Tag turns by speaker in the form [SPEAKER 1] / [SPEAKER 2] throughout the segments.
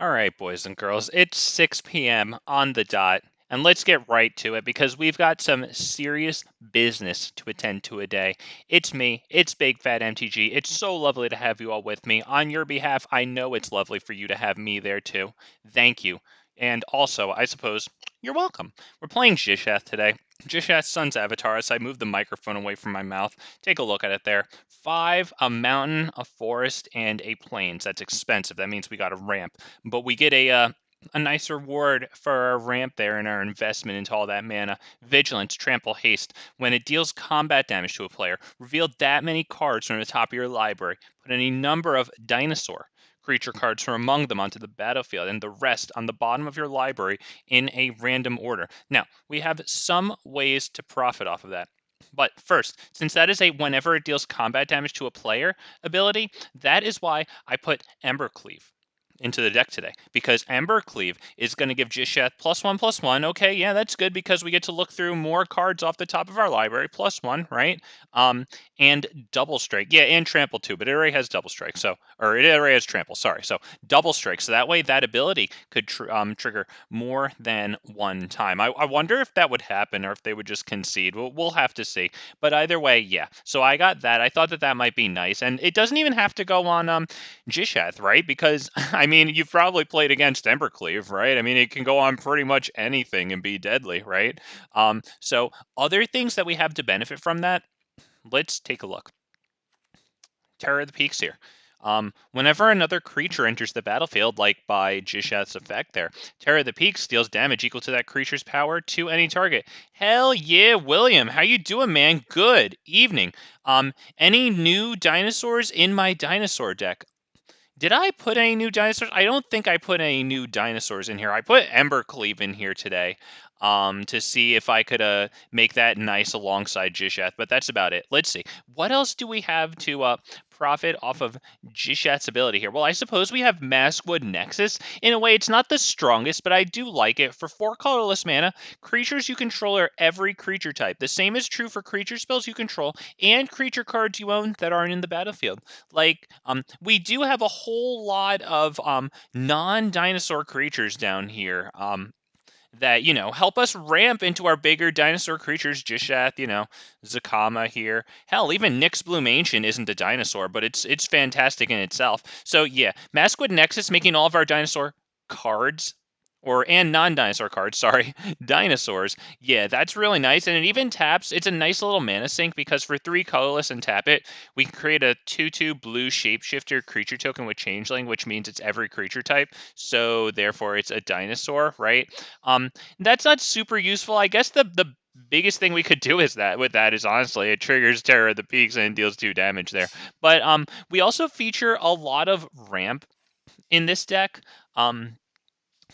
[SPEAKER 1] All right, boys and girls, it's 6 p.m. on the dot, and let's get right to it because we've got some serious business to attend to today. It's me, it's Big Fat MTG. It's so lovely to have you all with me. On your behalf, I know it's lovely for you to have me there too. Thank you. And also, I suppose, you're welcome. We're playing Gishath today. Gishath's son's avatar, as I move the microphone away from my mouth. Take a look at it there. 5, a mountain, a forest, and a plains. That's expensive. That means we got a ramp. But we get a nice reward for our ramp there and our investment into all that mana. Vigilance, Trample, Haste. When it deals combat damage to a player, reveal that many cards from the top of your library. Put any number of dinosaur creature cards from among them onto the battlefield and the rest on the bottom of your library in a random order. Now, we have some ways to profit off of that. But first, since that is a whenever it deals combat damage to a player ability, that is why I put Embercleave into the deck today, because Embercleave is going to give Gishath +1/+1. Okay, yeah, that's good because we get to look through more cards off the top of our library. +1, right? And double strike. Yeah, and trample too, but it already has double strike. So, or it already has trample. Sorry. So double strike. So that way, that ability could trigger more than one time. I wonder if that would happen or if they would just concede. We'll have to see. But either way, yeah. So I got that. I thought that might be nice, and it doesn't even have to go on Gishath, right? Because I mean, you've probably played against Embercleave, right? I mean, it can go on pretty much anything and be deadly, right? So other things that we have to benefit from that, let's take a look. Terror of the Peaks here. Whenever another creature enters the battlefield, like by Gishath's effect there, Terror of the Peaks deals damage equal to that creature's power to any target. Hell yeah, William. How you doing, man? Good evening. Any new dinosaurs in my dinosaur deck? Did I put any new dinosaurs? I don't think I put any new dinosaurs in here. I put Embercleave in here today to see if I could make that nice alongside Gishath, but that's about it. Let's see. What else do we have to profit off of Gishath's ability here? Well, I suppose we have Masked Nexus. In a way, it's not the strongest, but I do like it. For 4 colorless mana, creatures you control are every creature type. The same is true for creature spells you control and creature cards you own that aren't in the battlefield. Like, we do have a whole lot of non-dinosaur creatures down here that, help us ramp into our bigger dinosaur creatures. Gishath, Zakama here. Hell, even Nyx Bloom Ancient isn't a dinosaur, but it's fantastic in itself. So yeah, Masked Nexus making all of our dinosaur cards and non-dinosaur cards, sorry, dinosaurs. Yeah, that's really nice. And it even taps, it's a nice little mana sink because for 3 colorless and tap it, we can create a 2/2 blue shapeshifter creature token with changeling, which means it's every creature type. So therefore it's a dinosaur, right? That's not super useful. I guess the biggest thing we could do is honestly it triggers Terror of the Peaks and deals 2 damage there. But we also feature a lot of ramp in this deck.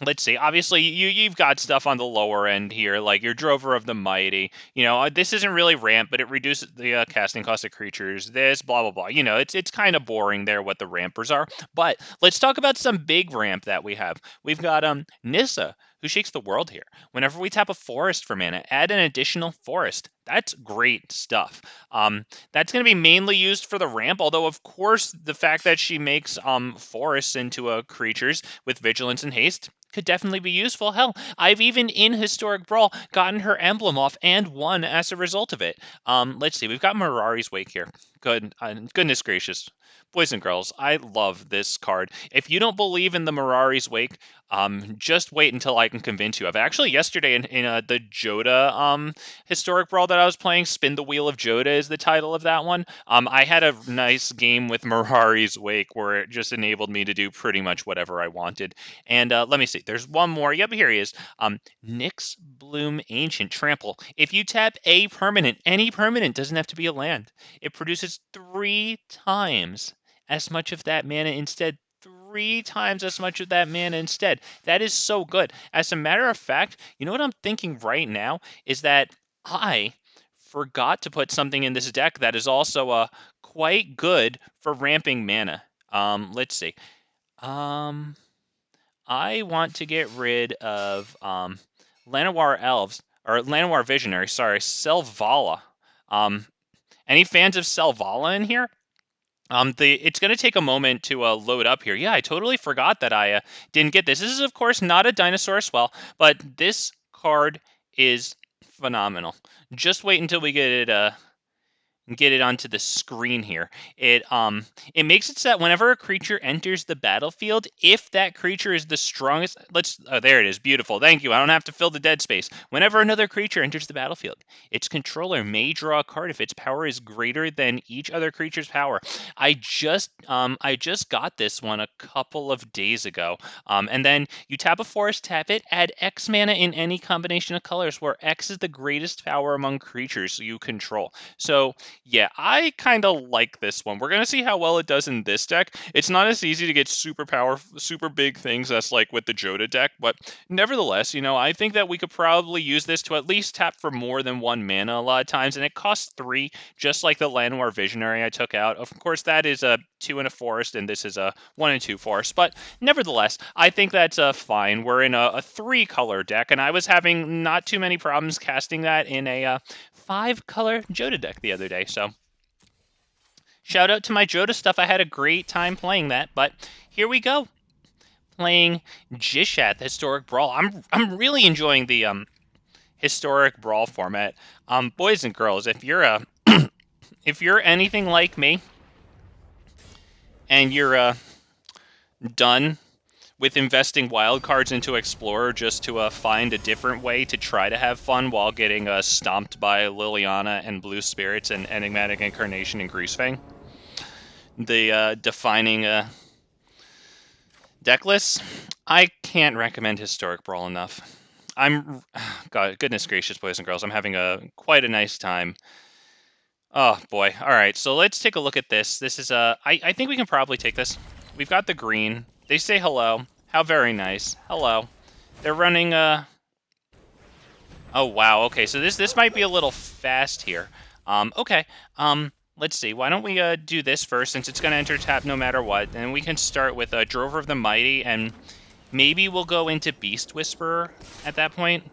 [SPEAKER 1] Let's see. Obviously, you've got stuff on the lower end here, like your Drover of the Mighty. This isn't really ramp, but it reduces the casting cost of creatures. This, blah blah blah. It's kind of boring there what the rampers are. But let's talk about some big ramp that we have. We've got Nissa, who shakes the world here. Whenever we tap a forest for mana, add an additional forest. That's great stuff. That's going to be mainly used for the ramp, although of course the fact that she makes forests into creatures with vigilance and haste could definitely be useful. Hell, I've even in Historic Brawl gotten her emblem off and won as a result of it. Let's see, we've got Mirari's Wake here. Goodness gracious. Boys and girls, I love this card. If you don't believe in the Mirari's Wake, just wait until I can convince you. I've actually yesterday in the Joda Historic Brawl that I was playing, Spin the Wheel of Joda is the title of that one. I had a nice game with Mirari's Wake where it just enabled me to do pretty much whatever I wanted. And let me see, there's one more. Yep, here he is. Nyx Bloom Ancient Trample. If you tap a permanent, any permanent, doesn't have to be a land. It produces 3 times as much of that mana instead. 3 times as much of that mana instead. That is so good. As a matter of fact, you know what I'm thinking right now is that I forgot to put something in this deck that is also quite good for ramping mana. Let's see. I want to get rid of Llanowar Elves, or Llanowar Visionary, sorry, Selvala. Any fans of Selvala in here? It's going to take a moment to load up here. Yeah, I totally forgot that I didn't get this. This is, of course, not a Dinosaur Swell, but this card is phenomenal. Just wait until we get it onto the screen here. It makes it so that whenever a creature enters the battlefield, if that creature is the strongest, there it is, beautiful. Thank you. I don't have to fill the dead space. Whenever another creature enters the battlefield, its controller may draw a card if its power is greater than each other creature's power. I just got this one a couple of days ago. And then you tap a forest, tap it, add X mana in any combination of colors where X is the greatest power among creatures you control. So yeah, I kind of like this one. We're going to see how well it does in this deck. It's not as easy to get super big things as like with the Joda deck, but nevertheless, I think that we could probably use this to at least tap for more than 1 mana a lot of times, and it costs 3, just like the Llanowar Visionary I took out. Of course, that is a 2 and a forest, and this is a 1 and 2 forest, but nevertheless, I think that's fine. We're in a 3-color deck, and I was having not too many problems casting that in a 5-color Joda deck the other day. So shout out to my Joda stuff. I had a great time playing that, but here we go. Playing Gishath Historic Brawl. I'm really enjoying the Historic Brawl format. Boys and girls, if you're if you're anything like me and you're done with investing wildcards into Explorer just to find a different way to try to have fun while getting stomped by Liliana and Blue Spirits and Enigmatic Incarnation and Greasefang, the defining deck lists, I can't recommend Historic Brawl enough. God, goodness gracious, boys and girls, I'm having quite a nice time. Oh boy! All right, so let's take a look at this. This is I think we can probably take this. We've got the green. They say hello. How very nice. Hello. They're running oh wow. Okay, so this might be a little fast here. Okay. Let's see. Why don't we do this first, since it's going to enter tap no matter what, and we can start with Drover of the Mighty, and maybe we'll go into Beast Whisperer at that point.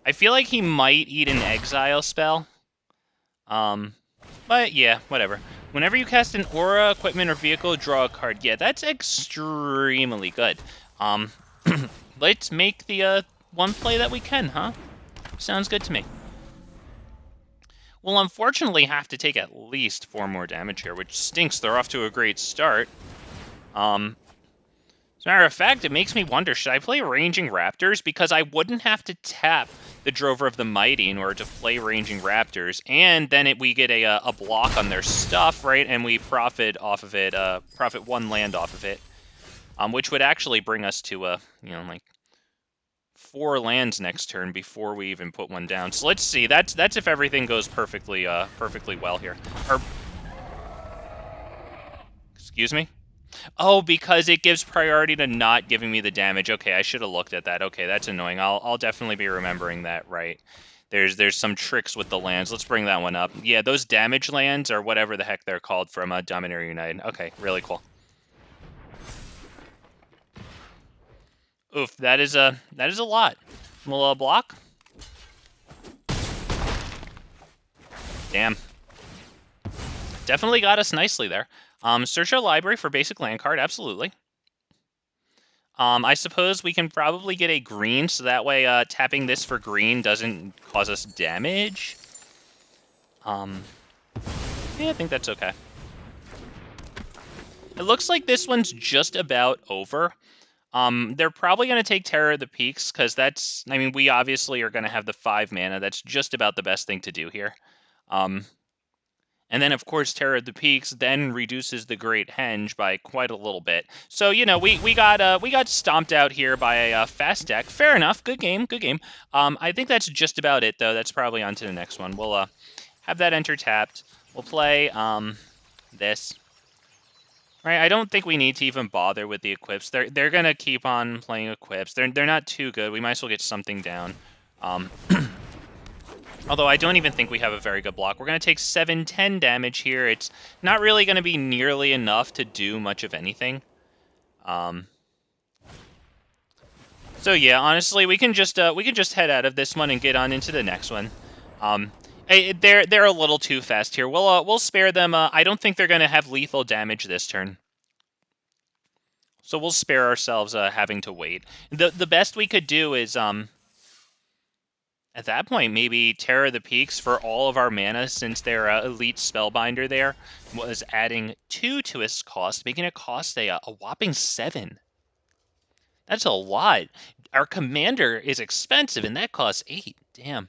[SPEAKER 1] I feel like he might eat an exile spell. But yeah, whatever. Whenever you cast an aura, equipment, or vehicle, draw a card. Yeah, that's extremely good. Let's make the one play that we can, huh? Sounds good to me. We'll unfortunately have to take at least 4 more damage here, which stinks. They're off to a great start. As a matter of fact, it makes me wonder, should I play Ranging Raptors? Because I wouldn't have to tap the Drover of the Mighty in order to play Ranging Raptors, and then we get a block on their stuff, right? And we profit off of it, profit 1 land off of it, which would actually bring us to, like 4 lands next turn before we even put 1 down. So let's see. That's if everything goes perfectly well here. Excuse me? Oh, because it gives priority to not giving me the damage. Okay, I should have looked at that. Okay, that's annoying. I'll definitely be remembering that, right? There's some tricks with the lands. Let's bring that one up. Yeah, those damage lands, or whatever the heck they're called, from Dominaria United. Okay, really cool. Oof, that is a lot. We'll block. Damn. Definitely got us nicely there. Search our library for basic land card, absolutely. I suppose we can probably get a green, so that way tapping this for green doesn't cause us damage. Yeah, I think that's okay. It looks like this one's just about over. They're probably going to take Terror of the Peaks, because that's, I mean, we obviously are going to have the 5 mana. That's just about the best thing to do here. And then, of course, Terror of the Peaks then reduces the Great Henge by quite a little bit. So, we got stomped out here by a fast deck. Fair enough. Good game. Good game. I think that's just about it, though. That's probably on to the next one. We'll have that enter tapped. We'll play this. Right, I don't think we need to even bother with the equips. They're gonna keep on playing equips. They're not too good. We might as well get something down. Although I don't even think we have a very good block. We're going to take 7-10 damage here. It's not really going to be nearly enough to do much of anything. So yeah, honestly, we can just head out of this one and get on into the next one. They're a little too fast here. We'll spare them. I don't think they're gonna have lethal damage this turn, so we'll spare ourselves having to wait. The best we could do is at that point maybe Terror of the Peaks for all of our mana, since their elite spellbinder there was adding 2 to its cost, making it cost a whopping 7. That's a lot. Our commander is expensive, and that costs 8. Damn.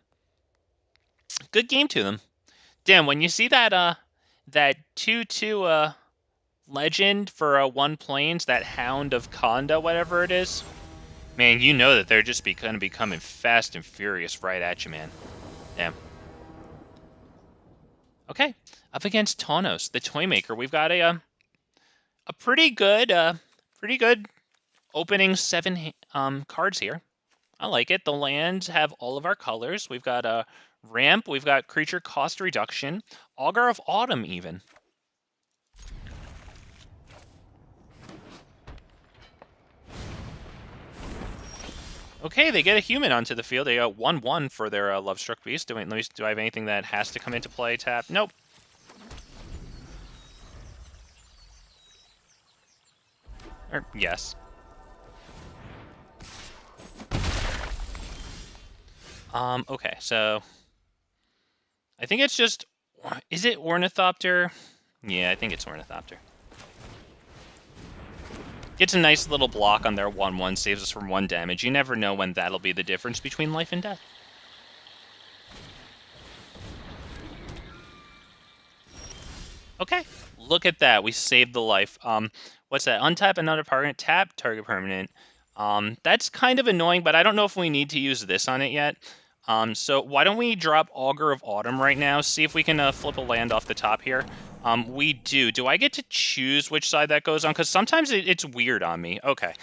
[SPEAKER 1] Good game to them. Damn, when you see that 2/2 legend for 1 planes, that Hound of Konda, whatever it is, man, you know that they're just gonna be coming fast and furious right at you, man. Damn. Okay, up against Taunos, the Toymaker. We've got a pretty good opening 7 cards here. I like it. The lands have all of our colors. We've got a ramp. We've got creature cost reduction. Augur of Autumn, even. Okay, they get a human onto the field. They got 1/1 for their Lovestruck Beast. Do I have anything that has to come into play? Tap. Nope. Yes. Okay, so I think it's just, is it Ornithopter? Yeah, I think it's Ornithopter. Gets a nice little block on their 1/1, saves us from 1 damage. You never know when that'll be the difference between life and death. Okay, look at that. We saved the life. What's that? Untap another permanent, tap target permanent. That's kind of annoying, but I don't know if we need to use this on it yet. So why don't we drop Augur of Autumn right now, see if we can flip a land off the top here. We do. Do I get to choose which side that goes on? Because sometimes it's weird on me. Okay.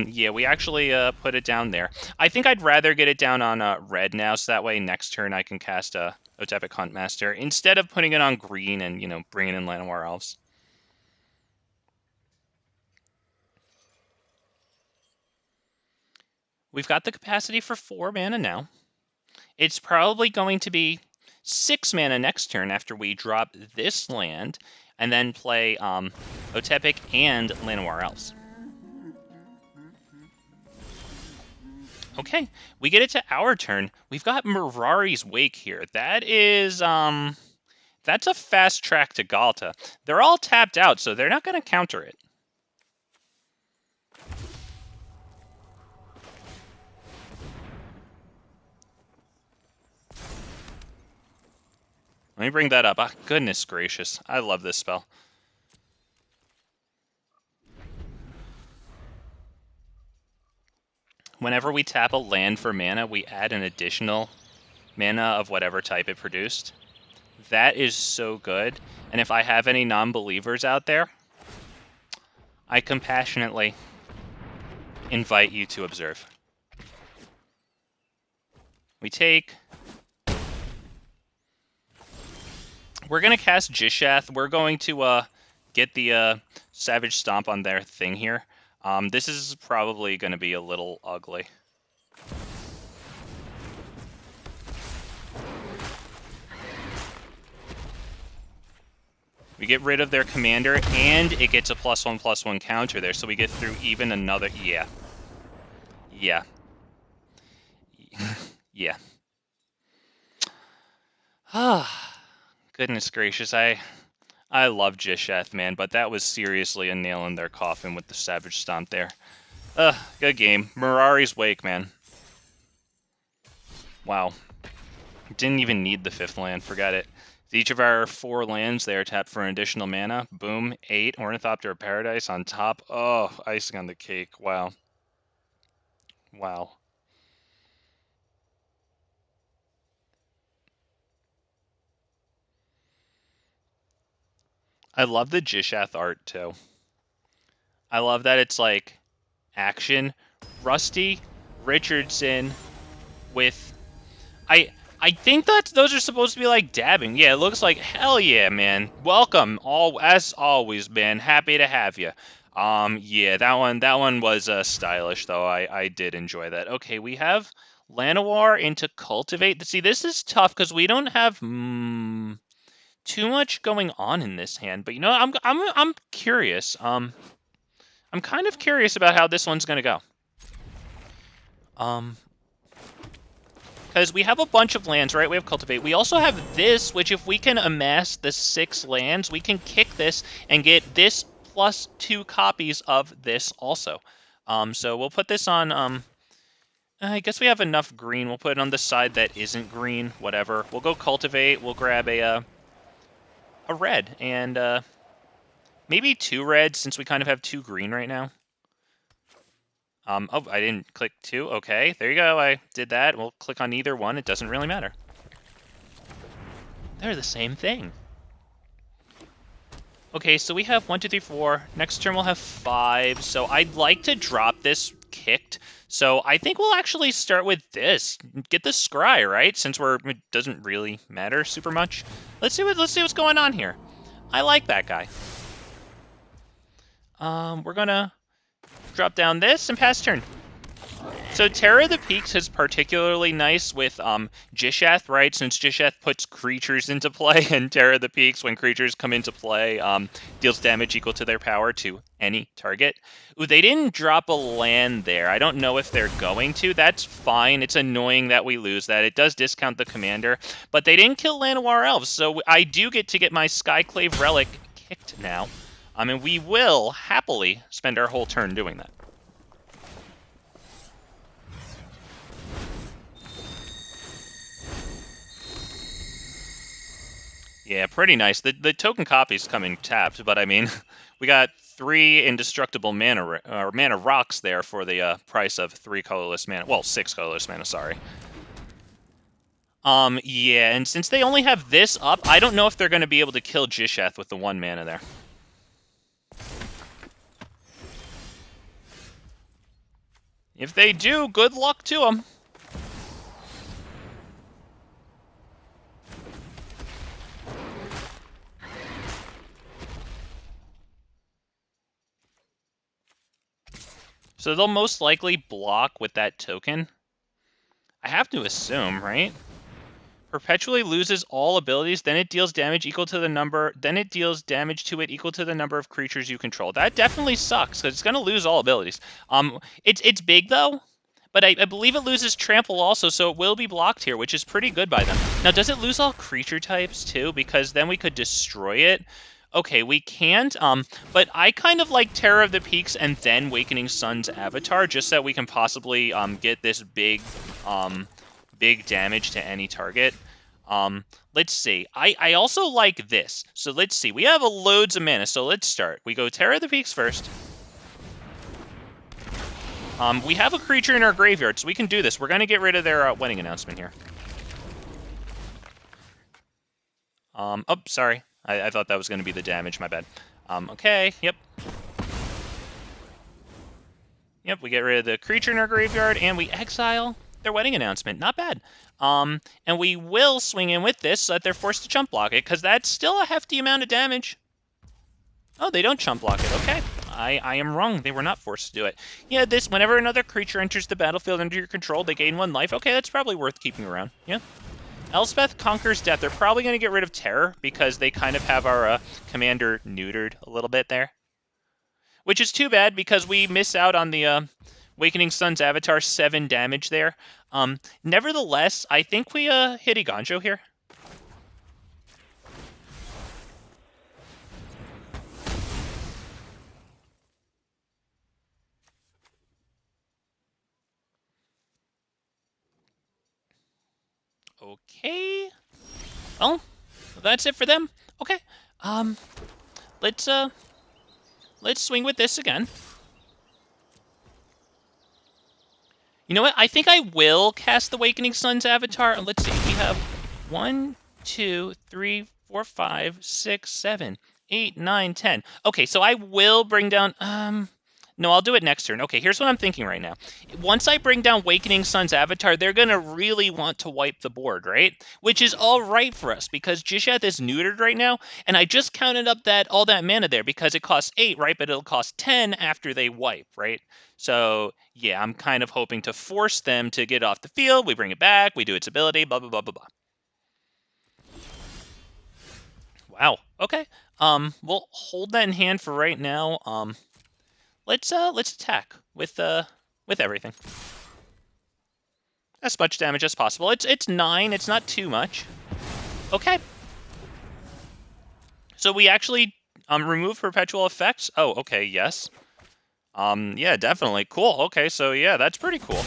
[SPEAKER 1] Yeah, we actually put it down there. I think I'd rather get it down on red now, so that way next turn I can cast Otepec Huntmaster instead of putting it on green and, bringing in Llanowar Elves. We've got the capacity for 4 mana now. It's probably going to be 6 mana next turn after we drop this land and then play Otepec and Llanowar Elves. Okay, we get it to our turn. We've got Mirari's Wake here. That is, that's a fast track to Galta. They're all tapped out, so they're not going to counter it. Let me bring that up. Ah, goodness gracious. I love this spell. Whenever we tap a land for mana, we add an additional mana of whatever type it produced. That is so good. And if I have any non-believers out there, I compassionately invite you to observe. We take... We're going to cast Gishath. We're going to get the Savage Stomp on their thing here. This is probably going to be a little ugly. We get rid of their commander, and it gets a +1/+1 counter there, so we get through even another... Yeah. Yeah. Yeah. Ah. Goodness gracious, I love Gishath, man, but that was seriously a nail in their coffin with the Savage Stomp there. Good game. Mirari's Wake, man. Wow. Didn't even need the 5th land, forget it. Each of our 4 lands, they are tapped for an additional mana. Boom, 8, Ornithopter of Paradise on top. Oh, icing on the cake, wow. Wow. I love the Gishath art, too. I love that it's like action. Rusty Richardson with... I think that those are supposed to be like dabbing. Yeah, it looks like hell yeah, man. Welcome, as always, man. Happy to have you. Yeah, that one was stylish though. I did enjoy that. Okay, we have Llanowar into Cultivate. See, this is tough because we don't have too much going on in this hand. But you know, I'm curious. I'm kind of curious about how this one's gonna go. Because we have a bunch of lands, right? We have Cultivate. We also have this, which if we can amass the 6 lands, we can kick this and get this plus 2 copies of this also. So we'll put this on, I guess we have enough green. We'll put it on the side that isn't green, whatever. We'll go Cultivate. We'll grab a red and maybe 2 reds since we kind of have 2 green right now. Oh, I didn't click 2. Okay, there you go. I did that. We'll click on either one. It doesn't really matter. They're the same thing. Okay, so we have 1, 2, 3, 4. Next turn we'll have 5. So I'd like to drop this kicked. So I think we'll actually start with this. Get the scry, right? Since it doesn't really matter super much. Let's see what's going on here. I like that guy. We're gonna drop down this and pass turn. So Terror of the Peaks is particularly nice with Gishath, right? Since Gishath puts creatures into play, and Terror of the Peaks, when creatures come into play, deals damage equal to their power to any target. Ooh, they didn't drop a land there. I don't know if they're going to. That's fine. It's annoying that we lose that. It does discount the commander, but they didn't kill Llanowar Elves, so I do get to get my Skyclave Relic kicked now. And we will happily spend our whole turn doing that. Yeah, pretty nice. The token copies come in tapped, but I mean, we got 3 indestructible mana rocks there for the price of 3 colorless mana. Well, 6 colorless mana, sorry. Yeah, and since they only have this up, I don't know if they're going to be able to kill Gishath with the 1 mana there. If they do, good luck to them. So they'll most likely block with that token. I have to assume, right? Perpetually loses all abilities, then it deals damage equal to the number, then it deals damage to it equal to the number of creatures you control. That definitely sucks, because it's going to lose all abilities. It's big, though, but I believe it loses trample also, so it will be blocked here, which is pretty good by them. Now, does it lose all creature types, too? Because then we could destroy it. Okay, we can't, but I kind of like Terror of the Peaks and then Awakening Sun's Avatar, just so that we can possibly get this big damage to any target. Let's see. I also like this. So let's see. We have loads of mana, so let's start. We go Terror of the Peaks first. We have a creature in our graveyard, so we can do this. We're going to get rid of their wedding announcement here. Oh, sorry. I thought that was going to be the damage. My bad. Okay, yep. Yep, we get rid of the creature in our graveyard, and we exile their wedding announcement. Not bad. And we will swing in with this so that they're forced to chump block it, because that's still a hefty amount of damage. Oh, they don't chump block it. Okay. I am wrong. They were not forced to do it. Yeah, this, whenever another creature enters the battlefield under your control, they gain 1 life. Okay, that's probably worth keeping around. Yeah. Elspeth conquers death. They're probably going to get rid of terror because they kind of have our commander neutered a little bit there. Which is too bad because we miss out on the Awakening Sun's Avatar 7 damage there. Nevertheless, I think we hit Iganjo here. Okay. Well, that's it for them. Okay. Let's swing with this again. You know what? I think I will cast the Awakening Sun's Avatar. Let's see. We have 1, 2, 3, 4, 5, 6, 7, 8, 9, 10. Okay, so I will bring down... No, I'll do it next turn. Okay, here's what I'm thinking right now. Once I bring down Wakening Sun's avatar, they're going to really want to wipe the board, right? Which is all right for us because Gishath is neutered right now, and I just counted up all that mana there because it costs 8, right? But it'll cost 10 after they wipe, right? So, yeah, I'm kind of hoping to force them to get off the field. We bring it back. We do its ability, blah, blah, blah, blah, blah. Wow. Okay. We'll hold that in hand for right now. Let's attack with everything. As much damage as possible. It's 9. It's not too much. Okay. So we actually remove perpetual effects. Oh, okay. Yes. Yeah, definitely. Cool. Okay. So yeah, that's pretty cool.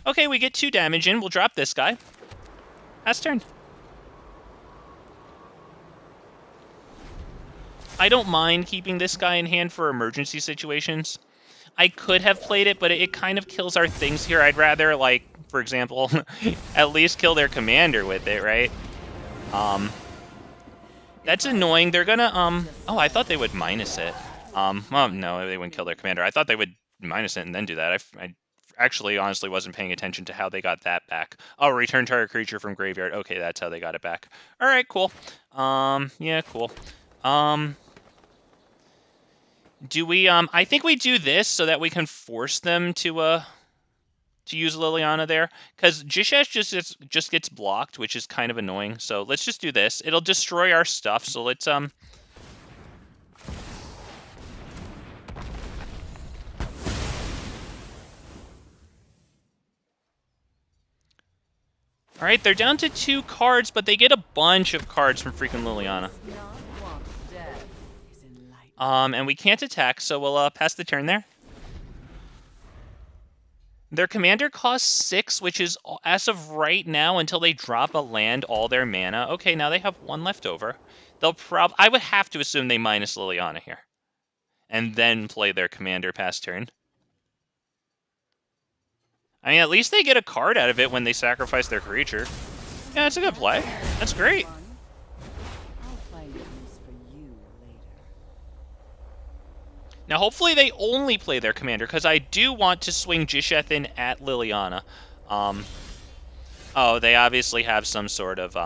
[SPEAKER 1] Okay, we get 2 damage in. We'll drop this guy. Pass turn. I don't mind keeping this guy in hand for emergency situations. I could have played it, but it kind of kills our things here. I'd rather, like, for example, at least kill their commander with it, right? That's annoying. They're gonna, oh, I thought they would minus it. Well, no, they wouldn't kill their commander. I thought they would minus it and then do that. I actually, honestly, wasn't paying attention to how they got that back. Oh, return target creature from graveyard. Okay, that's how they got it back. All right, cool. Yeah, cool. Do we, I think we do this so that we can force them to use Liliana there. Because Gishath just gets blocked, which is kind of annoying. So let's just do this. It'll destroy our stuff, so let's, All right, they're down to 2 cards, but they get a bunch of cards from freaking Liliana. And we can't attack, so we'll pass the turn there. Their commander costs 6, which is, as of right now, until they drop a land, all their mana. Okay, now they have 1 left over. They'll I would have to assume they minus Liliana here. And then play their commander past turn. I mean, at least they get a card out of it when they sacrifice their creature. Yeah, that's a good play. That's great. Now, hopefully they only play their commander, because I do want to swing Gishath in at Liliana. Oh, they obviously have some sort of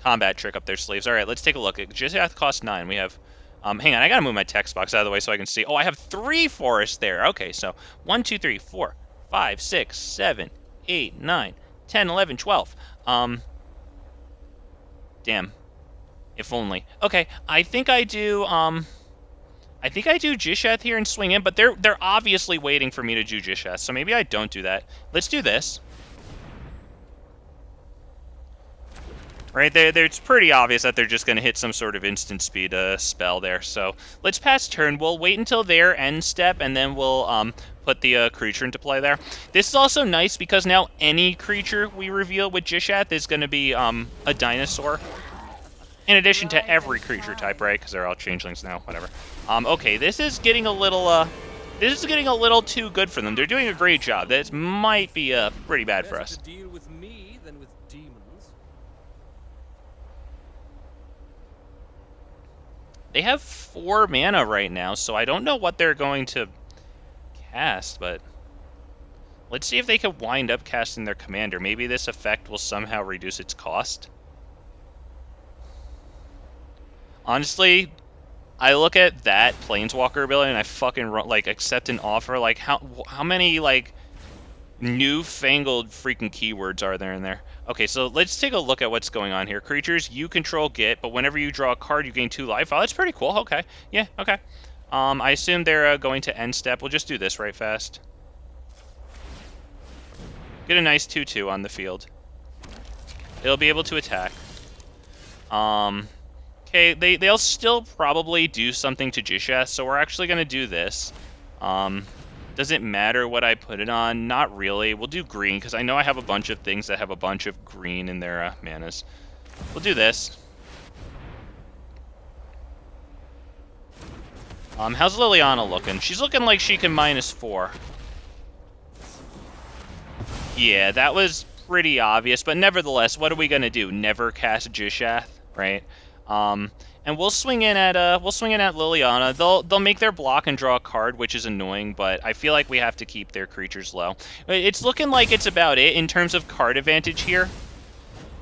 [SPEAKER 1] combat trick up their sleeves. All right, let's take a look. Gishath costs 9. We have... hang on, I gotta move my text box out of the way so I can see. Oh, I have 3 forests there. Okay, so 1, 2, 3, 4, 5, 6, 7, 8, 9, 10, 11, 12. Damn. If only. Okay, I think I do... I think I do Gishath here and swing in, but they're obviously waiting for me to do Gishath, so maybe I don't do that. Let's do this. Right, it's pretty obvious that they're just going to hit some sort of instant speed spell there, so let's pass turn. We'll wait until their end step, and then we'll put the creature into play there. This is also nice because now any creature we reveal with Gishath is going to be a dinosaur. In addition to every creature type, right? Because they're all changelings now, whatever. Okay, this is getting a little too good for them. They're doing a great job. This might be pretty bad for us.
[SPEAKER 2] Deal with me than with demons.
[SPEAKER 1] They have 4 mana right now, so I don't know what they're going to cast, but let's see if they can wind up casting their commander. Maybe this effect will somehow reduce its cost. Honestly, I look at that Planeswalker ability and I fucking like accept an offer. Like how many like newfangled freaking keywords are there in there? Okay, so let's take a look at what's going on here. Creatures you control get, but whenever you draw a card, you gain 2 life. Oh, that's pretty cool. Okay, yeah, okay. I assume they're going to end step. We'll just do this right fast. Get a nice 2/2 on the field. It'll be able to attack. Okay, they'll still probably do something to Gishath, so we're actually going to do this. Does it matter what I put it on? Not really. We'll do green, because I know I have a bunch of things that have a bunch of green in their manas. We'll do this. How's Liliana looking? She's looking like she can -4. Yeah, that was pretty obvious, but nevertheless, what are we going to do? Never cast Gishath, right? And And we'll swing in at Liliana. They'll make their block and draw a card, which is annoying, but I feel like we have to keep their creatures low. It's looking like it's about it in terms of card advantage here.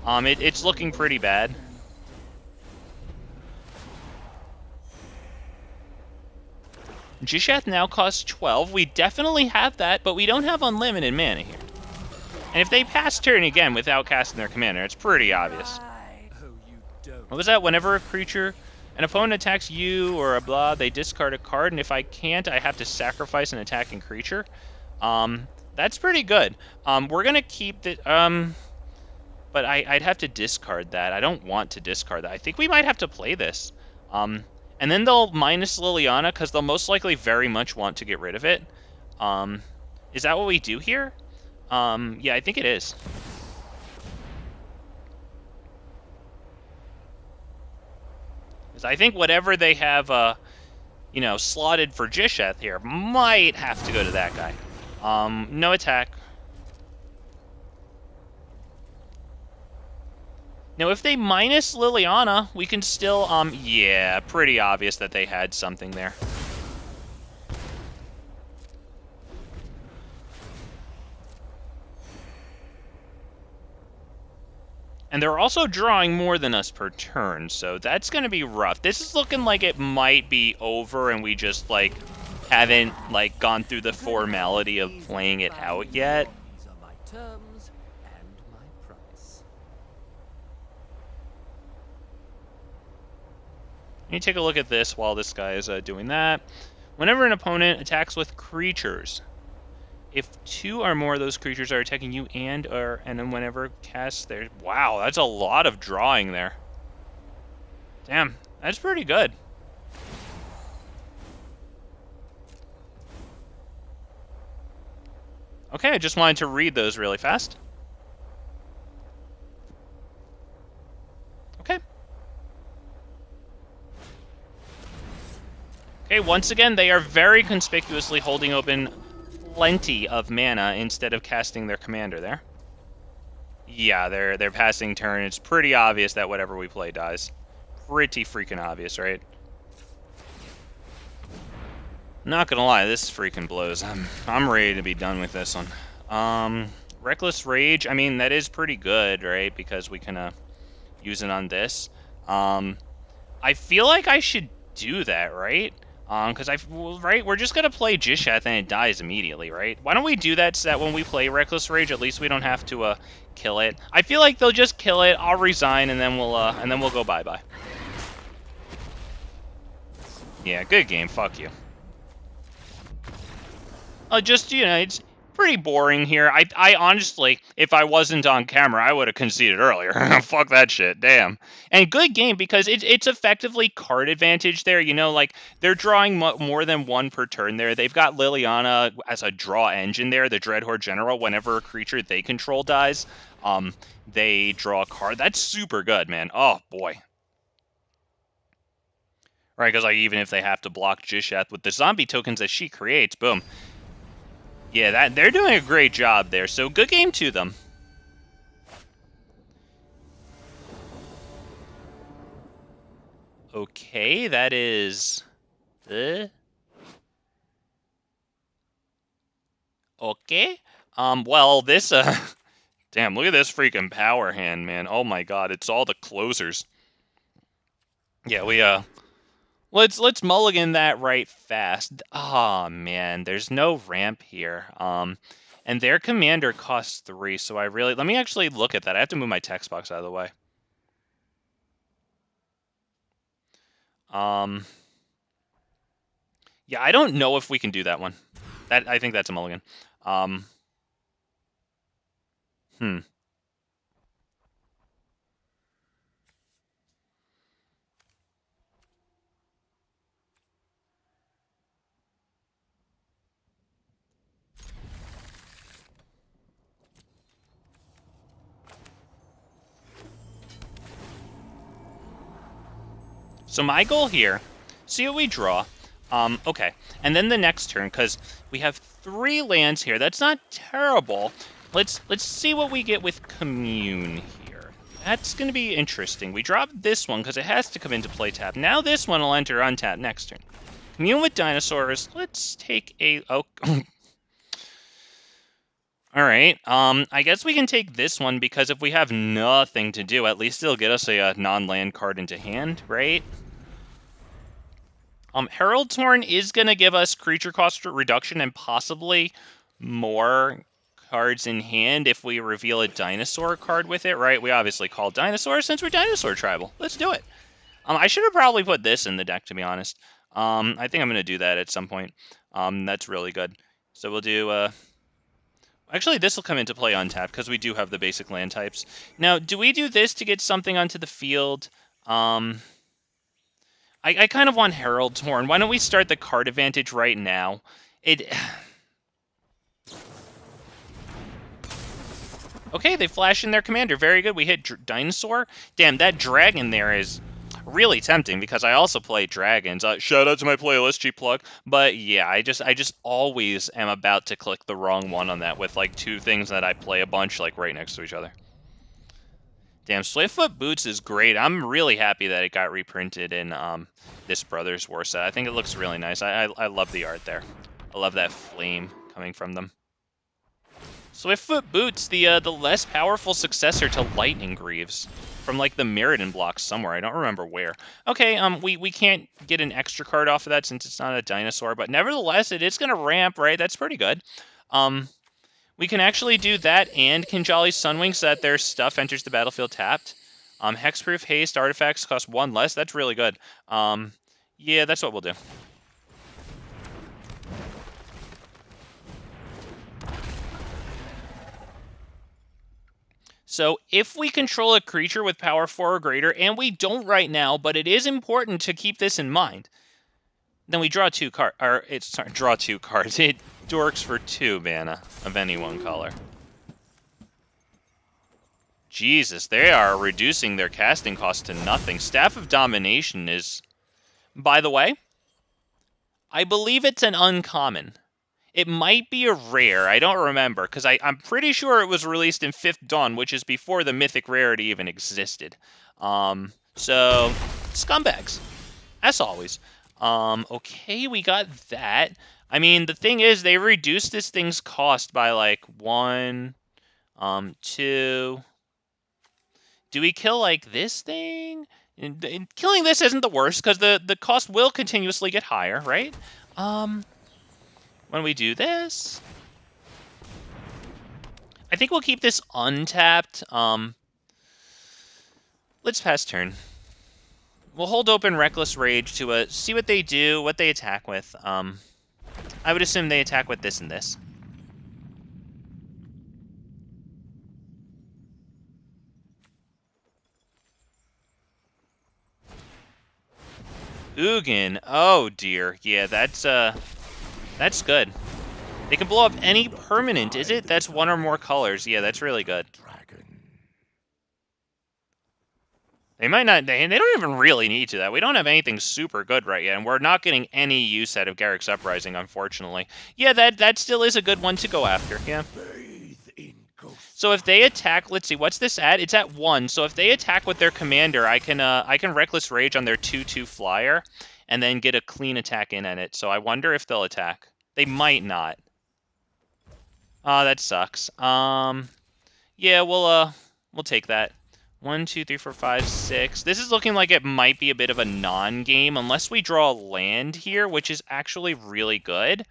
[SPEAKER 1] It's looking pretty bad. Gishath now costs 12. We definitely have that, but we don't have unlimited mana here. And if they pass turn again without casting their commander, it's pretty obvious. What was that? Whenever an opponent attacks you or a blah, they discard a card, and if I can't, I have to sacrifice an attacking creature. That's pretty good. We're gonna keep the but I'd have to discard that. I don't want to discard that. I think we might have to play this. And then they'll minus Liliana because they'll most likely very much want to get rid of it. Is that what we do here? Yeah, I think it is. Because I think whatever they have, slotted for Gishath here might have to go to that guy. No attack. Now, if they minus Liliana, we can still, yeah, pretty obvious that they had something there. And they're also drawing more than us per turn, so that's going to be rough. This is looking like it might be over and we just, haven't, gone through the formality of playing it out yet.
[SPEAKER 2] These are my terms and my price.
[SPEAKER 1] You take a look at this while this guy is doing that. Whenever an opponent attacks with creatures, if 2 or more of those creatures are attacking you and then whenever cast their... Wow, that's a lot of drawing there. Damn, that's pretty good. Okay, I just wanted to read those really fast. Okay. Okay, once again, they are very conspicuously holding open plenty of mana instead of casting their commander there. Yeah, they're passing turn. It's pretty obvious that whatever we play dies. Pretty freaking obvious, right? Not gonna lie, this freaking blows. I'm ready to be done with this one. Reckless Rage, I mean, that is pretty good, right? Because we can use it on this. I feel like I should do that, right? Because we're just gonna play Gishath and it dies immediately, right? Why don't we do that so that when we play Reckless Rage, at least we don't have to kill it. I feel like they'll just kill it. I'll resign, and then we'll go bye-bye. Yeah, good game. Fuck you. Just, it's pretty boring here. I honestly, if I wasn't on camera, I would have conceded earlier. Fuck that shit. Damn. And good game because it's effectively card advantage there. They're drawing more than 1 per turn there. They've got Liliana as a draw engine there, the Dreadhorde General. Whenever a creature they control dies, they draw a card. That's super good, man. Oh, boy. Right, because even if they have to block Gishath with the zombie tokens that she creates, boom. Yeah, they're doing a great job there, so good game to them. Okay, that is... Okay. Well, this, Damn, look at this freaking power hand, man. Oh my god, it's all the closers. Yeah, we, Let's mulligan that right fast. Ah, man, there's no ramp here. And their commander costs 3, so let me actually look at that. I have to move my text box out of the way. Yeah, I don't know if we can do that one. I think that's a mulligan. So my goal here, see what we draw. Okay, and then the next turn, because we have 3 lands here. That's not terrible. Let's see what we get with Commune here. That's going to be interesting. We drop this one because it has to come into play tap. Now this one will enter untap next turn. Commune with Dinosaurs. Let's take a... Oh. Alright, I guess we can take this one because if we have nothing to do, at least it'll get us a non-land card into hand, right? Herald's Horn is going to give us creature cost reduction and possibly more cards in hand if we reveal a dinosaur card with it, right? We obviously call dinosaurs since we're dinosaur tribal. Let's do it. I should have probably put this in the deck, to be honest. I think I'm going to do that at some point. That's really good. So we'll do... Actually, this will come into play untapped because we do have the basic land types. Now, do we do this to get something onto the field? I kind of want Herald's Horn. Why don't we start the card advantage right now? Okay, they flash in their commander. Very good. We hit Dinosaur. Damn, that dragon there is really tempting because I also play dragons. Shout out to my playlist, cheap plug. But yeah, I just always am about to click the wrong one on that with like two things that I play a bunch like right next to each other. Damn, Swiftfoot Boots is great. I'm really happy that it got reprinted in this Brothers War set. I think it looks really nice. I love the art there. I love that flame coming from them. Swiftfoot Boots, the less powerful successor to Lightning Greaves from like the Mirrodin blocks somewhere. I don't remember where. Okay, we can't get an extra card off of that since it's not a dinosaur, but nevertheless, it is gonna ramp, right? That's pretty good. We can actually do that and Kinjalli Sunwing so that their stuff enters the battlefield tapped. Hexproof Haste artifacts cost 1 less. That's really good. Yeah, that's what we'll do. So if we control a creature with power 4 or greater, and we don't right now, but it is important to keep this in mind, then we draw 2 cards. Or draw 2 cards. It dorks for 2 mana of any one color. Jesus, they are reducing their casting cost to nothing. Staff of Domination is, by the way, I believe it's an uncommon. It might be a rare. I don't remember, because I'm pretty sure it was released in 5th Dawn, which is before the mythic rarity even existed. So, scumbags, as always. Okay, we got that. I mean, the thing is, they reduced this thing's cost by, like, 1, 2... Do we kill, like, this thing? And killing this isn't the worst, because the cost will continuously get higher, right? When we do this... I think we'll keep this untapped. Let's pass turn. We'll hold open Reckless Rage to see what they do, what they attack with. I would assume they attack with this and this. Ugin. Oh dear. Yeah, that's good. They can blow up any permanent, is it? That's 1 or more colors. Yeah, that's really good. They might not... They don't even really need to that. We don't have anything super good right yet, and we're not getting any use out of Garruk's Uprising, unfortunately. Yeah, that still is a good one to go after, yeah. So if they attack... Let's see, what's this at? It's at 1. So if they attack with their commander, I can Reckless Rage on their 2/2 flyer, and then get a clean attack in at it. So I wonder if they'll attack. They might not. Oh, that sucks. Yeah, we'll take that. 1, 2, 3, 4, 5, 6. This is looking like it might be a bit of a non-game, unless we draw a land here, which is actually really good.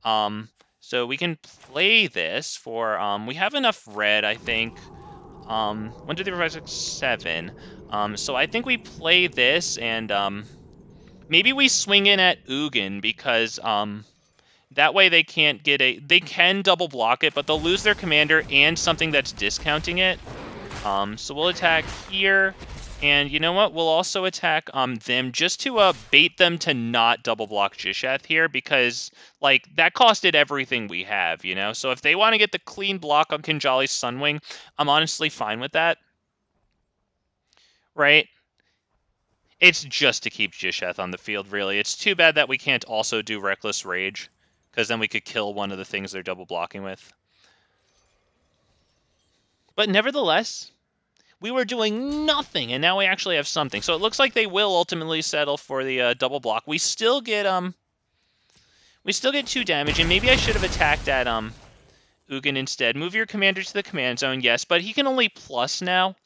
[SPEAKER 1] So we can play this for, we have enough red, I think. 1, 2, 3, 4, 5, 6, 7. So I think we play this, and, maybe we swing in at Ugin, because, that way they can't get they can double block it, but they'll lose their commander and something that's discounting it. So we'll attack here, and you know what? We'll also attack them just to bait them to not double block Gishath here, because like that costed everything we have, you know. So if they want to get the clean block on Kinjalli Sunwing, I'm honestly fine with that. Right? It's just to keep Gishath on the field, really. It's too bad that we can't also do Reckless Rage, because then we could kill one of the things they're double blocking with. But nevertheless, We were doing nothing, and now we actually have something. So it looks like they will ultimately settle for the double block. We still get 2 damage, and maybe I should have attacked at Ugin instead. Move your commander to the command zone, yes, but he can only plus now.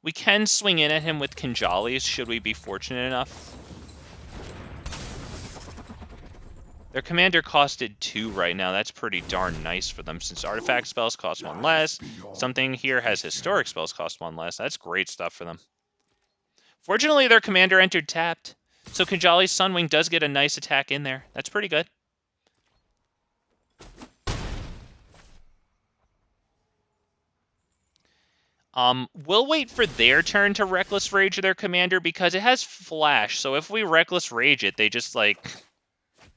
[SPEAKER 1] We can swing in at him with Kinjallis, should we be fortunate enough. Their commander costed 2 right now. That's pretty darn nice for them, since artifact spells cost 1 less. Something here has historic spells cost 1 less. That's great stuff for them. Fortunately, their commander entered tapped, so Kinjalli Sunwing does get a nice attack in there. That's pretty good. We'll wait for their turn to Reckless Rage their commander because it has Flash. So if we Reckless Rage it, they just, like,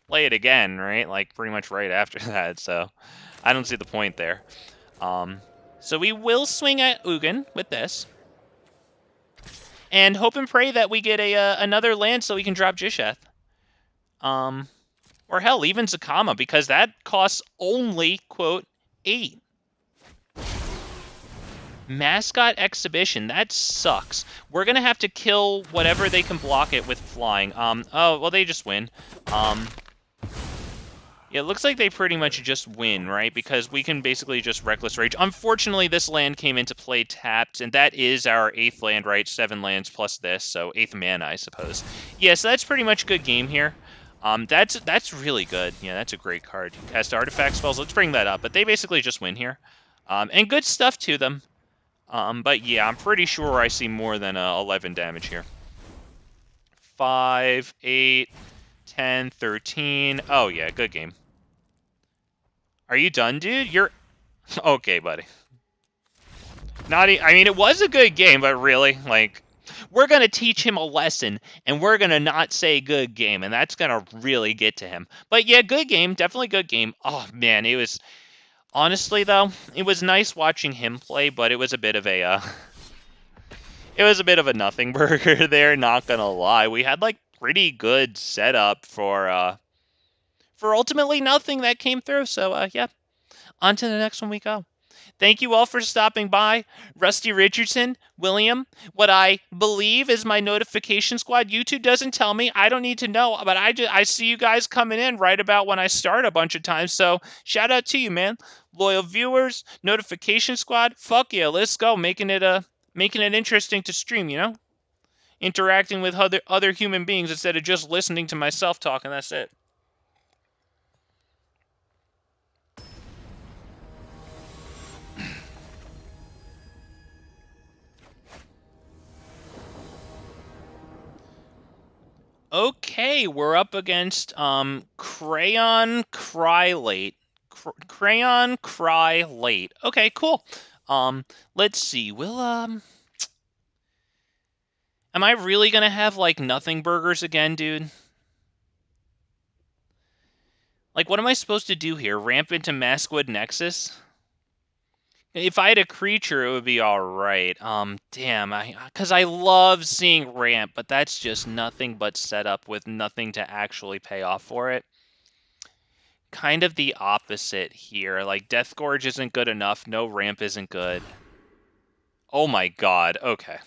[SPEAKER 1] play it again, right? Like, pretty much right after that. So I don't see the point there. So we will swing at Ugin with this. And hope and pray that we get another land so we can drop Gishath. Or hell, even Zakama, because that costs only, quote, 8. Mascot Exhibition, that sucks. We're going to have to kill whatever they can block it with flying. Oh, well, they just win. Yeah, it looks like they pretty much just win, right? Because we can basically just Reckless Rage. Unfortunately, this land came into play tapped, and that is our 8th land, right? 7 lands plus this, so 8th mana, I suppose. Yeah, so that's pretty much a good game here. That's really good. Yeah, that's a great card. Cast artifact spells, let's bring that up. But they basically just win here. And good stuff to them. But yeah, I'm pretty sure I see more than 11 damage here. 5, 8, 10, 13. Oh yeah, good game. Are you done, dude? You're... Okay, buddy. I mean, it was a good game, but really, like... We're going to teach him a lesson, and we're going to not say good game, and that's going to really get to him. But yeah, good game. Definitely good game. Oh, man, it was... Honestly, though, it was nice watching him play, but it was a bit of a, it was a bit of a nothing burger there, not gonna lie. We had, like, pretty good setup for ultimately nothing that came through, so, yeah. On to the next one we go. Thank you all for stopping by. Rusty Richardson, William, what I believe is my notification squad. YouTube doesn't tell me. I don't need to know, but I see you guys coming in right about when I start a bunch of times. So shout out to you, man. Loyal viewers, notification squad. Fuck yeah, let's go. Making it interesting to stream, you know? Interacting with other human beings instead of just listening to myself talk, and that's it. Okay, we're up against Crayon Crylate. Crayon Crylate. Okay, cool. Let's see. Am I really gonna have like nothing burgers again, dude? Like, what am I supposed to do here? Ramp into Maskwood Nexus? If I had a creature, it would be alright. Damn, because I love seeing ramp, but that's just nothing but setup with nothing to actually pay off for it. Kind of the opposite here. Like, Death Gorge isn't good enough. No ramp isn't good. Oh my god, okay.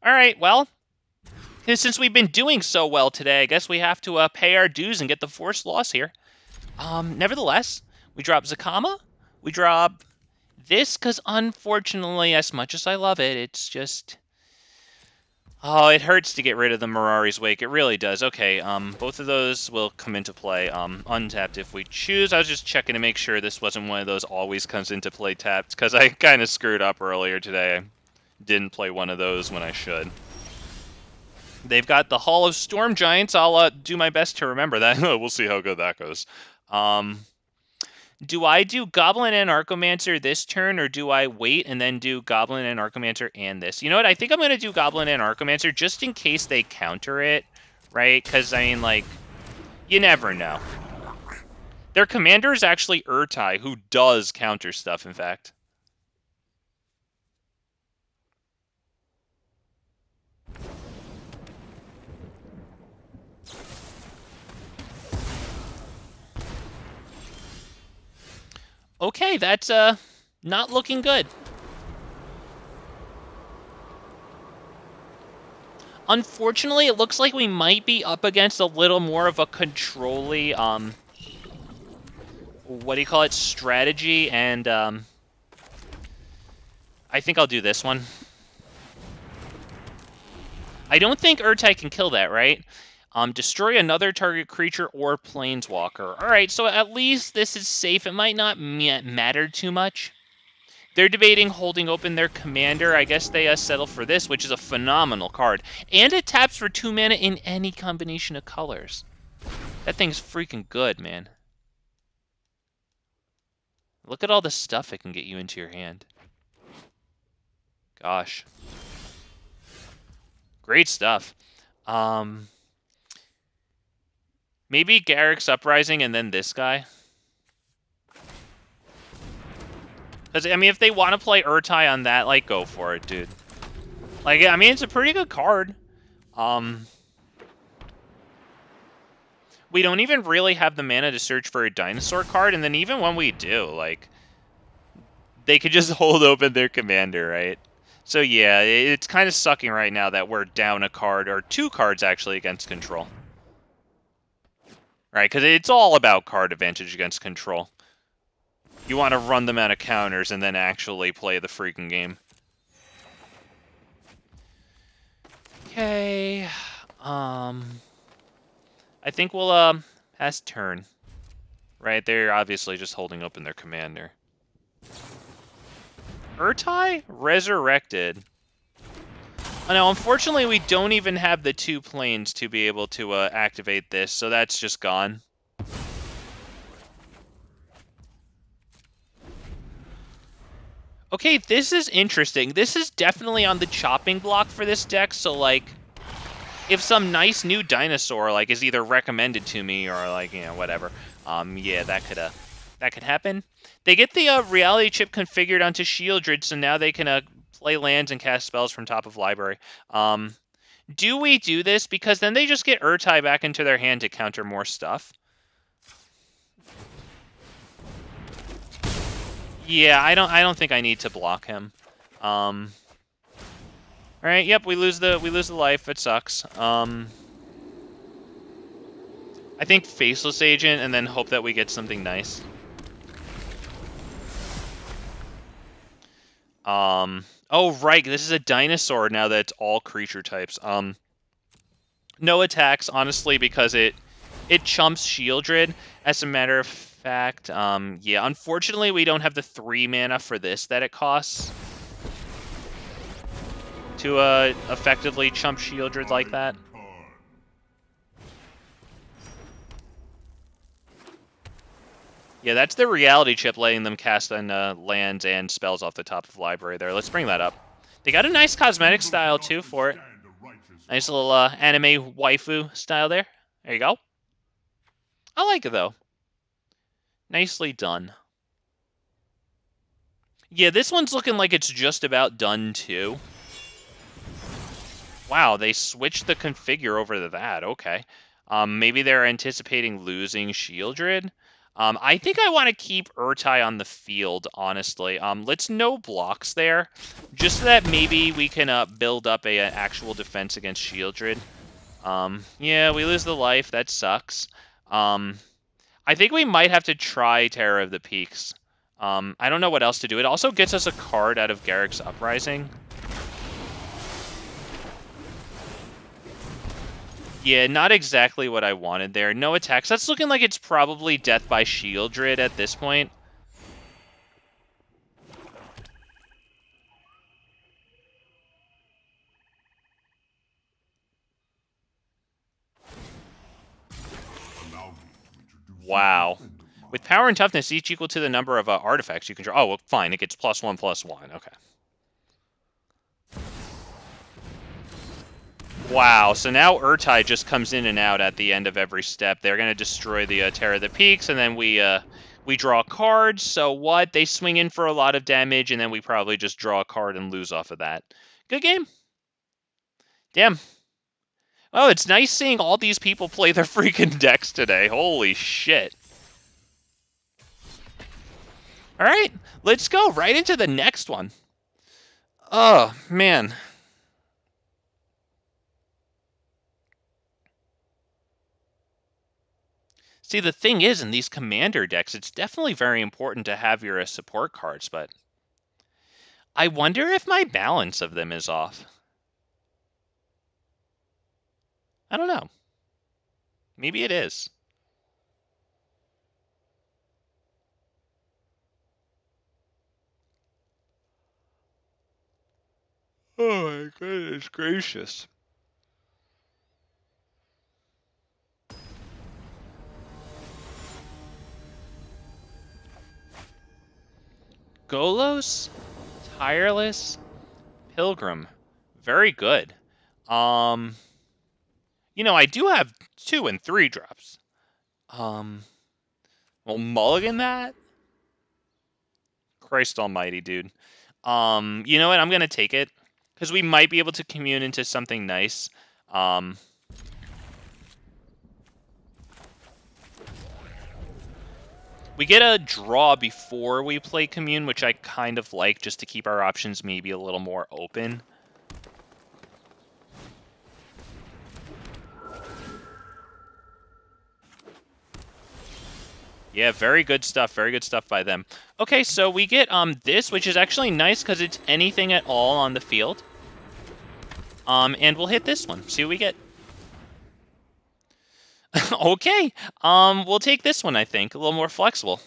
[SPEAKER 1] Alright, well, since we've been doing so well today, I guess we have to pay our dues and get the forced loss here. Nevertheless, we drop Zakama. We drop... this, because unfortunately, as much as I love it, it's just... Oh, it hurts to get rid of the Mirari's Wake. It really does. Okay, both of those will come into play. Untapped if we choose. I was just checking to make sure this wasn't one of those always comes into play tapped, because I kind of screwed up earlier today. I didn't play one of those when I should. They've got the Hall of Storm Giants. I'll do my best to remember that. We'll see how good that goes. Do I do Goblin Anarchomancer this turn, or do I wait and then do Goblin Anarchomancer and this? You know what? I think I'm going to do Goblin Anarchomancer just in case they counter it, right? Because, I mean, like, you never know. Their commander is actually Urtai, who does counter stuff, in fact. Okay, that's not looking good. Unfortunately, it looks like we might be up against a little more of a control-y, what do you call it, strategy, and I think I'll do this one. I don't think Urtai can kill that, right? Destroy another target creature or planeswalker. Alright, so at least this is safe. It might not matter too much. They're debating holding open their commander. I guess they settle for this, which is a phenomenal card. And it taps for 2 mana in any combination of colors. That thing's freaking good, man. Look at all the stuff it can get you into your hand. Gosh. Great stuff. Maybe Garrick's Uprising and then this guy. Because, I mean, if they want to play Urtai on that, like, go for it, dude. Like, I mean, it's a pretty good card. We don't even really have the mana to search for a dinosaur card, and then even when we do, like, they could just hold open their commander, right? So, yeah, it's kind of sucking right now that we're down a card, or 2 cards, actually, against control. Right, because it's all about card advantage against control. You want to run them out of counters and then actually play the freaking game. Okay. I think we'll pass turn. Right, they're obviously just holding open their commander. Urtai? Resurrected. Oh, no, unfortunately we don't even have the 2 planes to be able to activate this, so that's just gone. Okay, this is interesting. This is definitely on the chopping block for this deck, so, like, if some nice new dinosaur, like, is either recommended to me or, like, you know, whatever, yeah, that could happen. They get the reality chip configured onto Shieldred, so now they can play lands and cast spells from top of library. Do we do this? Because then they just get Urtai back into their hand to counter more stuff. Yeah, I don't think I need to block him. All right, yep, we lose the life. It sucks. I think Faceless Agent and then hope that we get something nice. Oh right, this is a dinosaur now that it's all creature types. No attacks, honestly, because it chumps Shieldred. As a matter of fact, yeah, unfortunately we don't have the 3 mana for this that it costs to effectively chump Shieldred like that. Yeah, that's the reality chip letting them cast on lands and spells off the top of library there. Let's bring that up. They got a nice cosmetic style, too, for it. Nice little anime waifu style there. There you go. I like it, though. Nicely done. Yeah, this one's looking like it's just about done, too. Wow, they switched the configure over to that. Okay. Maybe they're anticipating losing Shieldred. I think I want to keep Urtai on the field, honestly. Let's no blocks there, just so that maybe we can build up an actual defense against Shieldred. Yeah, we lose the life. That sucks. I think we might have to try Terror of the Peaks. I don't know what else to do. It also gets us a card out of Garrick's Uprising. Yeah, not exactly what I wanted there. No attacks. That's looking like it's probably Death by Shieldred at this point. Wow. With power and toughness each equal to the number of artifacts you control. Oh, well, fine. It gets +1/+1. Okay. Wow, so now Urtai just comes in and out at the end of every step. They're going to destroy the Terror of the Peaks, and then we draw cards. So what? They swing in for a lot of damage, and then we probably just draw a card and lose off of that. Good game. Damn. Oh, it's nice seeing all these people play their freaking decks today. Holy shit. All right, let's go right into the next one. Oh, man. See, the thing is, in these commander decks, it's definitely very important to have your support cards, but I wonder if my balance of them is off. I don't know. Maybe it is. Oh my goodness gracious. Golos, Tireless, Pilgrim. Very good. You know, I do have 2 and 3 drops. Well, mulligan that? Christ almighty, dude. You know what? I'm gonna take it. Because we might be able to commune into something nice. We get a draw before we play Commune, which I kind of like, just to keep our options maybe a little more open. Yeah, very good stuff by them. Okay, so we get this, which is actually nice because it's anything at all on the field. And we'll hit this one, see what we get. Okay, we'll take this one, I think, a little more flexible.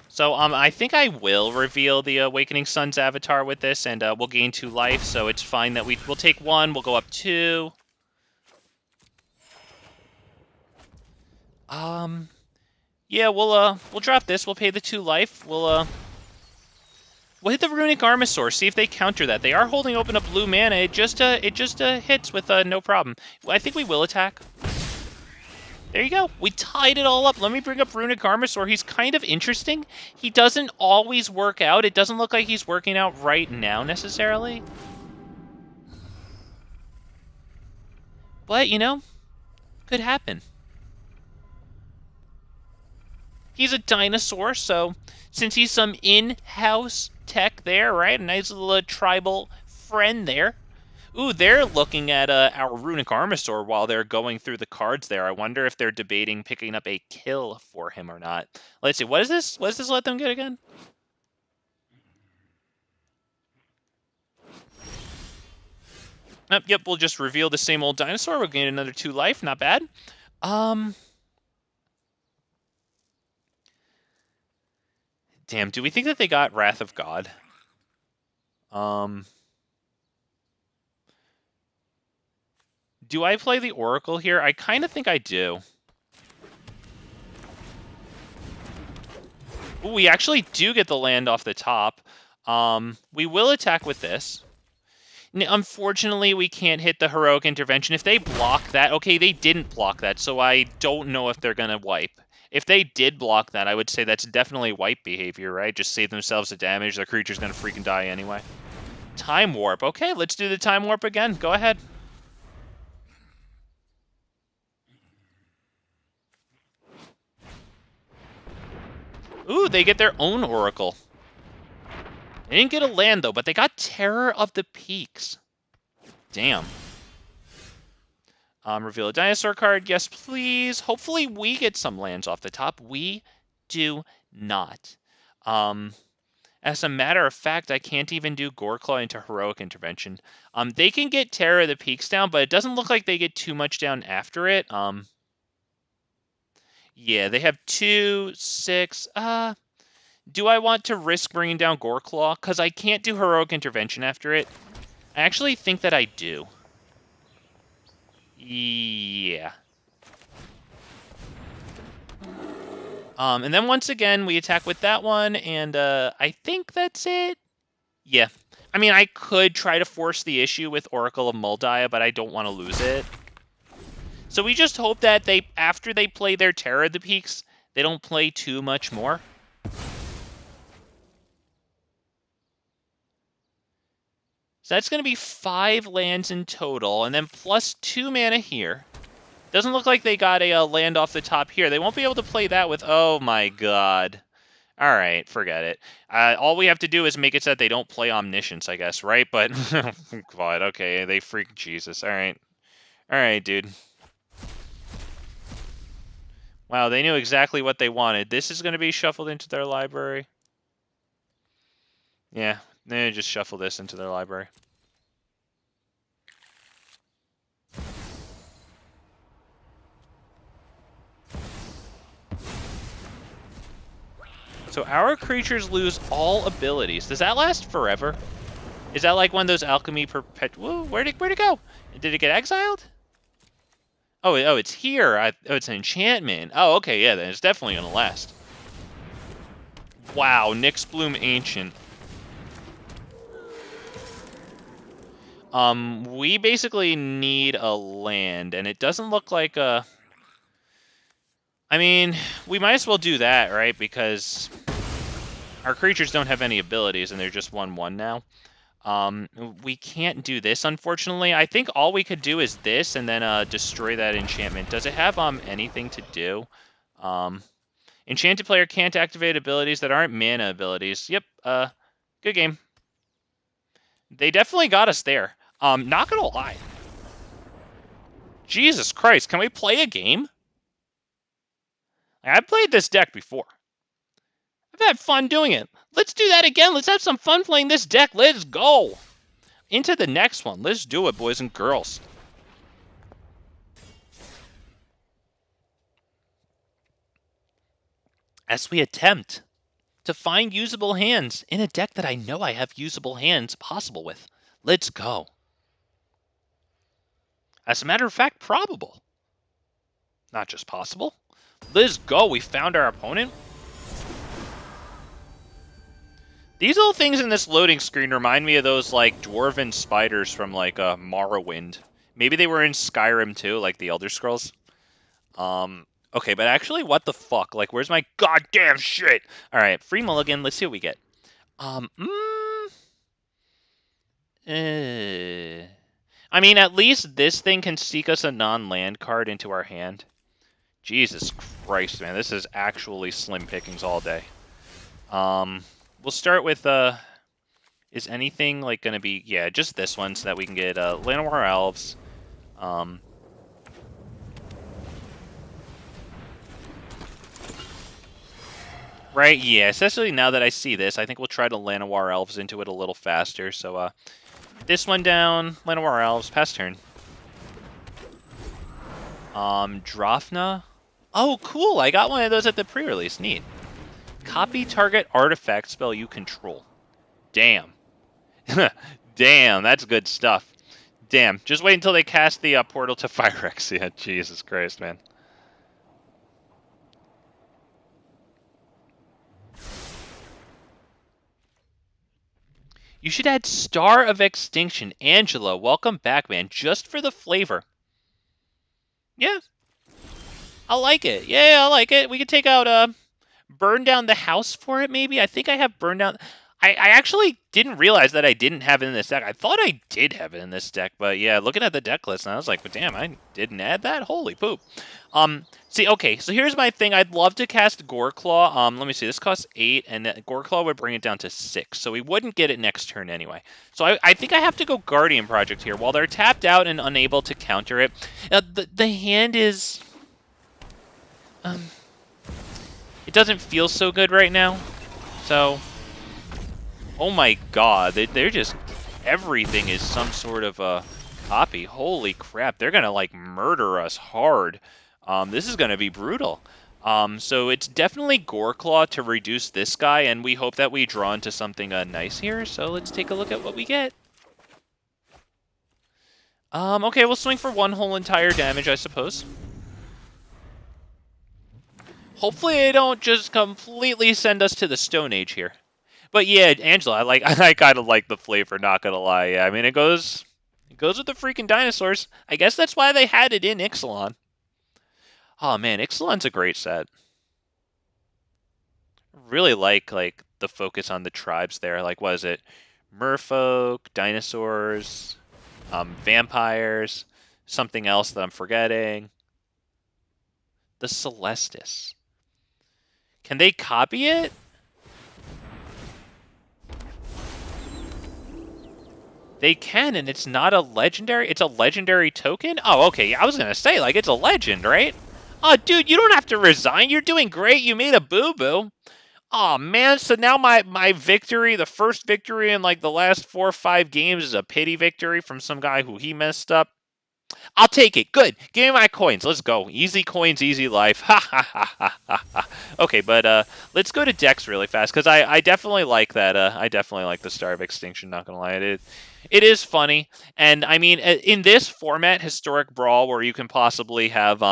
[SPEAKER 1] So I think I will reveal the Awakening Sun's avatar with this, and we'll gain 2 life, so it's fine that we'll take 1, we'll go up 2. Yeah, we'll drop this, we'll pay the 2 life, we'll hit the Runic Armasaur, see if they counter that. They are holding open a blue mana, it just hits with no problem. I think we will attack. There you go. We tied it all up. Let me bring up Runic Armasaur. He's kind of interesting. He doesn't always work out. It doesn't look like he's working out right now, necessarily. But, you know, could happen. He's a dinosaur, so since he's some in-house tech there, right? A nice little tribal friend there. Ooh, they're looking at our Runic Armasaur while they're going through the cards there. I wonder if they're debating picking up a kill for him or not. Let's see. What is this? What does this let them get again? Yep, we'll just reveal the same old dinosaur. We'll gain another 2 life. Not bad. Damn, do we think that they got Wrath of God? Do I play the Oracle here? I kind of think I do. Ooh, we actually do get the land off the top. We will attack with this. Unfortunately, we can't hit the Heroic Intervention. If they block that... Okay, they didn't block that, so I don't know if they're going to wipe. If they did block that, I would say that's definitely wipe behavior, right? Just save themselves the damage. Their creature's going to freaking die anyway. Time Warp. Okay, let's do the Time Warp again. Go ahead. Ooh, they get their own Oracle. They didn't get a land, though, but they got Terror of the Peaks. Damn. Reveal a dinosaur card. Yes, please. Hopefully we get some lands off the top. We do not. As a matter of fact, I can't even do Goreclaw into Heroic Intervention. They can get Terror of the Peaks down, but it doesn't look like they get too much down after it. Yeah, they have 2, 6. Do I want to risk bringing down Goreclaw? Because I can't do Heroic Intervention after it. I actually think that I do. Yeah. And then once again, we attack with that one, and I think that's it. Yeah. I mean, I could try to force the issue with Oracle of Moldiah, but I don't want to lose it. So we just hope that after they play their Terror of the Peaks, they don't play too much more. So that's going to be 5 lands in total, and then plus 2 mana here. Doesn't look like they got a land off the top here. They won't be able to play that with... Oh, my God. All right, forget it. All we have to do is make it so that they don't play Omniscience, I guess, right? But, God, okay, they freak Jesus. All right. All right, dude. Wow, they knew exactly what they wanted. This is going to be shuffled into their library. Yeah, they just shuffle this into their library. So our creatures lose all abilities. Does that last forever? Is that like one of those alchemy perpetual? Where'd it go? Did it get exiled? Oh, it's here. Oh, it's an enchantment. Oh, okay, yeah, then it's definitely gonna last. Wow, Nyx Bloom Ancient. We basically need a land, and it doesn't look like a... I mean, we might as well do that, right? Because our creatures don't have any abilities, and they're just 1/1 now. We can't do this, unfortunately. I think all we could do is this, and then destroy that enchantment. Does it have anything to do? Enchanted player can't activate abilities that aren't mana abilities. Yep, good game. They definitely got us there. Not gonna lie. Jesus Christ, can we play a game? I've played this deck before. I've had fun doing it. Let's do that again. Let's have some fun playing this deck. Let's go. Into the next one. Let's do it, boys and girls. As we attempt to find usable hands in a deck that I know I have usable hands possible with. Let's go. As a matter of fact, probable. Not just possible. Let's go. We found our opponent. These little things in this loading screen remind me of those, like, dwarven spiders from, like, Morrowind. Maybe they were in Skyrim, too, like the Elder Scrolls. Okay, but actually, what the fuck? Like, where's my goddamn shit? All right, free mulligan. Let's see what we get. I mean, at least this thing can seek us a non-land card into our hand. Jesus Christ, man. This is actually slim pickings all day. We'll start with, is anything, like, going to be... Yeah, just this one so that we can get Llanowar Elves. Right, yeah, especially now that I see this, I think we'll try to Llanowar Elves into it a little faster. So, this one down, Llanowar Elves, pass turn. Drafna. Oh, cool, I got one of those at the pre-release, neat. Copy target artifact spell you control. Damn. Damn, that's good stuff. Damn, just wait until they cast the portal to Phyrex. Yeah, Jesus Christ, man. You should add Star of Extinction. Angela, welcome back, man. Just for the flavor. Yeah. I like it. Yeah, I like it. We could take out, Burn Down the House for it, maybe? I think I have Burn Down... I actually didn't realize that I didn't have it in this deck. I thought I did have it in this deck, but yeah, looking at the deck list, I was like, well, damn, I didn't add that? Holy poop. See, okay, so here's my thing. I'd love to cast Goreclaw. Let me see, this costs 8, and Goreclaw would bring it down to 6, so we wouldn't get it next turn anyway. So I think I have to go Guardian Project here. While they're tapped out and unable to counter it, the hand is... it doesn't feel so good right now, so... Oh my god, they're just... Everything is some sort of a copy. Holy crap, they're gonna, like, murder us hard. This is gonna be brutal. So it's definitely Goreclaw to reduce this guy, and we hope that we draw into something nice here. So let's take a look at what we get. Okay, we'll swing for one whole entire damage, I suppose. Hopefully they don't just completely send us to the Stone Age here. But yeah, Angela, I kind of like the flavor, not gonna lie. Yeah, I mean, it goes with the freaking dinosaurs. I guess that's why they had it in Ixalan. Oh man, Ixalan's a great set. Really like the focus on the tribes there. Like, what is it? Merfolk, dinosaurs, vampires, something else that I'm forgetting. the Celestis. Can they copy it? They can, and it's not a legendary. It's a legendary token? Oh, okay. I was going to say, like, it's a legend, right? Oh, dude, you don't have to resign. You're doing great. You made a boo-boo. Oh, man. So now my victory, the first victory in, like, the last 4 or 5 games is a pity victory from some guy who he messed up. I'll take it. Good. Give me my coins. Let's go. Easy coins, easy life. Ha, ha, ha, ha, ha, ha. Okay, but let's go to decks really fast, because I definitely like that. I definitely like the Star of Extinction, not going to lie. It is funny. And, I mean, in this format, Historic Brawl, where you can possibly have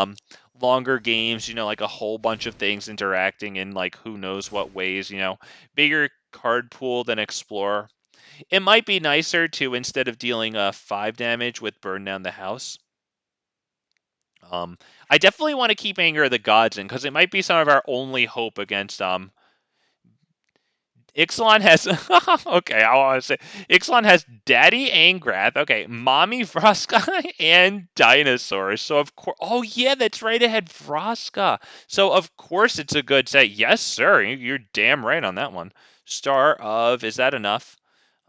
[SPEAKER 1] longer games, you know, like a whole bunch of things interacting in, like, who knows what ways, you know, bigger card pool than Explorer. It might be nicer to, instead of dealing 5 damage with Burn Down the House. I definitely want to keep Anger of the Gods in, because it might be some of our only hope against Ixalan has okay, I want to say Ixalan has Daddy Angrath, okay, Mommy Vraska, and Dinosaurs. So of course, oh yeah, that's right, it had Vraska. So of course it's a good set. Yes, sir. You're damn right on that one. Star of, is that enough?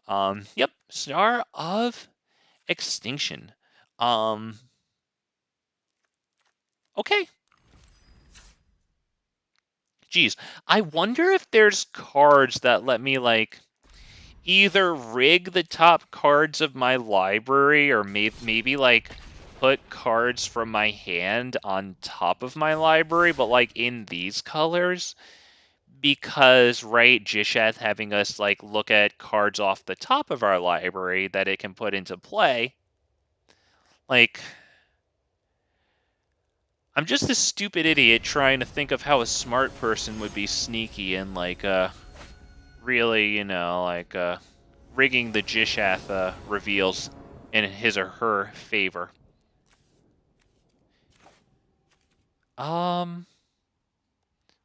[SPEAKER 1] Yep, Star of Extinction. Okay. Geez, I wonder if there's cards that let me, like, either rig the top cards of my library or maybe like, put cards from my hand on top of my library, but, like, in these colors. Because, right, Gishath having us, like, look at cards off the top of our library that it can put into play. Like, I'm just a stupid idiot trying to think of how a smart person would be sneaky and, like, really, you know, like, rigging the Gishath reveals in his or her favor.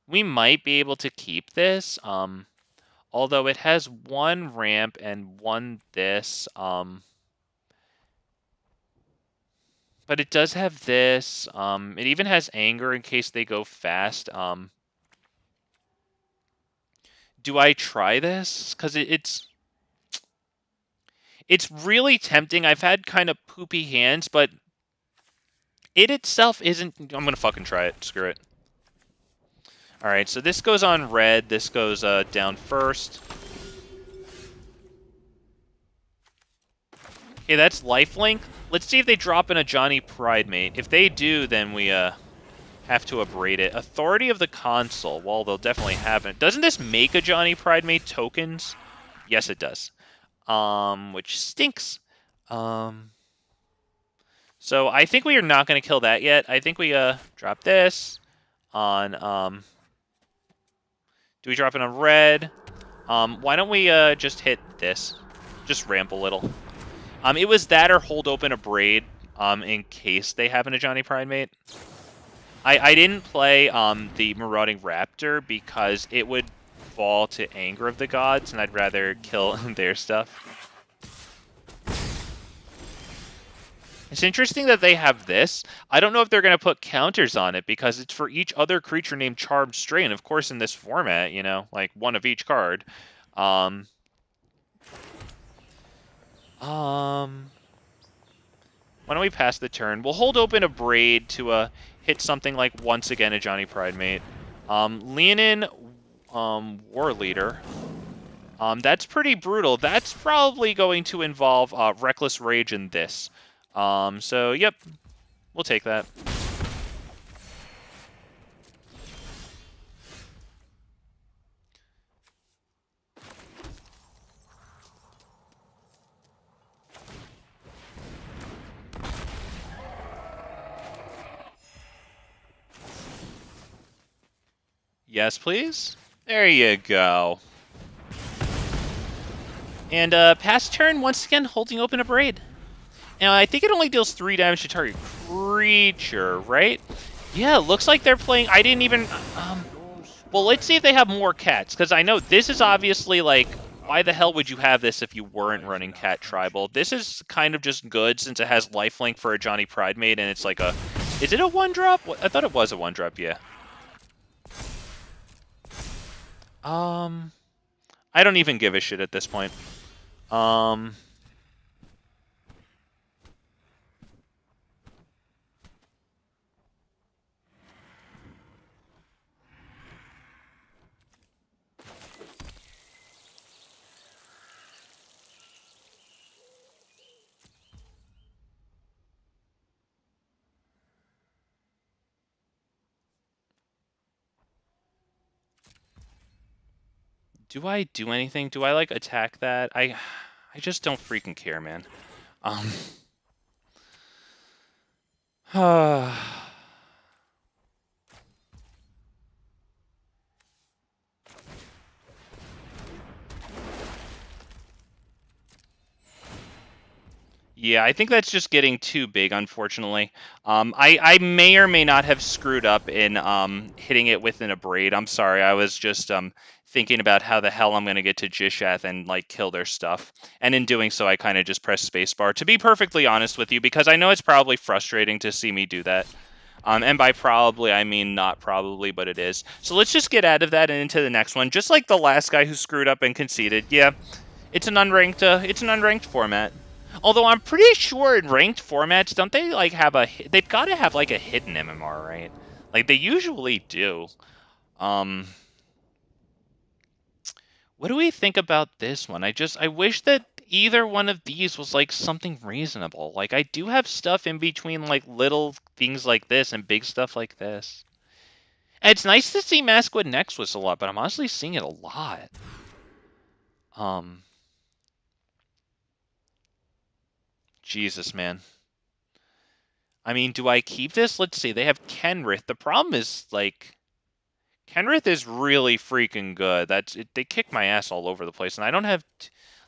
[SPEAKER 1] We might be able to keep this, although it has 1 ramp and 1 this, but it does have this. It even has anger in case they go fast. Do I try this? Because it's really tempting. I've had kind of poopy hands, but it itself isn't. I'm going to fucking try it. Screw it. All right, so this goes on red. This goes down first. Okay, that's lifelink. Let's see if they drop in a Johnny Pridemate. If they do, then we have to abrade it. Authority of the Consul. Well, they'll definitely have it. Doesn't this make a Johnny Pridemate tokens? Yes, it does. Which stinks. So I think we are not going to kill that yet. I think we drop this on. Do we drop it on red? Why don't we just hit this? Just ramp a little. It was that or hold open Abrade, in case they have a Johnny Pridemate. I didn't play the Marauding Raptor because it would fall to Anger of the Gods, and I'd rather kill their stuff. It's interesting that they have this. I don't know if they're going to put counters on it, because it's for each other creature named Charmed Stray, and of course in this format, you know, like 1 of each card. Why don't we pass the turn? We'll hold open Abrade to hit something like, once again, a Johnny Pridemate. Llanowar War Leader. That's pretty brutal. That's probably going to involve Reckless Rage in this. So, yep. We'll take that. Yes, please. There you go. And pass turn, once again, holding open Abrade. Now, I think it only deals 3 damage to target creature, right? Yeah, looks like they're playing. I didn't even. Well, let's see if they have more cats, because I know this is obviously like. Why the hell would you have this if you weren't running Cat Tribal? This is kind of just good since it has lifelink for a Johnny Pridemate, and it's like a Is it a 1-drop? I thought it was a 1-drop, yeah. I don't even give a shit at this point. Do I do anything? Do I, like, attack that? I just don't freaking care, man. Yeah, I think that's just getting too big, unfortunately. I may or may not have screwed up in hitting it with an Abrade. I'm sorry. I was just thinking about how the hell I'm going to get to Gishath and like kill their stuff. And in doing so, I kind of just pressed spacebar. To be perfectly honest with you, because I know it's probably frustrating to see me do that. And by probably, I mean not probably, but it is. So let's just get out of that and into the next one. Just like the last guy who screwed up and conceded. Yeah, it's an unranked format. Although I'm pretty sure in ranked formats, don't they like have they've got to have like a hidden MMR, right? Like they usually do. What do we think about this one? I wish that either one of these was like something reasonable. Like I do have stuff in between like little things like this and big stuff like this. And it's nice to see Masked Nexus a lot, but I'm honestly seeing it a lot. Jesus, man. I mean, do I keep this? Let's see. They have Kenrith. The problem is, like, Kenrith is really freaking good. They kick my ass all over the place, and I don't have,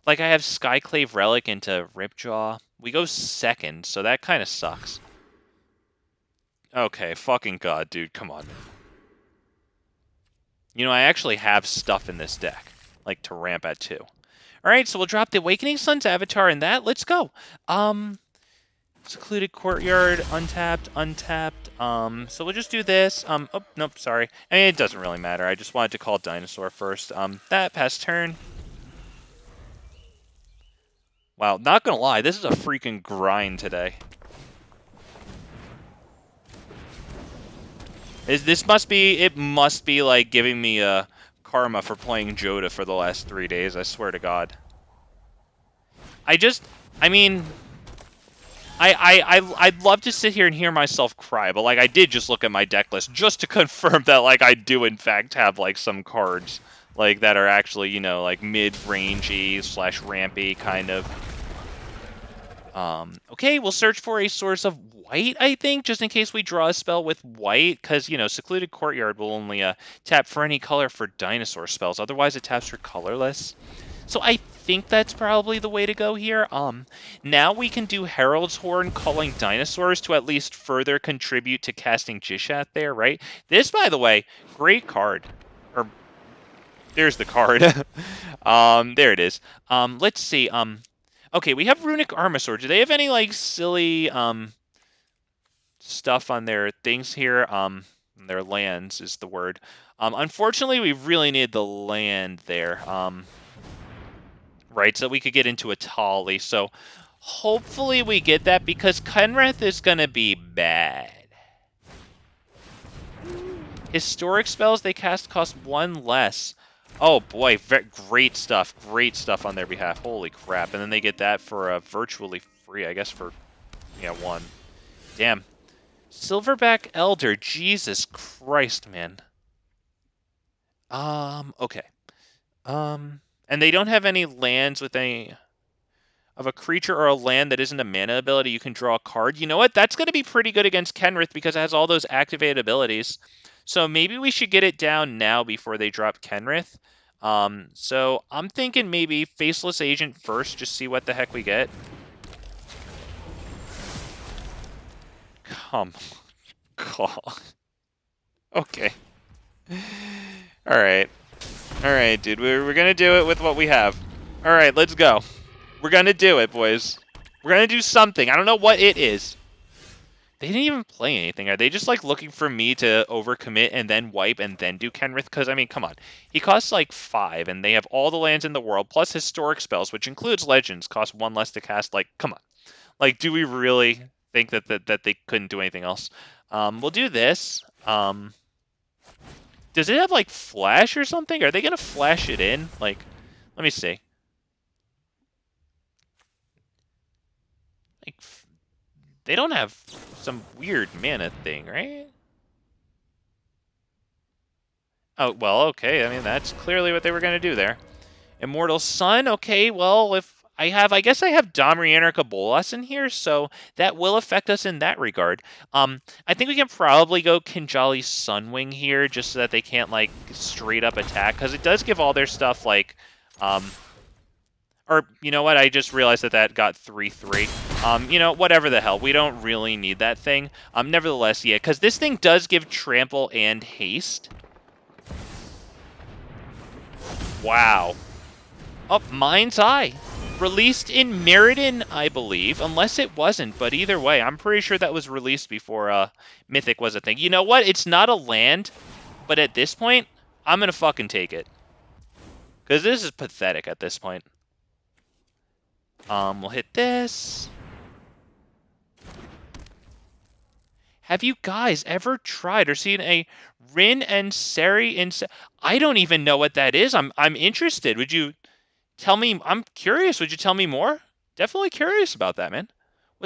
[SPEAKER 1] like, I have Skyclave Relic into Ripjaw. We go second, so that kind of sucks. Okay, fucking god, dude, come on. You know, I actually have stuff in this deck, like, to ramp at 2. Alright, so we'll drop the Awakening Sun's avatar in that. Let's go. Secluded Courtyard, untapped. So we'll just do this. Oh, nope, sorry. I mean, it doesn't really matter. I just wanted to call Dinosaur first. That, pass turn. Wow, not gonna lie, this is a freaking grind today. It must be like giving me a karma for playing Joda for the last 3 days, I swear to God. I mean... I'd love to sit here and hear myself cry, but, like, I did just look at my deck list just to confirm that, like, I do, in fact, have, like, some cards, like, that are actually, you know, like, mid-rangey / rampy, kind of. Okay, we'll search for a source of white, I think, just in case we draw a spell with white, because, you know, Secluded Courtyard will only tap for any color for dinosaur spells. Otherwise, it taps for colorless. So I think that's probably the way to go here. Now we can do Herald's Horn calling dinosaurs to at least further contribute to casting Gishath there, right? This, by the way, great card. Or, there's the card. There it is. Let's see. Okay, we have Runic Armasaur. Do they have any, like, silly, stuff on their things here? Their lands is the word. Unfortunately, we really need the land there. Right, so we could get into a Tali. So hopefully we get that because Kenrith is going to be bad. Historic spells they cast cost 1 less. Oh boy, great stuff on their behalf. Holy crap. And then they get that for virtually free, I guess for, yeah, 1. Damn. Silverback Elder, Jesus Christ, man. Okay. And they don't have any lands with any of a creature or a land that isn't a mana ability. You can draw a card. You know what? That's going to be pretty good against Kenrith because it has all those activated abilities. So maybe we should get it down now before they drop Kenrith. So I'm thinking maybe Faceless Agent first, just see what the heck we get. Come on. Okay. Alright. Alright, dude. We're gonna do it with what we have. Alright, let's go. We're gonna do it, boys. We're gonna do something. I don't know what it is. They didn't even play anything. Are they just like looking for me to overcommit and then wipe and then do Kenrith? Because I mean, come on. He costs like 5 and they have all the lands in the world plus historic spells, which includes legends, cost 1 less to cast. Like, come on. Like, do we really think that they couldn't do anything else? We'll do this. Does it have like flash or something? Are they gonna flash it in? Like, let me see. Like, they don't have some weird mana thing, right? Oh, well, okay. I mean, that's clearly what they were going to do there. Immortal Sun. Okay, well, if I guess I have Domri Anarcha in here, so that will affect us in that regard. I think we can probably go Kinjalli Sunwing here, just so that they can't, like, straight up attack, because it does give all their stuff, like, or, you know what, I just realized that got 3/3. You know, whatever the hell, we don't really need that thing. Nevertheless, yeah, because this thing does give Trample and Haste. Wow. Oh, Mind's Eye. Released in Marauding, I believe. Unless it wasn't, but either way, I'm pretty sure that was released before Mythic was a thing. You know what? It's not a land, but at this point, I'm going to fucking take it. Because this is pathetic at this point. We'll hit this. Have you guys ever tried or seen a Rin and Seri in... I don't even know what that is. I'm interested. Would you... Tell me, I'm curious. Would you tell me more? Definitely curious about that, man.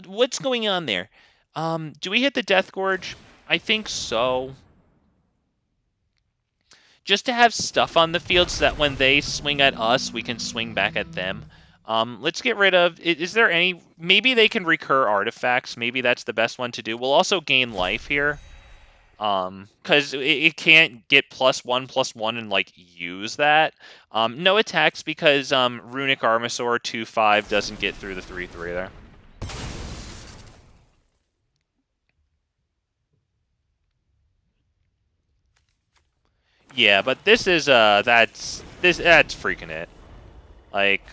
[SPEAKER 1] What's going on there? Do we hit the Death Gorge? I think so. Just to have stuff on the field so that when they swing at us, we can swing back at them. Let's get rid of... Is there any... Maybe they can recur artifacts. Maybe that's the best one to do. We'll also gain life here. Because it can't get +1/+1 and, like, use that. No attacks because, Runic Armasaur 2/5 doesn't get through the 3/3 there. Yeah, but this is, that's freaking it. Like...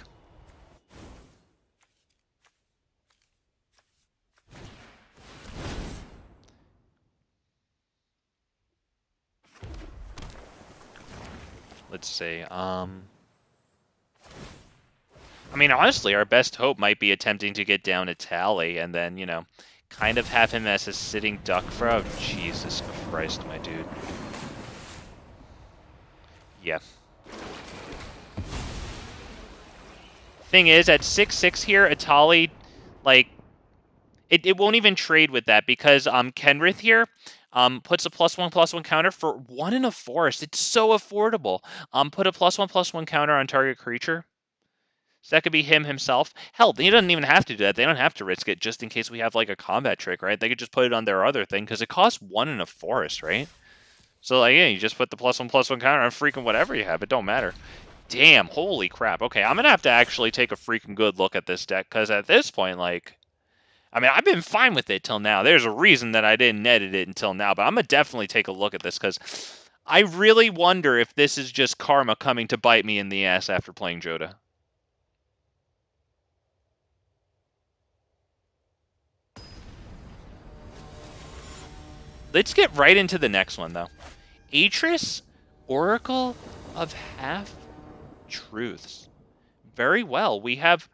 [SPEAKER 1] Let's see, I mean, honestly, our best hope might be attempting to get down a Tally and then, you know, kind of have him as a sitting duck for... Oh, Jesus Christ, my dude. Yeah. Thing is, at 6/6 here, Atali, like, it won't even trade with that because Kenrith here puts a +1/+1 counter for 1 in a forest. It's so affordable. Put a +1/+1 counter on target creature. So that could be him himself. Hell, he doesn't even have to do that. They don't have to risk it just in case we have like a combat trick, right? They could just put it on their other thing because it costs 1 in a forest, right? So like, yeah, you just put the +1/+1 counter on freaking whatever you have. It don't matter. Damn, holy crap. Okay, I'm gonna have to actually take a freaking good look at this deck because at this point, like, I mean, I've been fine with it till now. There's a reason that I didn't edit it until now, but I'm going to definitely take a look at this because I really wonder if this is just karma coming to bite me in the ass after playing Joda. Let's get right into the next one, though. Atris, Oracle of Half-Truths. Very well. We have...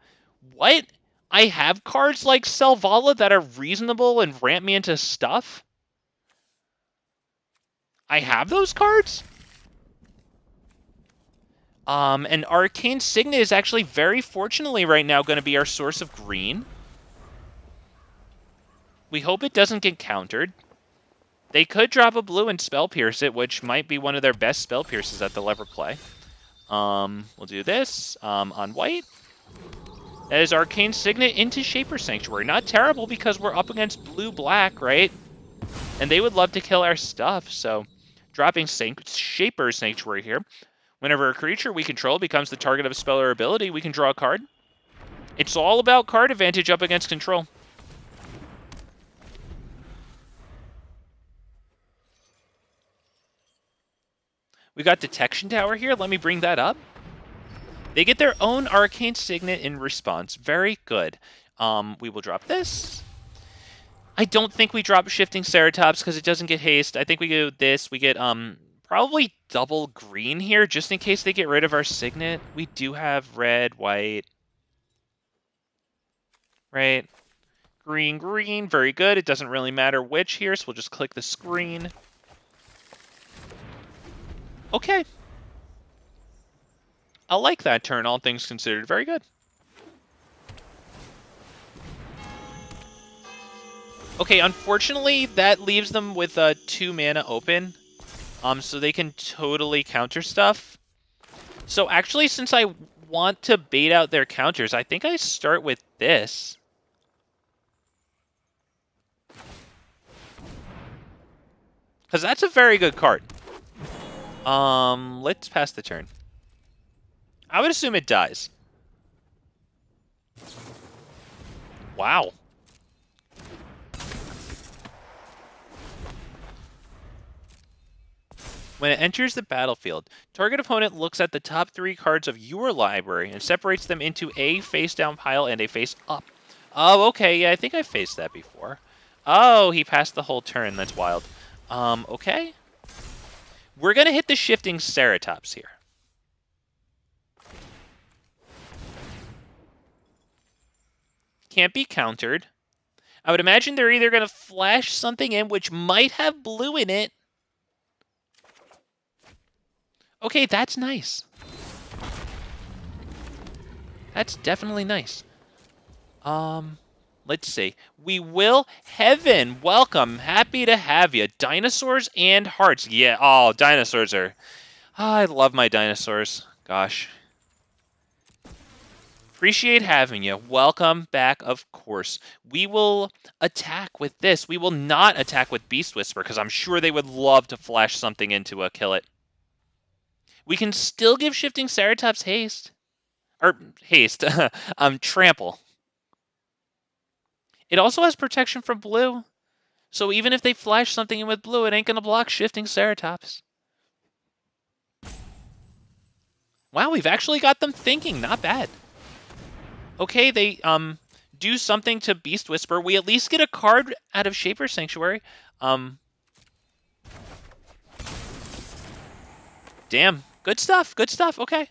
[SPEAKER 1] What? I have cards like Selvala that are reasonable and ramp me into stuff? I have those cards? And Arcane Signet is actually very fortunately right now going to be our source of green. We hope it doesn't get countered. They could drop a blue and Spell Pierce it, which might be one of their best Spell Pierces that they'll ever play. We'll do this on white. That is Arcane Signet into Shaper Sanctuary. Not terrible because we're up against blue-black, right? And they would love to kill our stuff, so dropping Shaper Sanctuary here. Whenever a creature we control becomes the target of a spell or ability, we can draw a card. It's all about card advantage up against control. We got Detection Tower here. Let me bring that up. They get their own Arcane Signet in response. Very good. We will drop this. I don't think we drop Shifting Ceratops because it doesn't get haste. I think we do this. We get probably double green here just in case they get rid of our Signet. We do have red, white, right? Green, green, very good. It doesn't really matter which here, so we'll just click the screen. Okay. I like that turn, all things considered. Very good. Okay, unfortunately, that leaves them with 2 mana open. So they can totally counter stuff. So actually, since I want to bait out their counters, I think I start with this. Because that's a very good card. Let's pass the turn. I would assume it dies. Wow. When it enters the battlefield, target opponent looks at the top 3 cards of your library and separates them into a face-down pile and a face-up. Oh, okay, yeah, I think I faced that before. Oh, he passed the whole turn, that's wild. Okay. We're gonna hit the Shifting Ceratops here. Can't be countered. I would imagine they're either gonna flash something in which might have blue in it. Okay, that's nice. That's definitely nice. Let's see. We will... Heaven, welcome. Happy to have you. Dinosaurs and hearts. Yeah, oh, dinosaurs are... Oh, I love my dinosaurs. Gosh. Appreciate having you. Welcome back, of course. We will attack with this. We will not attack with Beast Whisper, because I'm sure they would love to flash something into a kill it. We can still give Shifting Ceratops haste. Or, haste. Trample. It also has protection from blue. So even if they flash something in with blue, it ain't going to block Shifting Ceratops. Wow, we've actually got them thinking. Not bad. Okay, they do something to Beast Whisper. We at least get a card out of Shaper Sanctuary. Damn. Good stuff. Good stuff. Okay.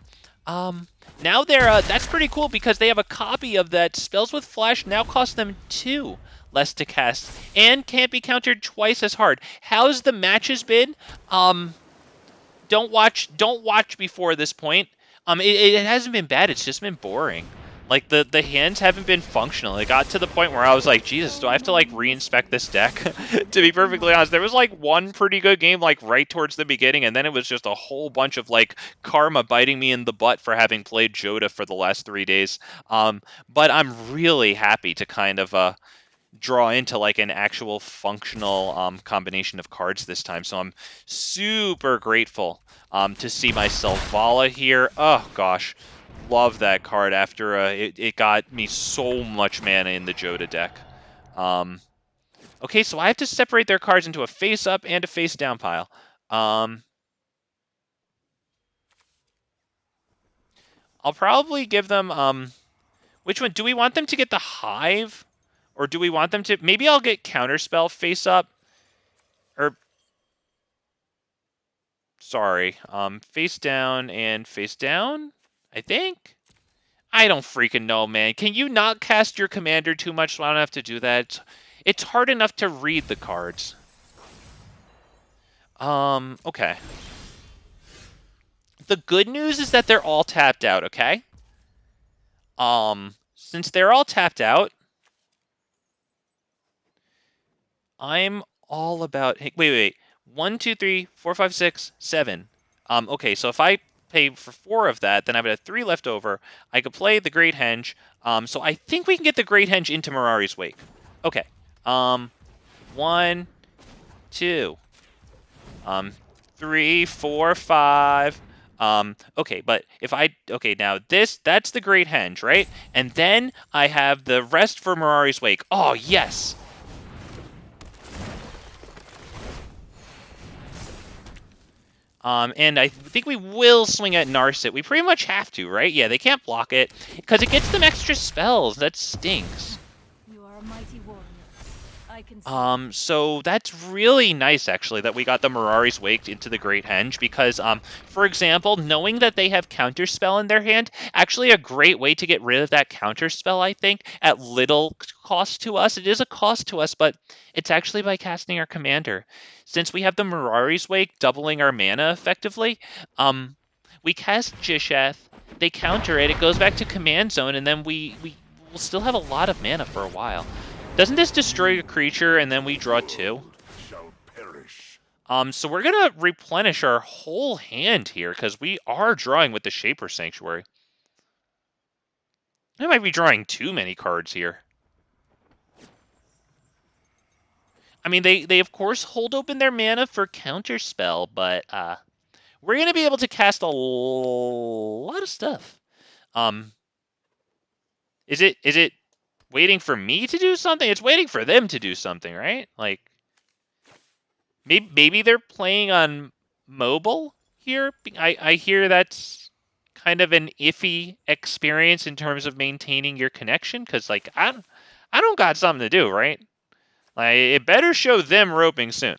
[SPEAKER 1] Now they're that's pretty cool because they have a copy of that. Spells with Flash now cost them 2 less to cast and can't be countered twice as hard. How's the matches been? Don't watch before this point. It hasn't been bad. It's just been boring. Like, the hands haven't been functional. It got to the point where I was like, Jesus, do I have to, like, reinspect this deck? To be perfectly honest, there was, like, one pretty good game, like, right towards the beginning, and then it was just a whole bunch of, like, karma biting me in the butt for having played Joda for the last 3 days. But I'm really happy to kind of, draw into, like, an actual functional combination of cards this time. So I'm super grateful to see my Selvala here. Oh, gosh. Love that card after it got me so much mana in the Joda deck. Okay, so I have to separate their cards into a face-up and a face-down pile. I'll probably give them... which one? Do we want them to get the Hive? Or do we want them to... Maybe I'll get Counterspell face-up. Or... Sorry. Face-down and face-down? I think? I don't freaking know, man. Can you not cast your commander too much so I don't have to do that? It's hard enough to read the cards. Okay. The good news is that they're all tapped out, okay? Since they're all tapped out, I'm all about... Hey, wait. 1, 2, 3, 4, 5, 6, 7. Okay, so if I pay for 4 of that, then I would have 3 left over. I could play the Great Henge. So I think we can get the Great Henge into Mirari's Wake. Okay. 1, 2, 3, 4, 5. Okay, but if okay, now that's the Great Henge, right? And then I have the rest for Mirari's Wake. Oh, yes. And I think we will swing at Narset. We pretty much have to, right? Yeah, they can't block it, because it gets them extra spells. That stinks.
[SPEAKER 3] You are a mighty warrior.
[SPEAKER 2] I can see.
[SPEAKER 1] So that's really nice, actually, that we got the Mirari's Waked into the Great Henge, because, for example, knowing that they have Counterspell in their hand, actually a great way to get rid of that Counterspell, I think, at little cost to us. It is a cost to us, but it's actually by casting our Commander. Since we have the Mirari's Wake doubling our mana effectively, we cast Gishath, they counter it, it goes back to Command Zone, and then we will still have a lot of mana for a while. Doesn't this destroy a creature and then we draw 2? So we're gonna replenish our whole hand here because we are drawing with the Shaper Sanctuary. I might be drawing too many cards here. I mean, they of course hold open their mana for Counterspell, but we're gonna be able to cast a lot of stuff. Is it waiting for me to do something? It's waiting for them to do something, right? Like, maybe they're playing on mobile here. I hear that's kind of an iffy experience in terms of maintaining your connection, because, like, I don't got something to do, right? Like, it better show them roping soon.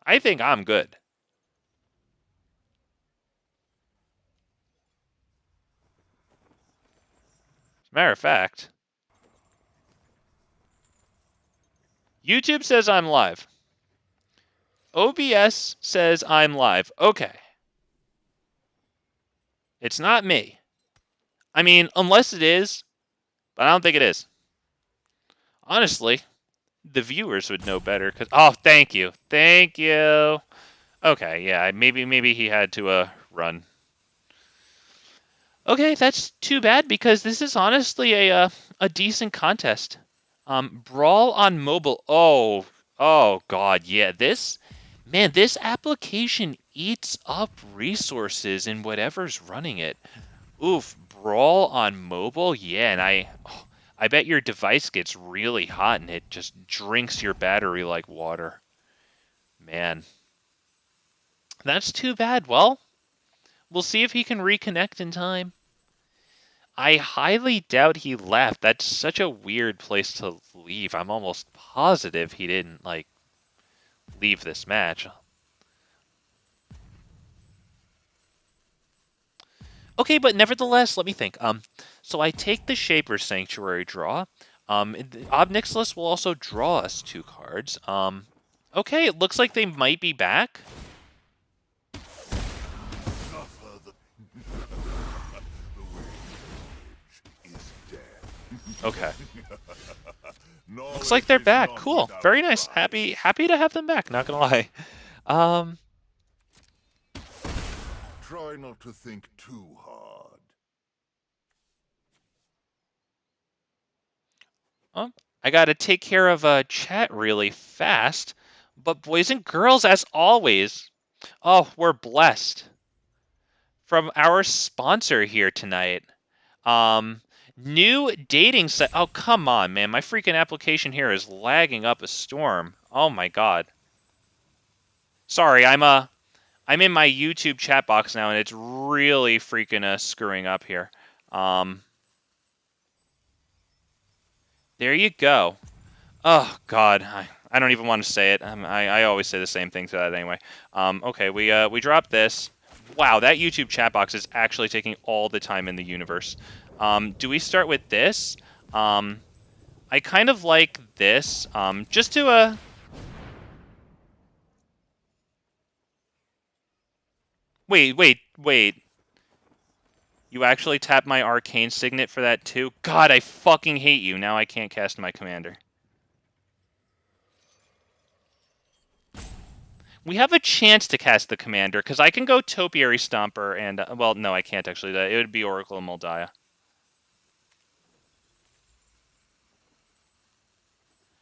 [SPEAKER 1] I think I'm good. As a matter of fact, YouTube says I'm live. OBS says I'm live. Okay. It's not me. I mean, unless it is, but I don't think it is. Honestly, the viewers would know better. Oh, thank you. Thank you. Okay, yeah, maybe he had to run. Okay, that's too bad because this is honestly a decent contest. Brawl on mobile. Oh god, yeah. This application eats up resources in whatever's running it. Oof, Brawl on mobile? Yeah, and I bet your device gets really hot and it just drinks your battery like water. Man. That's too bad. Well, we'll see if he can reconnect in time. I highly doubt he left. That's such a weird place to leave. I'm almost positive he didn't, like, leave this match. Okay, but nevertheless, let me think. So I take the Shaper Sanctuary draw. Ob Nixilis will also draw us 2 cards. Okay, it looks like they might be back. Okay. Looks like they're back. Cool. Very nice. Happy to have them back, not gonna lie.
[SPEAKER 3] Try not to think too hard.
[SPEAKER 1] I gotta take care of chat really fast. But boys and girls, as always, we're blessed from our sponsor here tonight. New dating site. Oh, come on, man. My freaking application here is lagging up a storm. Oh my god. Sorry, I'm in my YouTube chat box now, and it's really freaking screwing up here. There you go. Oh god, I don't even want to say it. I always say the same thing to that anyway. Okay, we dropped this. Wow, that YouTube chat box is actually taking all the time in the universe. Do we start with this? I kind of like this. Just to Wait. You actually tapped my Arcane Signet for that too? God, I fucking hate you. Now I can't cast my commander. We have a chance to cast the commander, because I can go Topiary Stomper and... well, no, I can't actually. It would be Oracle of Moldiah.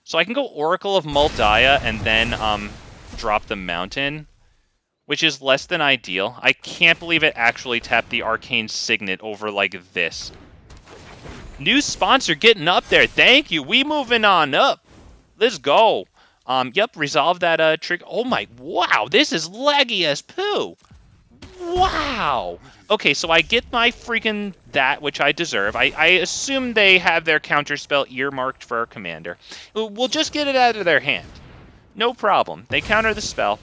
[SPEAKER 1] So I can go Oracle of Moldiah and then drop the Mountain, which is less than ideal. I can't believe it actually tapped the Arcane Signet over like this. New sponsor getting up there. Thank you. We moving on up. Let's go. Yep, resolve that trick. Oh my, wow, this is laggy as poo. Wow! Okay, so I get my freaking that, which I deserve. I assume they have their counterspell earmarked for our commander. We'll just get it out of their hand. No problem. They counter the spell.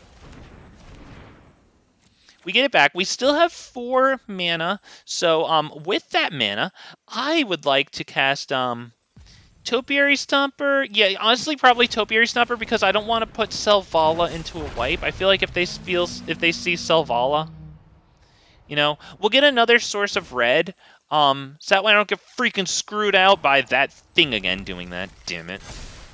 [SPEAKER 1] We get it back. We still have 4 mana. So with that mana, I would like to cast Topiary Stomper. Yeah, honestly, probably Topiary Stomper because I don't want to put Selvala into a wipe. I feel like if they see Selvala, you know, we'll get another source of red. So that way I don't get freaking screwed out by that thing again doing that. Damn it.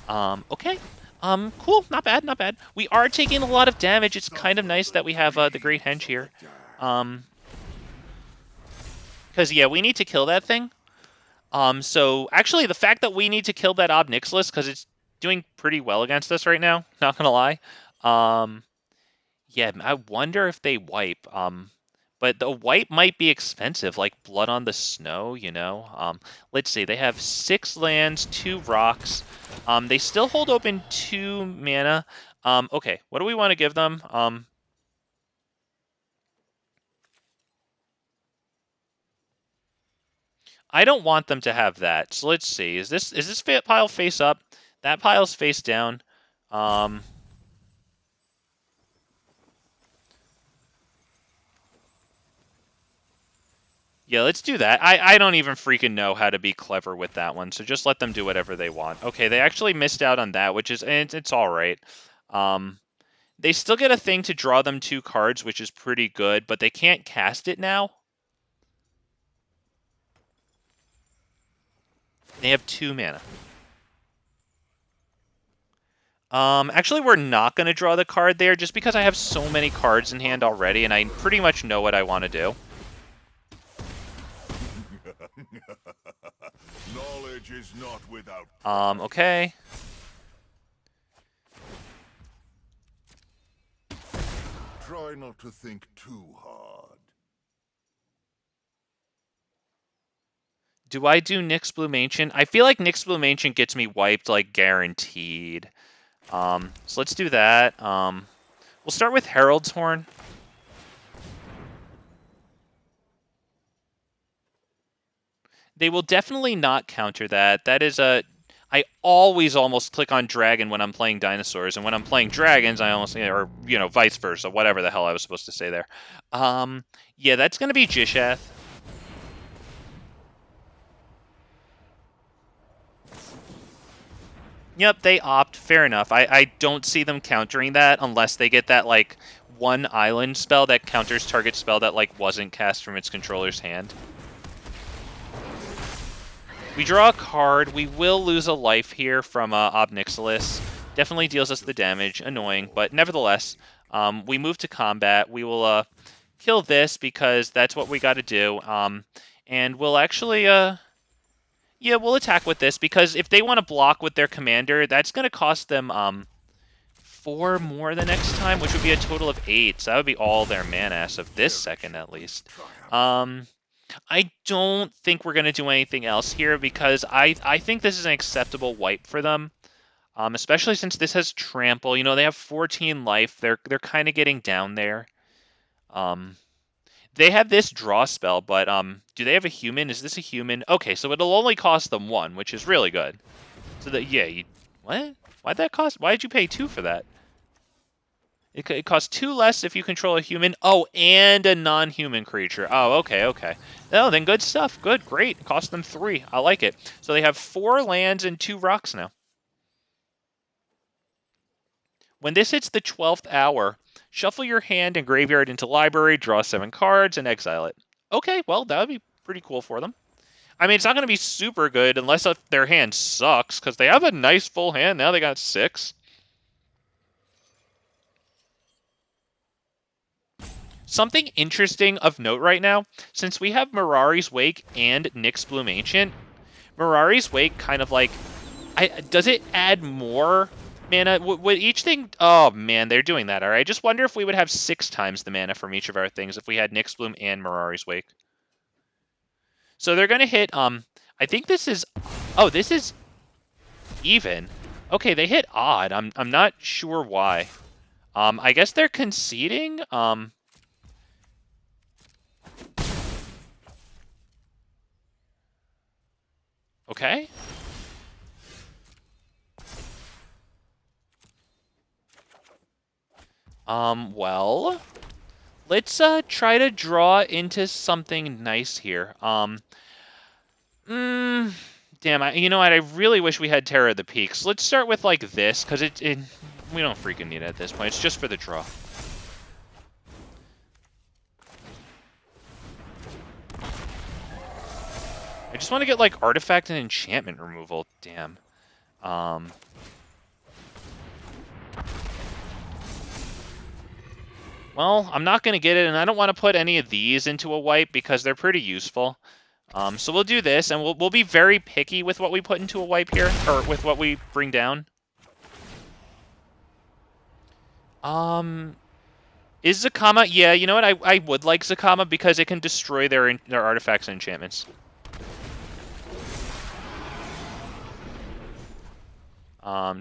[SPEAKER 1] Okay. Cool. Not bad, not bad. We are taking a lot of damage. It's kind of nice that we have the Great Hench here. Because, yeah, we need to kill that thing. So, actually, the fact that we need to kill that Ob Nixilis, because it's doing pretty well against us right now, not gonna lie. Yeah, I wonder if they wipe. But the wipe might be expensive, like Blood on the Snow, you know? Let's see, they have 6 lands, 2 rocks. They still hold open 2 mana. Okay, what do we want to give them? I don't want them to have that. So let's see. Is this pile face up? That pile's face down. Yeah, let's do that. I don't even freaking know how to be clever with that one, so just let them do whatever they want. Okay, they actually missed out on that, which is it's all right. They still get a thing to draw them 2 cards, which is pretty good, but they can't cast it now. They have 2 mana. Actually, we're not going to draw the card there, just because I have so many cards in hand already, and I pretty much know what I want to do.
[SPEAKER 3] Knowledge is not without.
[SPEAKER 1] Okay.
[SPEAKER 3] Try not to think too hard.
[SPEAKER 1] Do I do Nyx Bloom Ancient? I feel like Nyx Bloom Ancient gets me wiped, like, guaranteed. So let's do that. We'll start with Herald's Horn. They will definitely not counter that. That is a... I always almost click on Dragon when I'm playing Dinosaurs, and when I'm playing Dragons, I almost... Or, you know, vice versa, whatever the hell I was supposed to say there. Yeah, that's going to be Gishath. Yep, they opt. Fair enough. I don't see them countering that unless they get that, like, 1 island spell that counters target spell that, like, wasn't cast from its controller's hand. We draw a card. We will lose a life here from Ob Nixilis. Definitely deals us the damage. Annoying, but nevertheless, we move to combat. We will kill this because that's what we got to do. And we'll actually... Yeah, we'll attack with this, because if they want to block with their commander, that's going to cost them 4 more the next time, which would be a total of 8. So that would be all their mana as of this second, at least. I don't think we're going to do anything else here, because I think this is an acceptable wipe for them, especially since this has Trample. You know, they have 14 life. They're kind of getting down there. They have this draw spell, but do they have a human? Is this a human? Okay, so it'll only cost them 1, which is really good. So that, yeah, what? Why'd that cost? Why did you pay 2 for that? It costs 2 less if you control a human. Oh, and a non-human creature. Oh, okay, okay. Oh, then good stuff. Good, great. It cost them 3. I like it. So they have 4 lands and 2 rocks now. When this hits the 12th hour, shuffle your hand and graveyard into library, draw 7 cards, and exile it. Okay, well, that would be pretty cool for them. I mean, it's not going to be super good unless their hand sucks, because they have a nice full hand. Now they got 6. Something interesting of note right now, since we have Mirari's Wake and Nyx Bloom Ancient, Mirari's Wake kind of like... does it add more mana? Would each thing... Oh, man, they're doing that, all right? I just wonder if we would have 6 times the mana from each of our things if we had Nyx Bloom and Mirari's Wake. So they're going to hit... I think this is... Oh, this is even. Okay, they hit odd. I'm not sure why. I guess they're conceding. Okay. Well, let's try to draw into something nice here. Damn, you know what? I really wish we had Terror of the Peaks. Let's start with like this, because we don't freaking need it at this point. It's just for the draw. I just want to get like artifact and enchantment removal. Damn. Well, I'm not going to get it, and I don't want to put any of these into a wipe because they're pretty useful. So we'll do this, and we'll be very picky with what we put into a wipe here, or with what we bring down. Is Zakama? Yeah, you know what? I would like Zakama because it can destroy their artifacts and enchantments.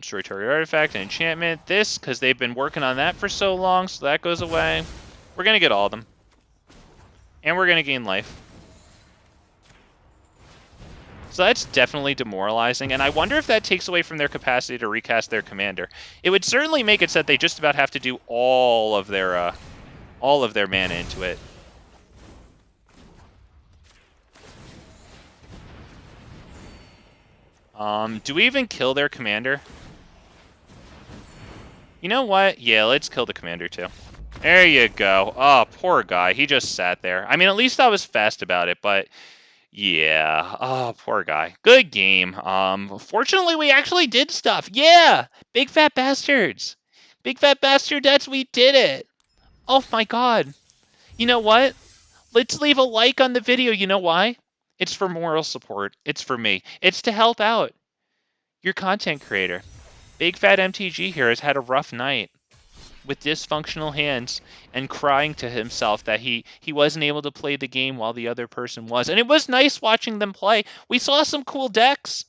[SPEAKER 1] Destroy target artifact and enchantment. This, because they've been working on that for so long, so that goes away. We're going to get all of them. And we're going to gain life. So that's definitely demoralizing, and I wonder if that takes away from their capacity to recast their commander. It would certainly make it so that they just about have to do all of their mana into it. Do we even kill their commander? You know what? Yeah, let's kill the commander too. There you go. Oh, poor guy. He just sat there. I mean, at least I was fast about it, but yeah. Oh, poor guy. Good game. Fortunately, we actually did stuff. Yeah! Big fat bastards. Big fat bastardettes, we did it. Oh my god. You know what? Let's leave a like on the video. You know why? It's for moral support. It's for me. It's to help out your content creator. Big fat MTG here has had a rough night with dysfunctional hands and crying to himself that he wasn't able to play the game while the other person was. And it was nice watching them play. We saw some cool decks,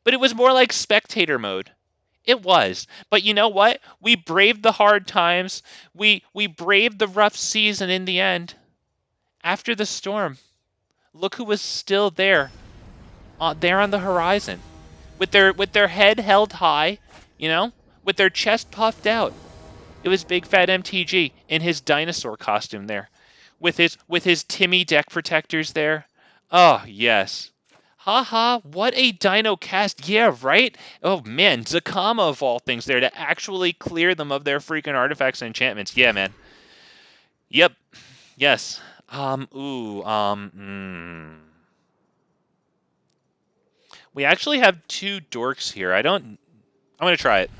[SPEAKER 1] but it was more like spectator mode. It was. But you know what? We braved the hard times. We braved the rough season in the end. After the storm, look who was still there, there on the horizon, with their head held high, you know, with their chest puffed out. It was Big Fat MTG in his dinosaur costume there, with his Timmy deck protectors there. Oh yes, haha! What a dino cast! Yeah, right. Oh man, Zakama of all things there to actually clear them of their freaking artifacts and enchantments. Yeah, man. Yep. Yes. We actually have two dorks here. I'm gonna try it.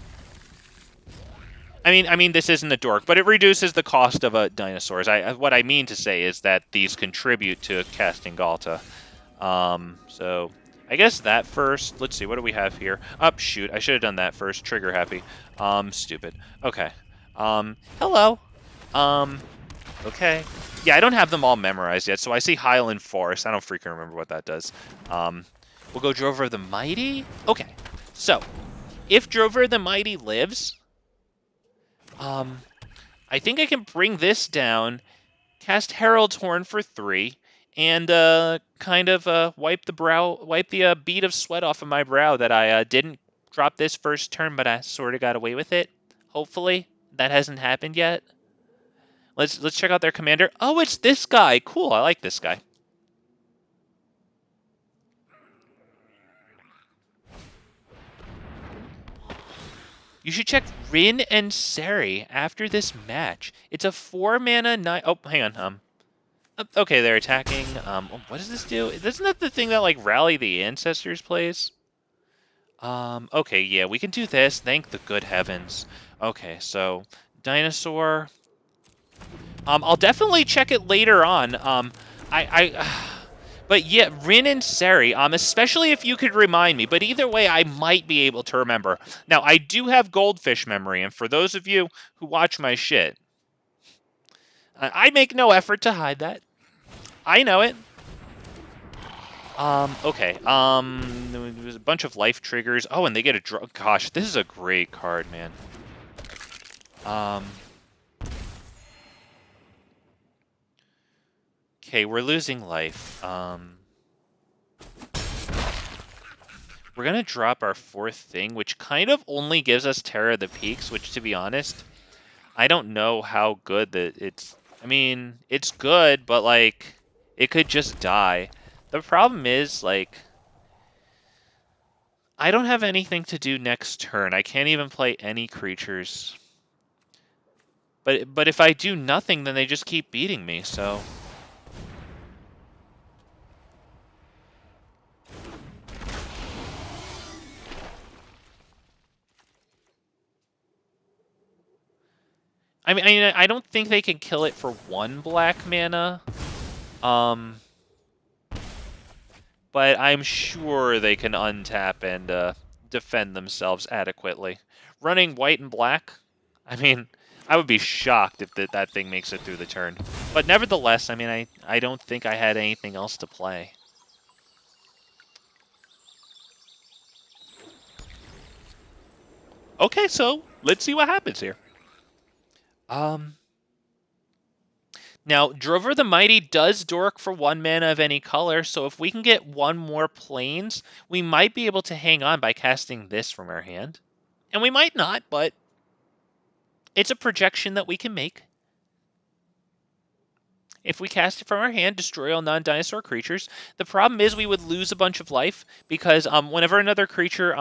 [SPEAKER 1] I mean, this isn't a dork, but it reduces the cost of dinosaurs. What I mean to say is that these contribute to casting Galta. So I guess that first. Let's see, what do we have here? Oh, shoot, I should have done that first. Trigger happy. Stupid. Okay. Hello. Okay. Yeah, I don't have them all memorized yet, so I see Highland Forest. I don't freaking remember what that does. We'll go Drover of the Mighty. Okay. So, if Drover of the Mighty lives, I think I can bring this down, cast Herald's Horn for 3, and kind of wipe the bead of sweat off of my brow that I didn't drop this first turn, but I sort of got away with it. Hopefully, that hasn't happened yet. Let's check out their commander. Oh, it's this guy. Cool. I like this guy. You should check Rin and Seri after this match. It's a 4-mana 9. Oh, hang on. Okay, they're attacking. What does this do? Isn't that the thing that like Rally the Ancestors plays? Okay, yeah, we can do this. Thank the good heavens. Okay, so Dinosaur. I'll definitely check it later on. But yeah, Rin and Seri, especially if you could remind me. But either way, I might be able to remember. Now, I do have goldfish memory, and for those of you who watch my shit, I make no effort to hide that. I know it. Okay. There's a bunch of life triggers. Oh, and they get a draw. Gosh, this is a great card, man. Okay, we're losing life. We're going to drop our 4th thing, which kind of only gives us Terror of the Peaks, which, to be honest, I don't know how good that it's... I mean, it's good, but, like, it could just die. The problem is, like, I don't have anything to do next turn. I can't even play any creatures. But if I do nothing, then they just keep beating me, so... I mean, I don't think they can kill it for 1 black mana. But I'm sure they can untap and defend themselves adequately. Running white and black, I mean, I would be shocked if that thing makes it through the turn. But nevertheless, I mean, I don't think I had anything else to play. Okay, so let's see what happens here. Now, Drover the Mighty does dork for 1 mana of any color, so if we can get 1 more planes, we might be able to hang on by casting this from our hand. And we might not, but it's a projection that we can make. If we cast it from our hand, destroy all non-dinosaur creatures. The problem is we would lose a bunch of life, because whenever another creature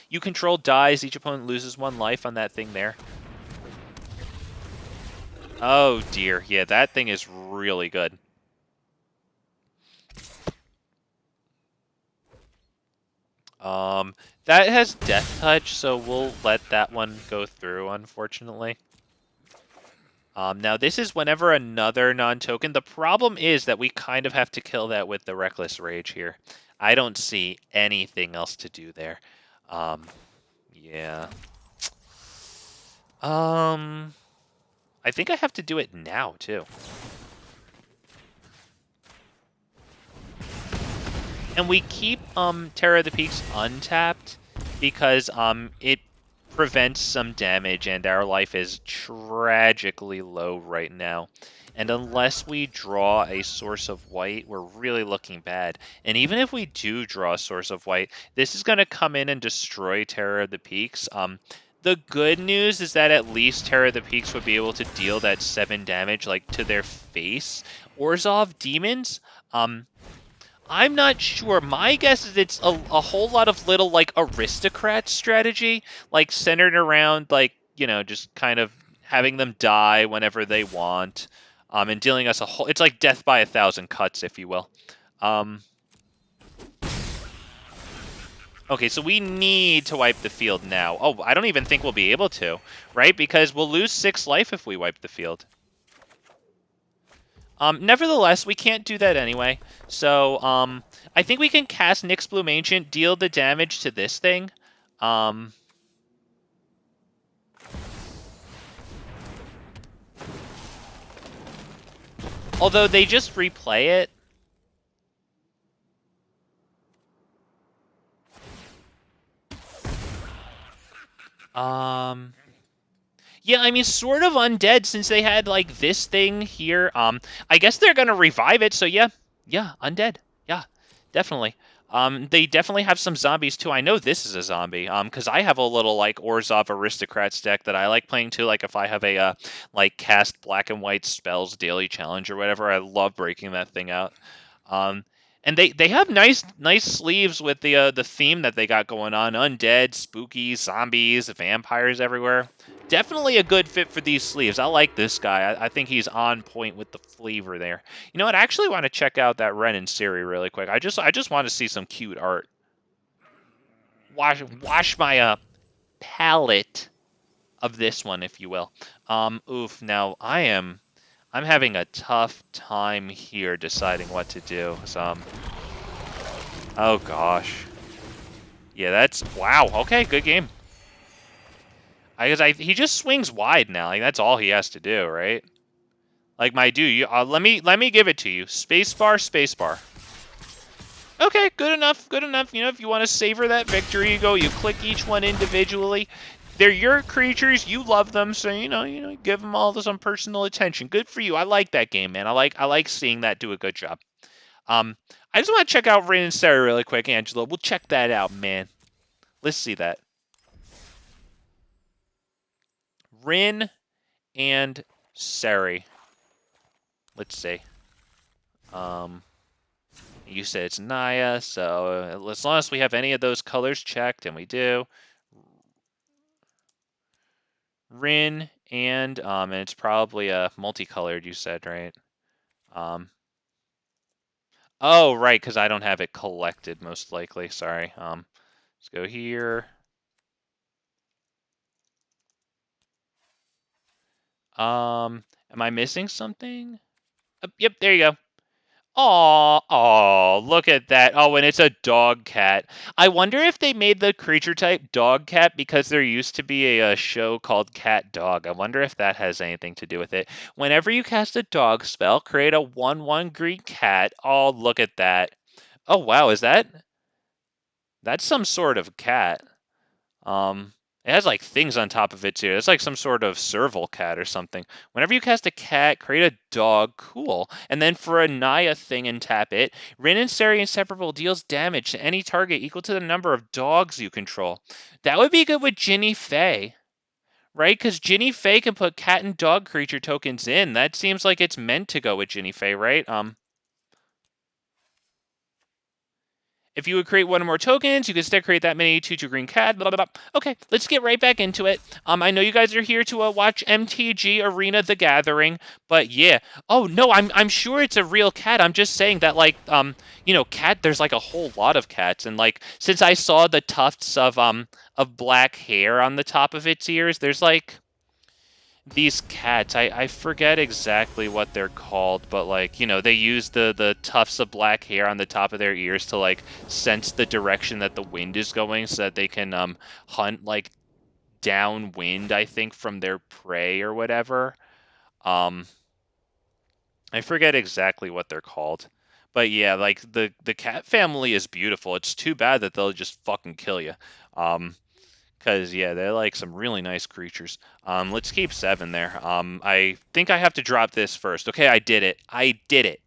[SPEAKER 1] you control dies, each opponent loses 1 life on that thing there. Oh dear, yeah, that thing is really good. That has Death Touch, so we'll let that one go through, unfortunately. Now this is whenever another non-token. The problem is that we kind of have to kill that with the Reckless Rage here. I don't see anything else to do there. Yeah. I think I have to do it now, too. And we keep Terror of the Peaks untapped because it prevents some damage, and our life is tragically low right now. And unless we draw a source of white, we're really looking bad. And even if we do draw a source of white, this is going to come in and destroy Terror of the Peaks. The good news is that at least Terror of the Peaks would be able to deal that 7 damage, like, to their face. Orzhov Demons, I'm not sure. My guess is it's a whole lot of little, like, aristocrat strategy, like, centered around, like, you know, just kind of having them die whenever they want, and dealing us a whole... It's like death by 1,000 cuts, if you will. Okay, so we need to wipe the field now. Oh, I don't even think we'll be able to, right? Because we'll lose 6 life if we wipe the field. Nevertheless, we can't do that anyway. So, I think we can cast Nyx Bloom Ancient, deal the damage to this thing. Although they just replay it. Yeah, I mean, sort of undead since they had, like, this thing here. I guess they're gonna revive it, so yeah, undead. Yeah, definitely. They definitely have some zombies, too. I know this is a zombie, because I have a little, like, Orzhov Aristocrats deck that I like playing, too. Like, if I have a, like, cast black and white spells daily challenge or whatever, I love breaking that thing out. And they have nice sleeves with the theme that they got going on. Undead, spooky, zombies, vampires everywhere. Definitely a good fit for these sleeves. I like this guy. I think he's on point with the flavor there. You know what? I actually want to check out that Ren and Siri really quick. I just want to see some cute art. Wash my palette of this one, if you will. Oof. Now I'm having a tough time here deciding what to do. So, oh gosh. Yeah, that's... Wow, okay, good game. He just swings wide now. Like, that's all he has to do, right? Like, my dude, let me give it to you. Spacebar, spacebar. Okay, good enough, good enough. You know, if you want to savor that victory, you click each one individually. They're your creatures. You love them, so you know, give them all some personal attention. Good for you. I like that game, man. I like seeing that do a good job. I just want to check out Rain and Sarah really quick, Angela. We'll check that out, man. Let's see that. Rin and Seri. Let's see. You said it's Naya, so as long as we have any of those colors checked, and we do. Rin and it's probably multicolored, you said, right? Oh, right, because I don't have it collected, most likely. Sorry. Let's go here. Am I missing something? Yep, there you go. Oh, look at that. Oh, and it's a dog cat. I wonder if they made the creature type dog cat because there used to be a show called Cat Dog. I wonder if that has anything to do with it. Whenever you cast a dog spell, create a 1/1 green cat. Oh, look at that. Oh, wow, that's some sort of cat. It has like things on top of it too. It's like some sort of serval cat or something. Whenever you cast a cat, create a dog. Cool. And then for a Naya thing and tap it, Rin and Seri Inseparable deals damage to any target equal to the number of dogs you control. That would be good with Ginny Fae, right? Because Ginny Fae can put cat and dog creature tokens in. That seems like it's meant to go with Ginny Fae, right? If you would create one or more tokens, you could still create that many 2/2 green cat. Blah, blah, blah. Okay, let's get right back into it. I know you guys are here to watch MTG Arena The Gathering, but yeah. Oh no, I'm sure it's a real cat. I'm just saying that like cat. There's like a whole lot of cats, and like since I saw the tufts of black hair on the top of its ears, there's like these cats, I forget exactly what they're called, but like, they use the tufts of black hair on the top of their ears to like sense the direction that the wind is going so that they can hunt like downwind, I think, from their prey or whatever. I forget exactly what they're called. But yeah, like the cat family is beautiful. It's too bad that they'll just fucking kill you. Because, yeah, they're like some really nice creatures. Let's keep 7 there. I think I have to drop this first. Okay, I did it. I did it.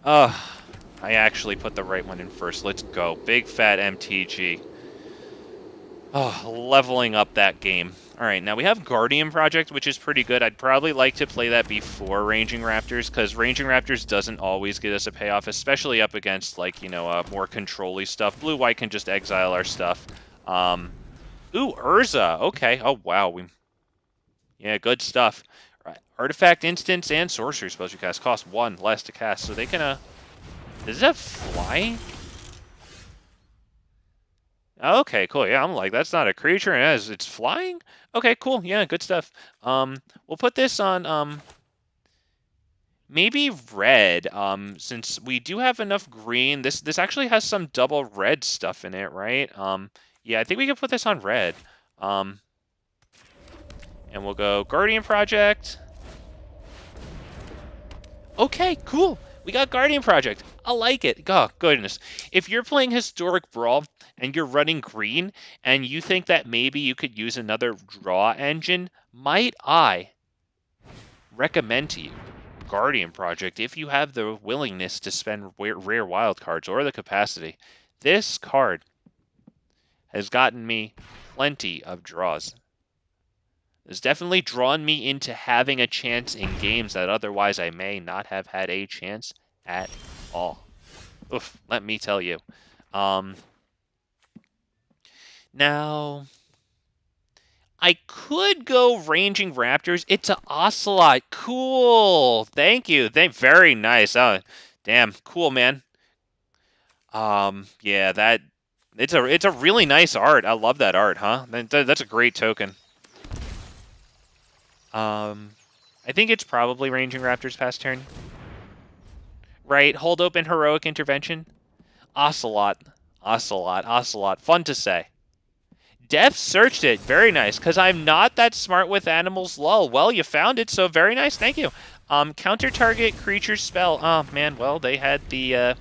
[SPEAKER 1] I actually put the right one in first. Let's go. Big fat MTG. Oh, leveling up that game. All right, now we have Guardian Project, which is pretty good. I'd probably like to play that before Ranging Raptors, because Ranging Raptors doesn't always get us a payoff, especially up against, like, more control-y stuff. Blue-White can just exile our stuff. Ooh, Urza. Okay. Oh, wow. Yeah, good stuff. Right. Artifact, instants, and sorcery spells you cast cost 1 less to cast, so they can, Does it have flying? Okay, cool. Yeah, I'm like, that's not a creature, and it's flying? Okay, cool. Yeah, good stuff. We'll put this on, maybe red, since we do have enough green. This actually has some double red stuff in it, right? Yeah, I think we can put this on red. And we'll go Guardian Project. Okay, cool. We got Guardian Project. I like it. Oh, goodness. If you're playing Historic Brawl and you're running green and you think that maybe you could use another draw engine, might I recommend to you Guardian Project if you have the willingness to spend rare wildcards or the capacity. This card has gotten me plenty of draws. It's definitely drawn me into having a chance in games that otherwise I may not have had a chance at all. Oof, let me tell you. Now, I could go Ranging Raptors. It's an Ocelot. Cool. Thank you. Very nice. Oh, damn. Cool, man. Yeah, it's a really nice art. I love that art, huh? That's a great token. I think it's probably Ranging Raptors past turn. Right, hold open Heroic Intervention. Ocelot. Ocelot. Ocelot. Fun to say. Death searched it. Very nice, because I'm not that smart with animals, lol. Well, you found it, so very nice. Thank you. Counter target creature spell. Oh, man, well, they had the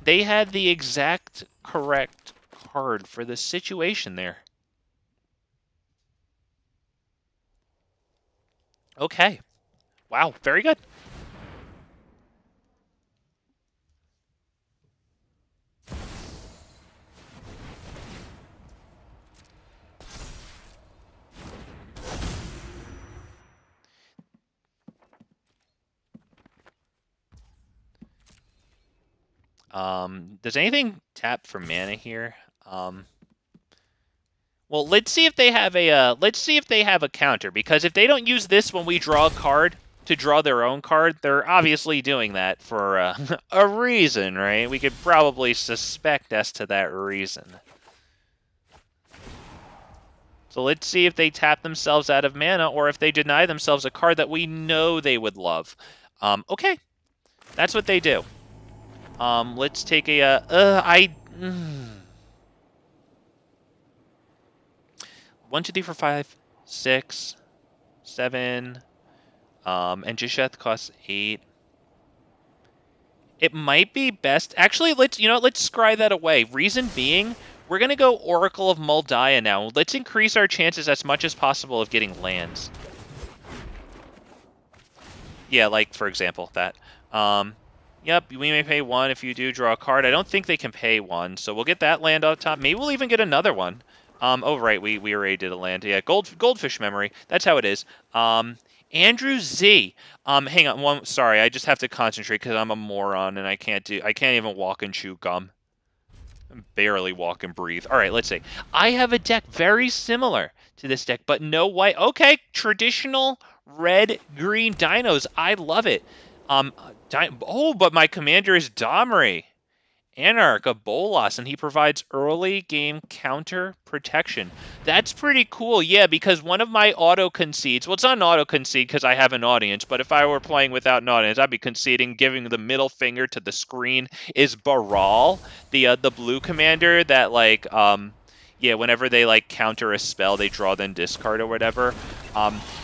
[SPEAKER 1] exact correct card for the situation there. Okay. Wow, very good. Does anything tap for mana here? Well, let's see if they have a counter, because if they don't use this when we draw a card to draw their own card, they're obviously doing that for a reason, right? We could probably suspect as to that reason. So let's see if they tap themselves out of mana, or if they deny themselves a card that we know they would love. Okay, that's what they do. Let's take a 1, 2, 3, 4, 5, 6, 7. And Gishath costs 8. It might be best. Actually, let's scry that away. Reason being, we're gonna go Oracle of Moldiah now. Let's increase our chances as much as possible of getting lands. Yeah, like for example that. Yep, we may pay 1 if you do draw a card. I don't think they can pay 1, so we'll get that land up top. Maybe we'll even get another one. Oh right, we already did a land. Yeah, goldfish memory. That's how it is. Andrew Z. Hang on. Sorry, I just have to concentrate because I'm a moron and I can't even walk and chew gum. Barely walk and breathe. All right, let's see. I have a deck very similar to this deck, but no white. Okay, traditional red-green dinos. I love it. But my commander is Domri, Anarch of Bolas, and he provides early game counter protection. That's pretty cool, yeah, because one of my auto concedes, well, it's not an auto concede because I have an audience, but if I were playing without an audience, I'd be conceding, giving the middle finger to the screen, is Brawl, the blue commander that, like, yeah, whenever they, like, counter a spell, they draw, then discard or whatever.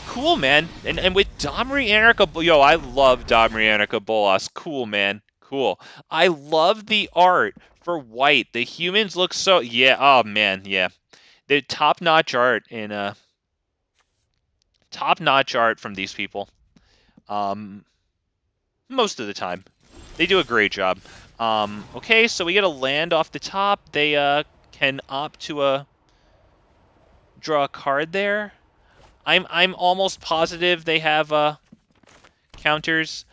[SPEAKER 1] Cool, man. And with Domri Anarch of, yo, I love Domri Anarch of Bolas. Cool, man. Cool. I love the art for white. The humans look so... Yeah, oh, man, yeah. The top-notch art in... top-notch art from these people. Most of the time. They do a great job. Okay, so we get a land off the top. They can opt to draw a card there. I'm almost positive they have counters.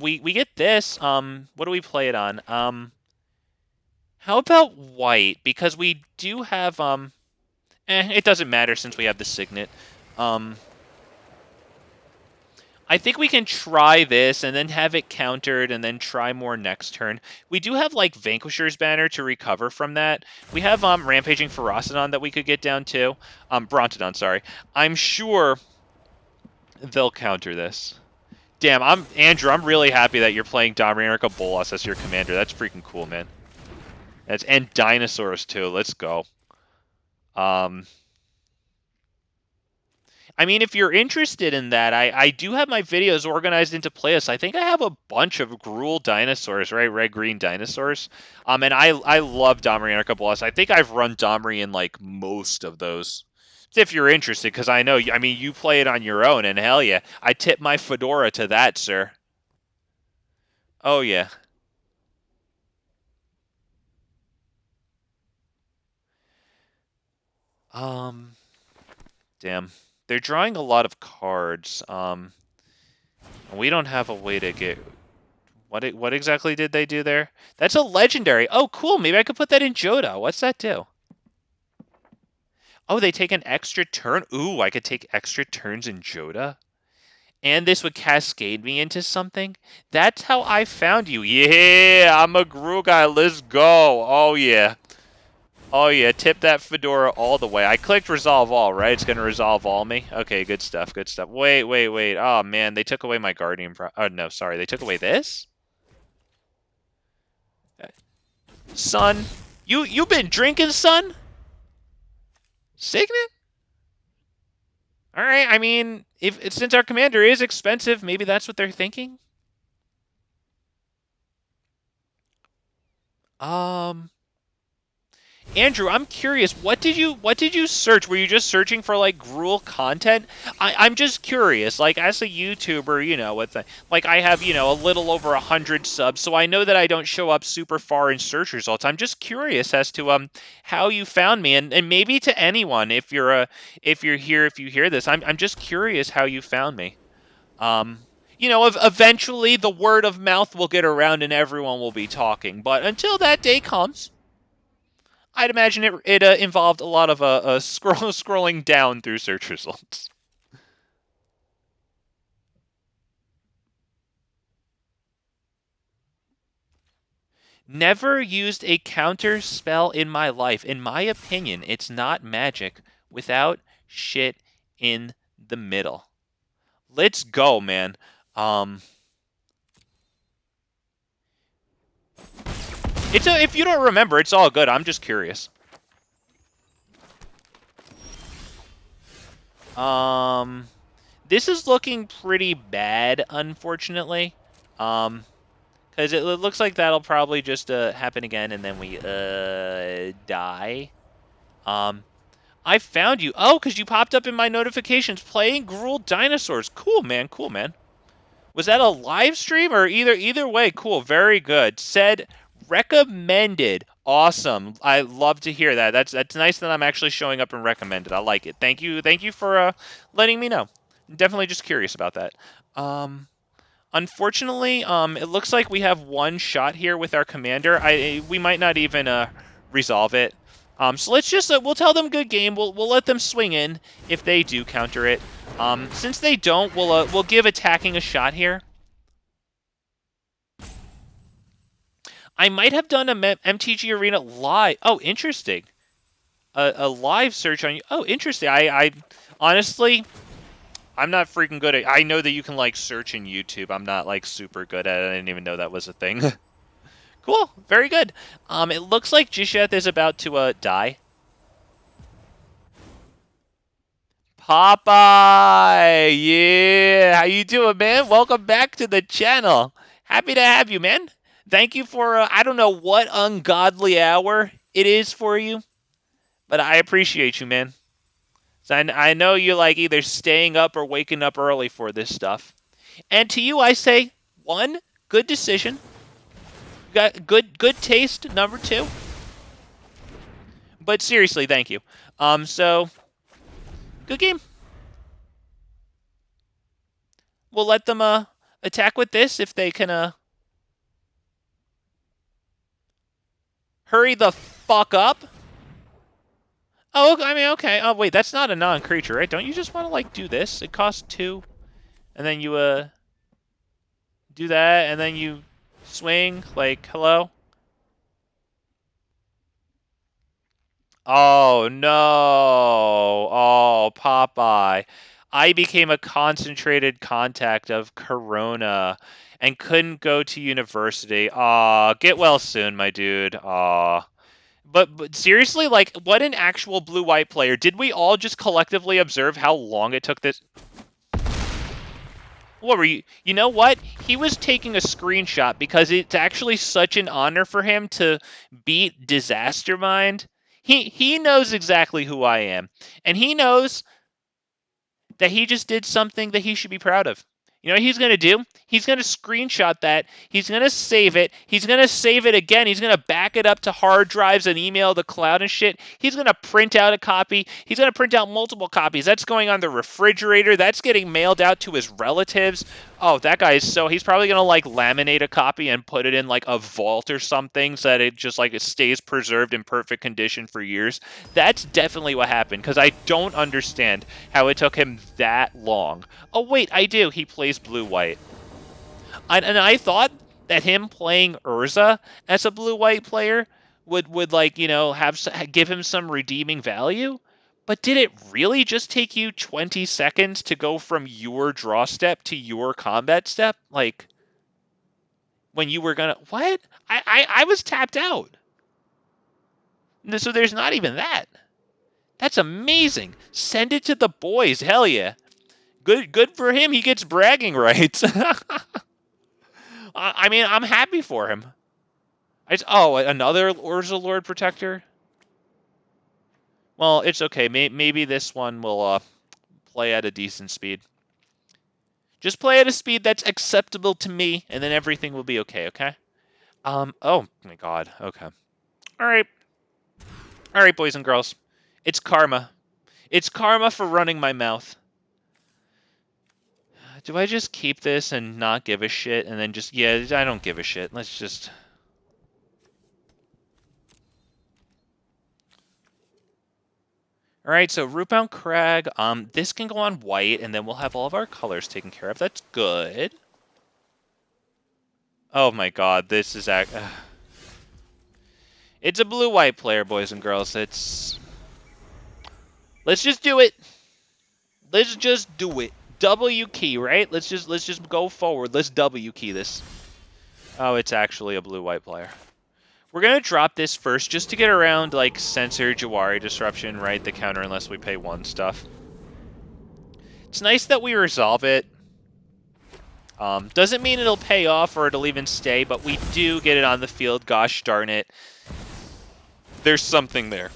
[SPEAKER 1] We get this. What do we play it on? How about white? Because we do have it doesn't matter since we have the Signet. I think we can try this and then have it countered and then try more next turn. We do have, like, Vanquisher's Banner to recover from that. We have Rampaging Ferocidon that we could get down too. Brontodon, sorry. I'm sure they'll counter this. Damn, Andrew, I'm really happy that you're playing Domri Anarch of Bolas as your commander. That's freaking cool, man. And Dinosaurs too. Let's go. I mean, if you're interested in that, I do have my videos organized into playlists. I think I have a bunch of Gruul dinosaurs, right? Red-green dinosaurs. And I love Domri Anarch of Bolas. I think I've run Domri in, like, most of those. If you're interested, because I know, I mean, you play it on your own, and hell yeah, I tip my fedora to that, sir. Oh, yeah. Damn. They're drawing a lot of cards. We don't have a way to get... What exactly did they do there? That's a legendary. Oh, cool. Maybe I could put that in Joda. What's that do? Oh, they take an extra turn? Ooh, I could take extra turns in Joda? And this would cascade me into something? That's how I found you. Yeah, I'm a Gruul guy. Let's go. Oh, yeah. Oh, yeah. Tip that fedora all the way. I clicked resolve all, right? It's going to resolve all me? Okay, good stuff. Good stuff. Wait. Oh, man. They took away my Guardian. Oh, no, sorry. They took away this? Son. You been drinking, son? Signet? All right. I mean, since our commander is expensive, maybe that's what they're thinking. Andrew, I'm curious. What did you search? Were you just searching for, like, Gruul content? I'm just curious. Like, as a YouTuber, you know, like, I have, you know, a little over 100 subs, so I know that I don't show up super far in search results. I'm just curious as to how you found me, and maybe to anyone if you hear this. I'm just curious how you found me. you know, eventually the word of mouth will get around and everyone will be talking. But until that day comes, I'd imagine it involved a lot of scrolling down through search results. Never used a counter spell in my life. In my opinion, it's not magic without shit in the middle. Let's go, man. If you don't remember, it's all good. I'm just curious. This is looking pretty bad, unfortunately. Because it looks like that'll probably just happen again, and then we die. I found you. Oh, because you popped up in my notifications playing Gruul Dinosaurs. Cool, man. Cool, man. Was that a live stream or either way? Cool, very good. Said recommended. Awesome. I love to hear that. That's nice that I'm actually showing up and recommended. I like it. Thank you for letting me know. I'm definitely just curious about that. Unfortunately, it looks like we have one shot here with our commander. We might not even resolve it. So let's just we'll tell them good game. We'll let them swing in if they do counter it. Since they don't, we'll give attacking a shot here. I might have done a MTG Arena live. Oh, interesting. A live search on you. Oh, interesting. I honestly, I'm not freaking good at. I know that you can like search in YouTube. I'm not like super good at it. I didn't even know that was a thing. Cool. Very good. It looks like Gishath is about to die. Popeye! Yeah! How you doing, man? Welcome back to the channel. Happy to have you, man. Thank you for, I don't know what ungodly hour it is for you, but I appreciate you, man. So I know you're like either staying up or waking up early for this stuff. And to you, I say, one, good decision. You got good taste, number two. But seriously, thank you. So, good game. We'll let them attack with this if they can hurry the fuck up. Oh, I mean, okay. Oh, wait, that's not a non-creature, right? Don't you just want to, like, do this? It costs 2. And then you, do that, and then you swing, like, hello? Oh, no. Oh, Popeye. I became a concentrated contact of Corona and couldn't go to university. Aw, get well soon, my dude. Aw. But seriously, like, what an actual blue-white player. Did we all just collectively observe how long it took this? What were you? You know what? He was taking a screenshot because it's actually such an honor for him to beat Disaster Mind. He knows exactly who I am. And he knows that he just did something that he should be proud of. You know what he's going to do? He's going to screenshot that. He's going to save it. He's going to save it again. He's going to back it up to hard drives and email the cloud and shit. He's going to print out a copy. He's going to print out multiple copies. That's going on the refrigerator. That's getting mailed out to his relatives. Oh, that guy is so... He's probably going to, like, laminate a copy and put it in, like, a vault or something so that it just, like, it stays preserved in perfect condition for years. That's definitely what happened, because I don't understand how it took him that long. Oh, wait, I do. He plays blue-white. And I thought that him playing Urza as a blue-white player would like, you know, give him some redeeming value. But did it really just take you 20 seconds to go from your draw step to your combat step? Like, when you were gonna... What? I was tapped out. So there's not even that. That's amazing. Send it to the boys. Hell yeah. Good for him. He gets bragging rights. I mean, I'm happy for him. Oh, another Urza Lord Protector? Well, it's okay. Maybe this one will play at a decent speed. Just play at a speed that's acceptable to me, and then everything will be okay, okay? Oh my god, okay. Alright. Alright, boys and girls. It's karma. It's karma for running my mouth. Do I just keep this and not give a shit and then just... Yeah, I don't give a shit. Let's just... Alright, so Rootbound Crag. This can go on white, and then we'll have all of our colors taken care of. That's good. Oh my god, this is... It's a blue-white player, boys and girls. It's... Let's just do it. Let's just do it. W key, right? Let's just go forward. Let's W key this. Oh, it's actually a blue-white player. We're gonna drop this first just to get around like Censor, Jawari Disruption, right? The counter unless we pay 1 stuff. It's nice that we resolve it. Doesn't mean it'll pay off or it'll even stay, but we do get it on the field. Gosh darn it. There's something there.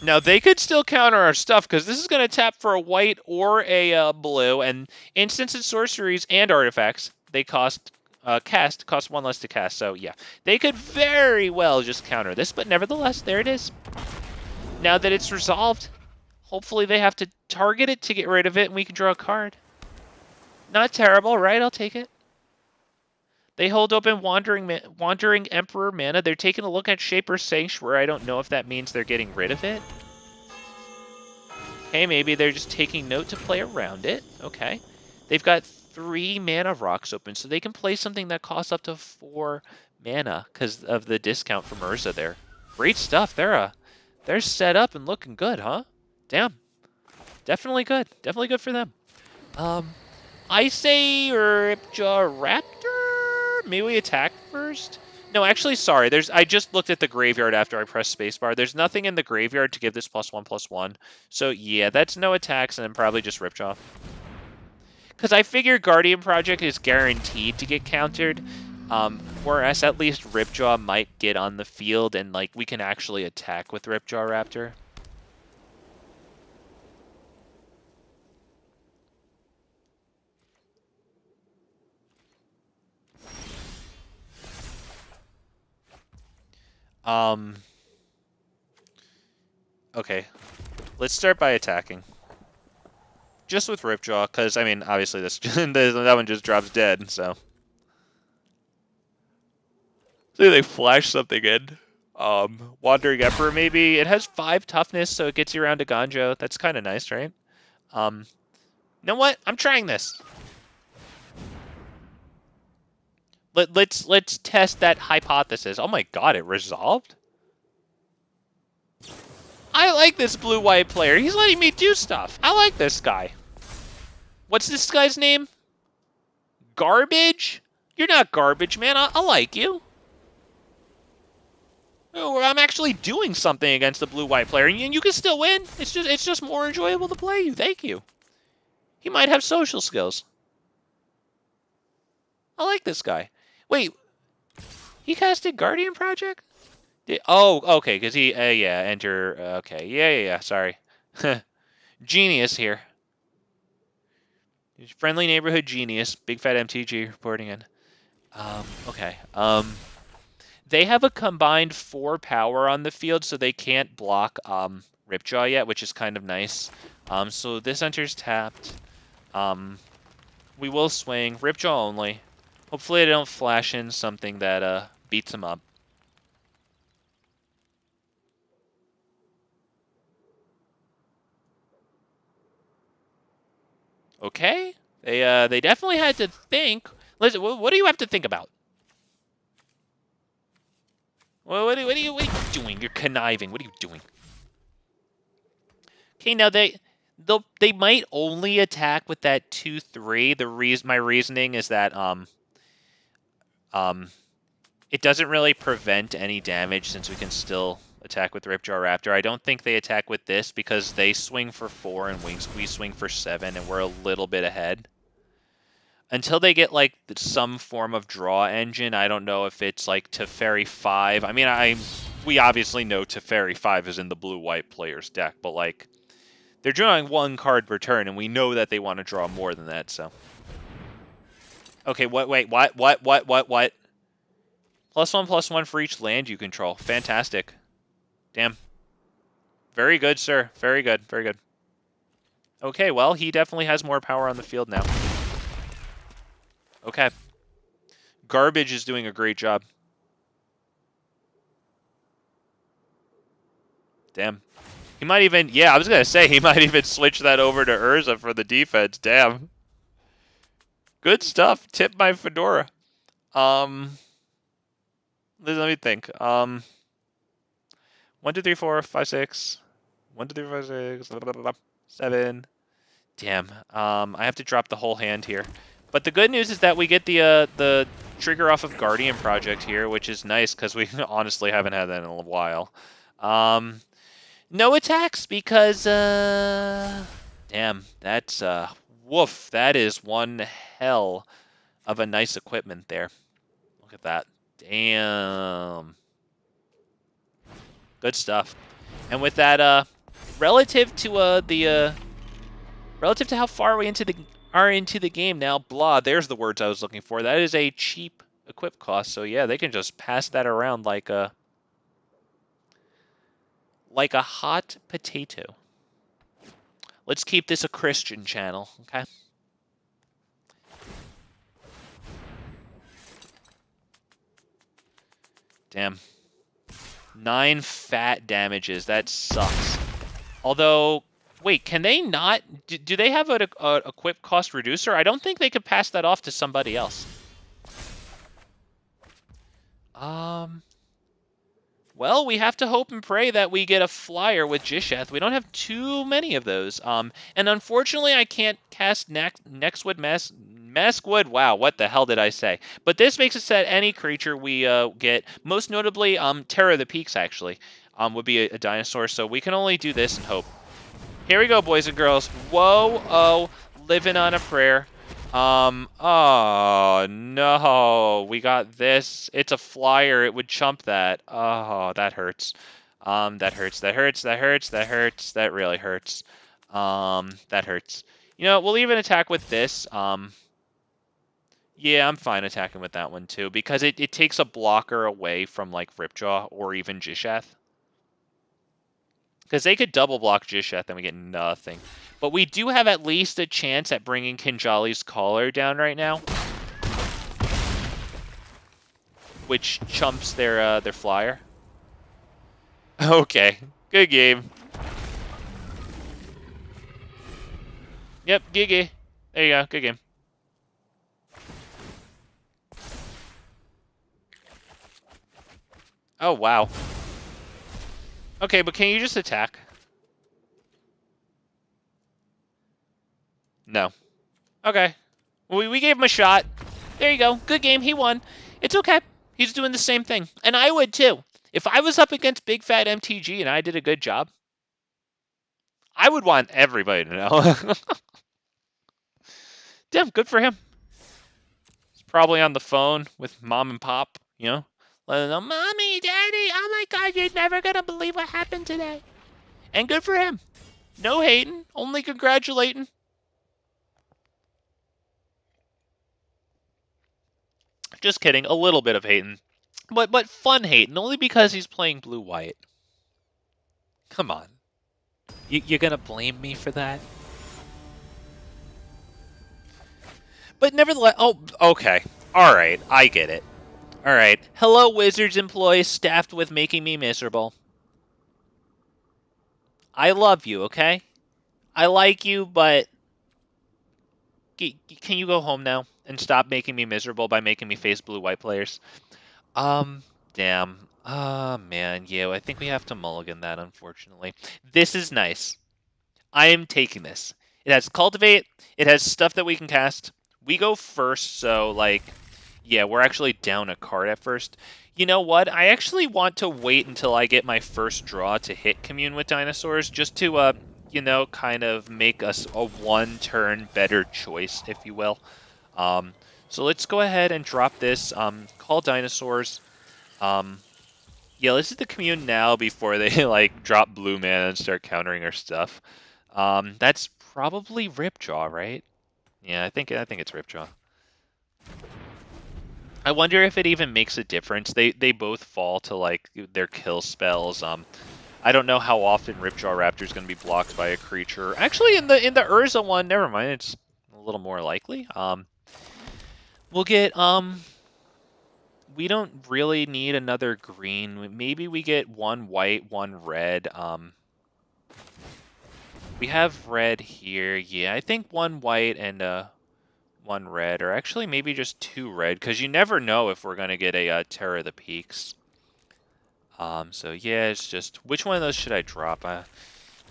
[SPEAKER 1] Now, they could still counter our stuff, because this is going to tap for a white or a blue, and instants and sorceries and artifacts, they cost 1 less to cast, so yeah. They could very well just counter this, but nevertheless, there it is. Now that it's resolved, hopefully they have to target it to get rid of it, and we can draw a card. Not terrible, right? I'll take it. They hold open Wandering Emperor mana. They're taking a look at Shaper Sanctuary. I don't know if that means they're getting rid of it. Okay, maybe they're just taking note to play around it. Okay. They've got 3 mana rocks open, so they can play something that costs up to 4 mana because of the discount from Urza there. Great stuff. They're set up and looking good, huh? Damn. Definitely good. Definitely good for them. I say Ripjaw Raptor? Maybe we attack first? No, actually, sorry. I just looked at the graveyard after I pressed spacebar. There's nothing in the graveyard to give this +1/+1. So, yeah, that's no attacks and then probably just Ripjaw. Because I figure Guardian Project is guaranteed to get countered. Whereas at least Ripjaw might get on the field and, like, we can actually attack with Ripjaw Raptor. Okay. Let's start by attacking. Just with Ripjaw, because, I mean, obviously this that one just drops dead, so. So they flash something in. Wandering Emperor, maybe. It has 5 toughness, so it gets you around to Ganjo. That's kind of nice, right? You know what? I'm trying this. Let's test that hypothesis. Oh my god, it resolved? I like this blue-white player. He's letting me do stuff. I like this guy. What's this guy's name? Garbage? You're not garbage, man. I like you. Oh, I'm actually doing something against the blue-white player, and you can still win. It's just more enjoyable to play you. Thank you. He might have social skills. I like this guy. Wait, he casted Guardian Project? Oh, okay, because he, yeah, enter, okay, yeah, sorry. Genius here. Friendly neighborhood genius, big fat MTG reporting in. Okay, they have a combined 4 power on the field, so they can't block, Ripjaw yet, which is kind of nice. So this enters tapped. We will swing, Ripjaw only. Hopefully they don't flash in something that, beats him up. Okay, they definitely had to think. Listen, what do you have to think about? What are you doing? You're conniving. What are you doing? Okay, now they might only attack with that 2/3. My reasoning is that it doesn't really prevent any damage since we can still attack with Ripjaw Raptor. I don't think they attack with this because they swing for 4 and we swing for 7 and we're a little bit ahead. Until they get, like, some form of draw engine, I don't know if it's, like, Teferi 5. I mean, we obviously know Teferi 5 is in the blue-white player's deck, but, like, they're drawing 1 card per turn, and we know that they want to draw more than that, so. Okay, wait, what? +1/+1 for each land you control. Fantastic. Damn. Very good, sir. Very good. Very good. Okay, well, he definitely has more power on the field now. Okay. Garbage is doing a great job. Damn. He might even, yeah, I was going to say, he might even switch that over to Urza for the defense. Damn. Good stuff. Tip my fedora. Let me think. 1, 2, 3, 4, 5, 6. 1, 2, 3, 4, 5, 6. Blah, blah, blah, blah, 7. Damn. I have to drop the whole hand here. But the good news is that we get the trigger off of Guardian Project here, which is nice because we honestly haven't had that in a while. No attacks because, damn, that's, woof. That is one hell of a nice equipment there. Look at that. Damn. Good stuff. And with that, relative to how far we are into the game now, blah, there's the words I was looking for. That is a cheap equip cost. So yeah, they can just pass that around like a hot potato. Let's keep this a Christian channel, okay? Damn. 9 fat damages. That sucks. Although, wait, can they not? Do they have a equip cost reducer? I don't think they could pass that off to somebody else. Well, we have to hope and pray that we get a flyer with Gishath. We don't have too many of those. And unfortunately, I can't cast Nextwood Maskwood. Wow, what the hell did I say? But this makes it set any creature we get. Most notably, Terror of the Peaks, actually, would be a dinosaur. So we can only do this and hope. Here we go, boys and girls. Whoa, oh, living on a prayer. Oh, no. We got this. It's a flyer. It would chump that. Oh, that hurts. That hurts. That hurts. That hurts. That hurts. That really hurts. That hurts. You know, we'll even attack with this. Yeah, I'm fine attacking with that one, too, because it takes a blocker away from, like, Ripjaw or even Gishath. Because they could double block Gishath and we get nothing. But we do have at least a chance at bringing Kinjalli's Caller down right now. Which chumps their flyer. Okay, good game. Yep, Gigi. There you go, good game. Oh, wow. Okay, but can you just attack? No. Okay. We gave him a shot. There you go. Good game. He won. It's okay. He's doing the same thing. And I would too. If I was up against Big Fat MTG and I did a good job, I would want everybody to know. Damn, good for him. He's probably on the phone with mom and pop, you know? Letting them know, Mommy, Daddy, oh my God, you're never going to believe what happened today. And good for him. No hating, only congratulating. Just kidding, a little bit of hating. But fun hating, only because he's playing blue-white. Come on. You're going to blame me for that? But nevertheless, oh, okay. All right, I get it. All right. Hello, Wizards employees staffed with making me miserable. I love you, okay? I like you, but can you go home now and stop making me miserable by making me face blue-white players? Damn. Man, yeah, I think we have to mulligan that, unfortunately. This is nice. I am taking this. It has Cultivate. It has stuff that we can cast. We go first, so, like, yeah, we're actually down a card at first. You know what? I actually want to wait until I get my first draw to hit Commune with Dinosaurs, just to, you know, kind of make us a one-turn better choice, if you will. So let's go ahead and drop this. Call Dinosaurs. Yeah, let's hit the Commune now before they, like, drop blue mana and start countering our stuff. That's probably Ripjaw, right? Yeah, I think it's Ripjaw. I wonder if it even makes a difference. They both fall to, like, their kill spells. I don't know how often Ripjaw Raptor is going to be blocked by a creature. Actually, in the Urza one, never mind. It's a little more likely. We'll get, we don't really need another green. Maybe we get one white, one red. We have red here. Yeah, I think one white and one red, or actually maybe just two red, because you never know if we're going to get a Terror of the Peaks. So yeah, it's just, which one of those should I drop? I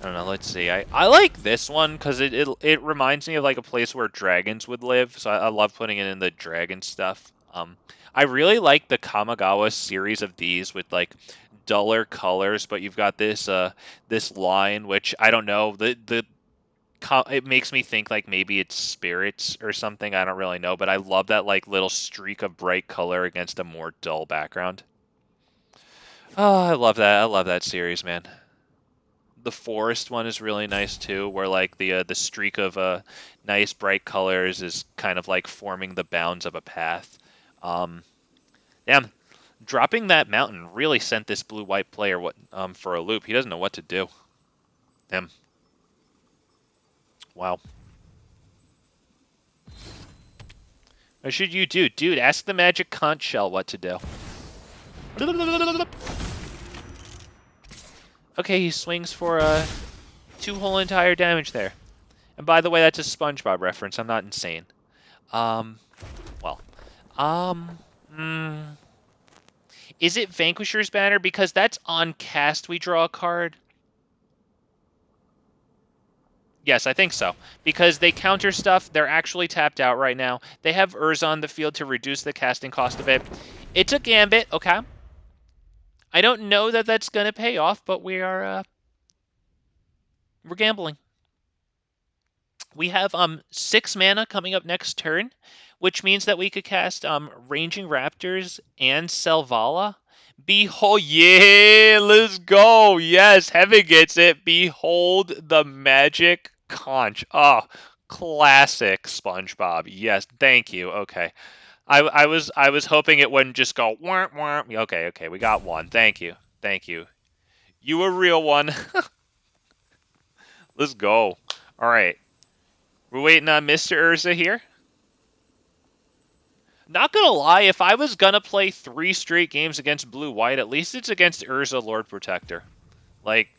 [SPEAKER 1] don't know, let's see. I like this one, because it reminds me of like a place where dragons would live, so I love putting it in the dragon stuff. I really like the Kamigawa series of these with like duller colors, but you've got this this line, which I don't know, it makes me think like maybe it's spirits or something. I don't really know, but I love that like little streak of bright color against a more dull background. Oh, I love that. I love that series, man. The forest one is really nice too, where like the streak of nice bright colors is kind of like forming the bounds of a path. Um, Damn, dropping that mountain really sent this blue-white player for a loop. He doesn't know what to do. Damn. Wow. What should you do? Dude, ask the magic conch shell what to do. Okay, he swings for 2 whole entire damage there. And by the way, that's a SpongeBob reference. I'm not insane. Well. Is it Vanquisher's Banner? Because that's on cast we draw a card. Yes, I think so. Because they counter stuff, they're actually tapped out right now. They have Urza on the field to reduce the casting cost a bit. It's a Gambit, okay. I don't know that that's going to pay off, but we're gambling. We have 6 mana coming up next turn, which means that we could cast Ranging Raptors and Selvala. Behold, yeah, let's go. Yes, Heaven gets it. Behold the magic conch. Oh, classic SpongeBob. Yes, thank you. Okay. I was hoping it wouldn't just go wah, wah. Okay, we got one. Thank you. Thank you. You a real one. Let's go. All right. We're waiting on Mr. Urza here. Not gonna lie, if I was gonna play 3 straight games against blue-white, at least it's against Urza Lord Protector. Like,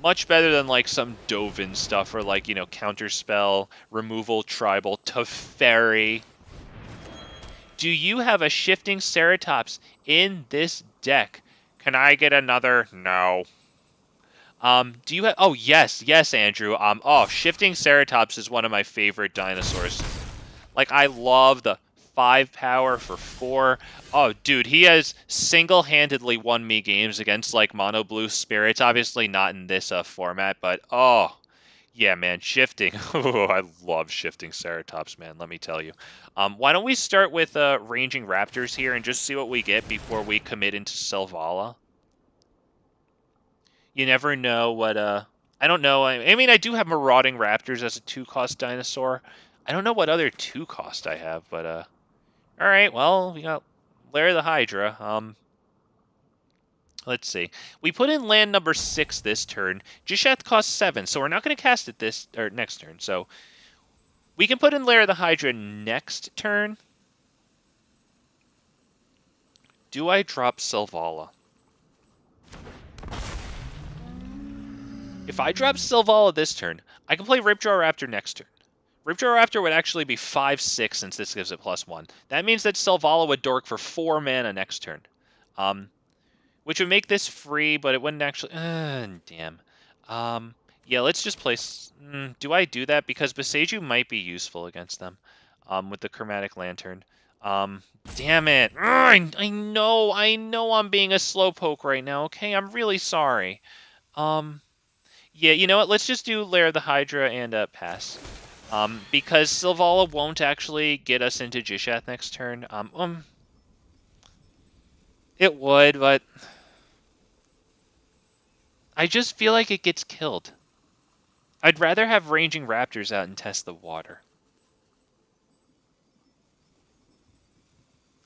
[SPEAKER 1] much better than like some Dovin stuff or like, you know, Counterspell, Removal, Tribal, Teferi. Do you have a Shifting Ceratops in this deck? Can I get another? No. Do you have... Oh, yes, Andrew. Oh, Shifting Ceratops is one of my favorite dinosaurs. Like, I love the 5 power for 4. Oh, dude, he has single-handedly won me games against, like, Mono Blue Spirits. Obviously not in this format, but, oh, yeah, man, Shifting. Oh, I love Shifting Ceratops, man, let me tell you. Why don't we start with Ranging Raptors here and just see what we get before we commit into Selvala? You never know what, I don't know. I mean, I do have Marauding Raptors as a 2-cost dinosaur. I don't know what other 2-cost I have, but, alright, well, we got Lair of the Hydra. Let's see. We put in land number 6 this turn. Gishath costs 7, so we're not going to cast it next turn. So we can put in Lair of the Hydra next turn. Do I drop Selvala? If I drop Selvala this turn, I can play Ripjaw Raptor next turn. Ripjaw Raptor would actually be 5/6 since this gives it +1. That means that Selvala would dork for 4 mana next turn. Which would make this free, but it wouldn't actually... damn. Yeah, let's just place... do I do that? Because Boseiju might be useful against them with the Chromatic Lantern. Damn it. I know I'm being a slowpoke right now, okay? I'm really sorry. Yeah, you know what? Let's just do Lair of the Hydra and pass. Because Selvala won't actually get us into Gishath next turn. It would, but I just feel like it gets killed. I'd rather have Ranging Raptors out and test the water.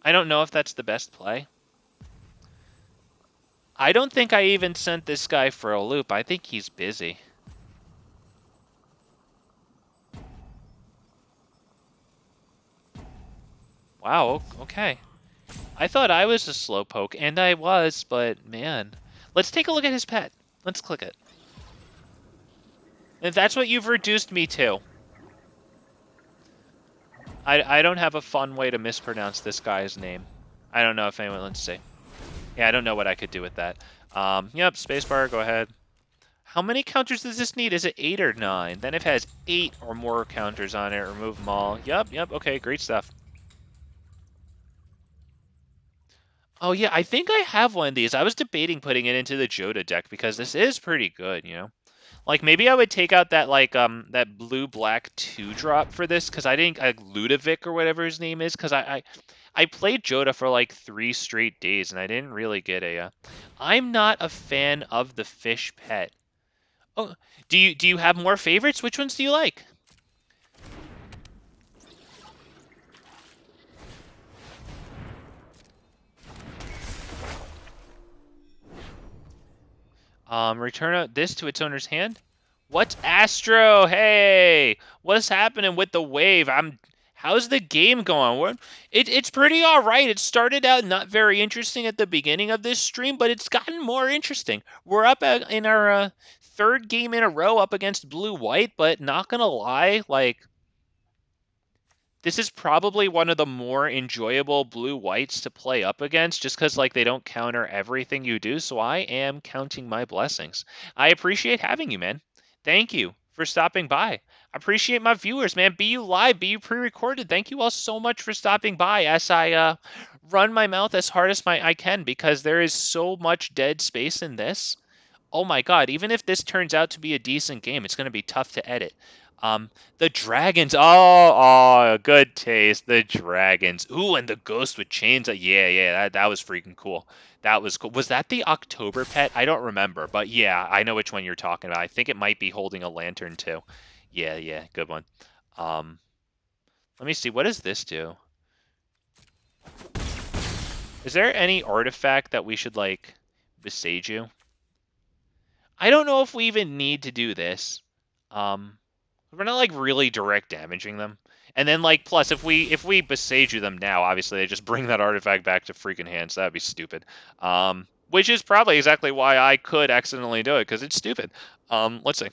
[SPEAKER 1] I don't know if that's the best play. I don't think I even sent this guy for a loop. I think he's busy. Wow, okay. I thought I was a slowpoke, and I was, but man. Let's take a look at his pet. Let's click it. And that's what you've reduced me to. I don't have a fun way to mispronounce this guy's name. I don't know if anyone, let's see. Yeah, I don't know what I could do with that. Yep, spacebar, go ahead. How many counters does this need? Is it 8 or 9? Then if it has 8 or more counters on it, remove them all. Yep, okay, great stuff. Oh yeah, I think I have one of these. I was debating putting it into the Joda deck because this is pretty good, you know? Like, maybe I would take out that, like, that blue-black 2-drop for this, because I didn't, Ludovic or whatever his name is, because I played Joda for, like, 3 straight days, and I didn't really get a, I'm not a fan of the fish pet. Oh, do you have more favorites? Which ones do you like? Return this to its owner's hand. What's Astro? Hey, what's happening with the wave? How's the game going? It's pretty all right. It started out not very interesting at the beginning of this stream, but it's gotten more interesting. We're up in our 3rd game in a row up against blue-white, but not gonna lie, like, this is probably one of the more enjoyable blue-whites to play up against, just because, like, they don't counter everything you do, so I am counting my blessings. I appreciate having you, man. Thank you for stopping by. I appreciate my viewers, man. BU Live, BU pre-recorded. Thank you all so much for stopping by as I run my mouth as hard as I can, because there is so much dead space in this. Oh my god, even if this turns out to be a decent game, it's going to be tough to edit. The dragons. Oh, good taste. The dragons. Ooh, and the ghost with chains. Yeah, that was freaking cool. That was cool. Was that the October pet? I don't remember, but yeah, I know which one you're talking about. I think it might be holding a lantern too. Yeah, good one. Let me see. What does this do? Is there any artifact that we should, like, besage you? I don't know if we even need to do this. We're not, like, really direct damaging them. And then, like, plus, if we besage them now, obviously they just bring that artifact back to freaking hand, so that'd be stupid. Which is probably exactly why I could accidentally do it, because it's stupid. Let's see.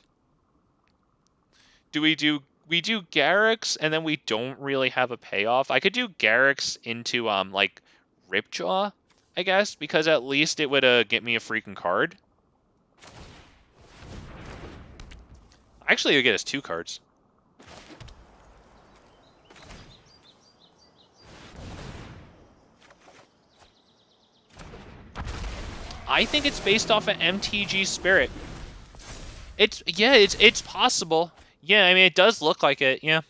[SPEAKER 1] We do Garrix, and then we don't really have a payoff. I could do Garrix into, like, Ripjaw, I guess, because at least it would, get me a freaking card. Actually, it would get us 2 cards. I think it's based off of MTG Spirit. It's possible. Yeah, I mean, it does look like it. Yeah.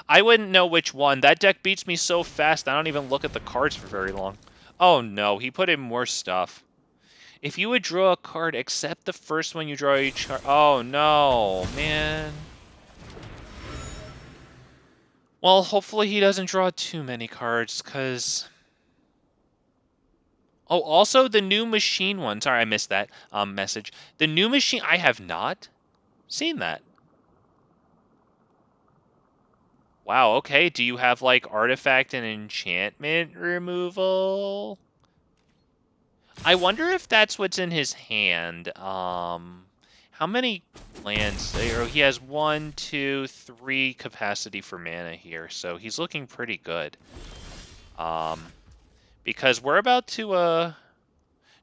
[SPEAKER 1] I wouldn't know which one. That deck beats me so fast, I don't even look at the cards for very long. Oh no, he put in more stuff. If you would draw a card, except the first one you draw each card. Oh no, man. Well, hopefully he doesn't draw too many cards, because... Oh, also the new machine one. Sorry, I missed that message. The new machine, I have not seen that. Wow, okay. Do you have, like, artifact and enchantment removal? I wonder if that's what's in his hand. How many lands? He has 1, 2, 3 capacity for mana here, so he's looking pretty good. Because we're about to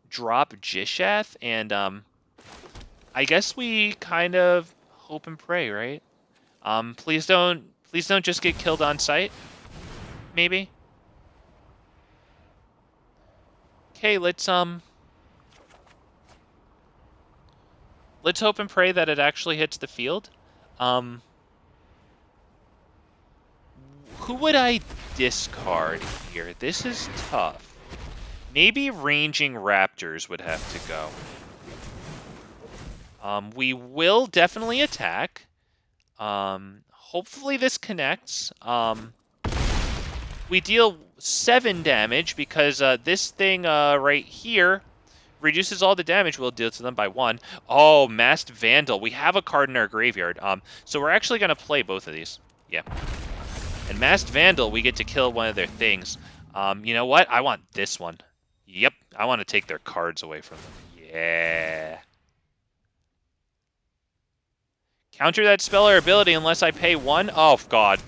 [SPEAKER 1] drop Gishath, and I guess we kind of hope and pray, right? Please don't just get killed on sight. Maybe. Okay, let's hope and pray that it actually hits the field. Who would I discard here? This is tough. Maybe Ranging Raptors would have to go. We will definitely attack. Hopefully this connects. We deal 7 damage because this thing right here reduces all the damage we'll deal to them by 1. Oh, Masked Vandal. We have a card in our graveyard. So we're actually going to play both of these. Yeah. And Masked Vandal, we get to kill one of their things. You know what? I want this one. Yep, I want to take their cards away from them. Yeah. Counter that spell or ability unless I pay 1. Oh, God.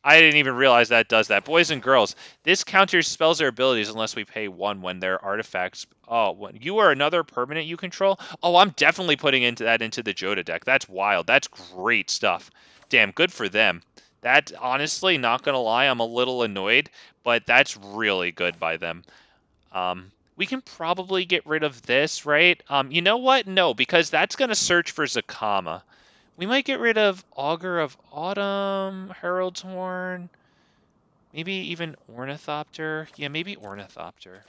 [SPEAKER 1] I didn't even realize that does that. Boys and girls, this counters spells or abilities unless we pay 1 when they're artifacts. Oh, when you are another permanent you control? Oh, I'm definitely putting into the Joda deck. That's wild. That's great stuff. Damn, good for them. That, honestly, not going to lie, I'm a little annoyed, but that's really good by them. We can probably get rid of this, right? You know what? No, because that's going to search for Zakama. We might get rid of Augur of Autumn, Herald's Horn, maybe even Ornithopter. Yeah, maybe Ornithopter.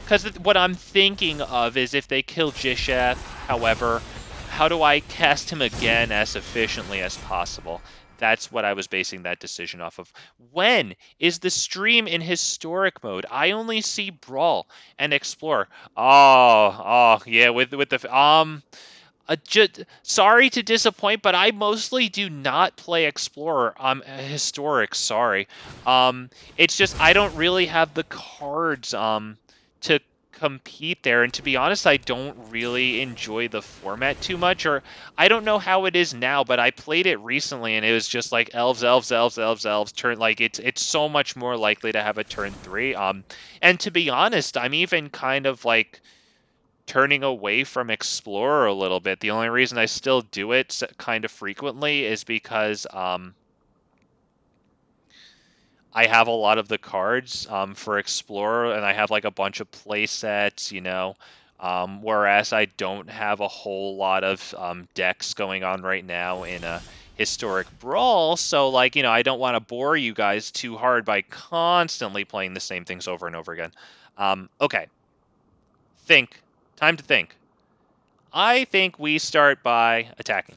[SPEAKER 1] Because what I'm thinking of is if they kill Gishath, however, how do I cast him again as efficiently as possible? That's what I was basing that decision off of. When is the stream in historic mode? I only see Brawl and Explore. Oh, yeah, with the sorry to disappoint, but I mostly do not play Explorer. Historic. Sorry. It's just I don't really have the cards to compete there, and to be honest, I don't really enjoy the format too much. Or I don't know how it is now, but I played it recently, and it was just like elves, elves, elves, elves, elves. Turn like it's so much more likely to have a turn 3. And to be honest, I'm even kind of like turning away from Explorer a little bit. The only reason I still do it kind of frequently is because I have a lot of the cards for Explorer, and I have like a bunch of play sets, you know, whereas I don't have a whole lot of decks going on right now in a historic Brawl. So, like, you know, I don't want to bore you guys too hard by constantly playing the same things over and over again. Okay. Think. Time to think. I think we start by attacking.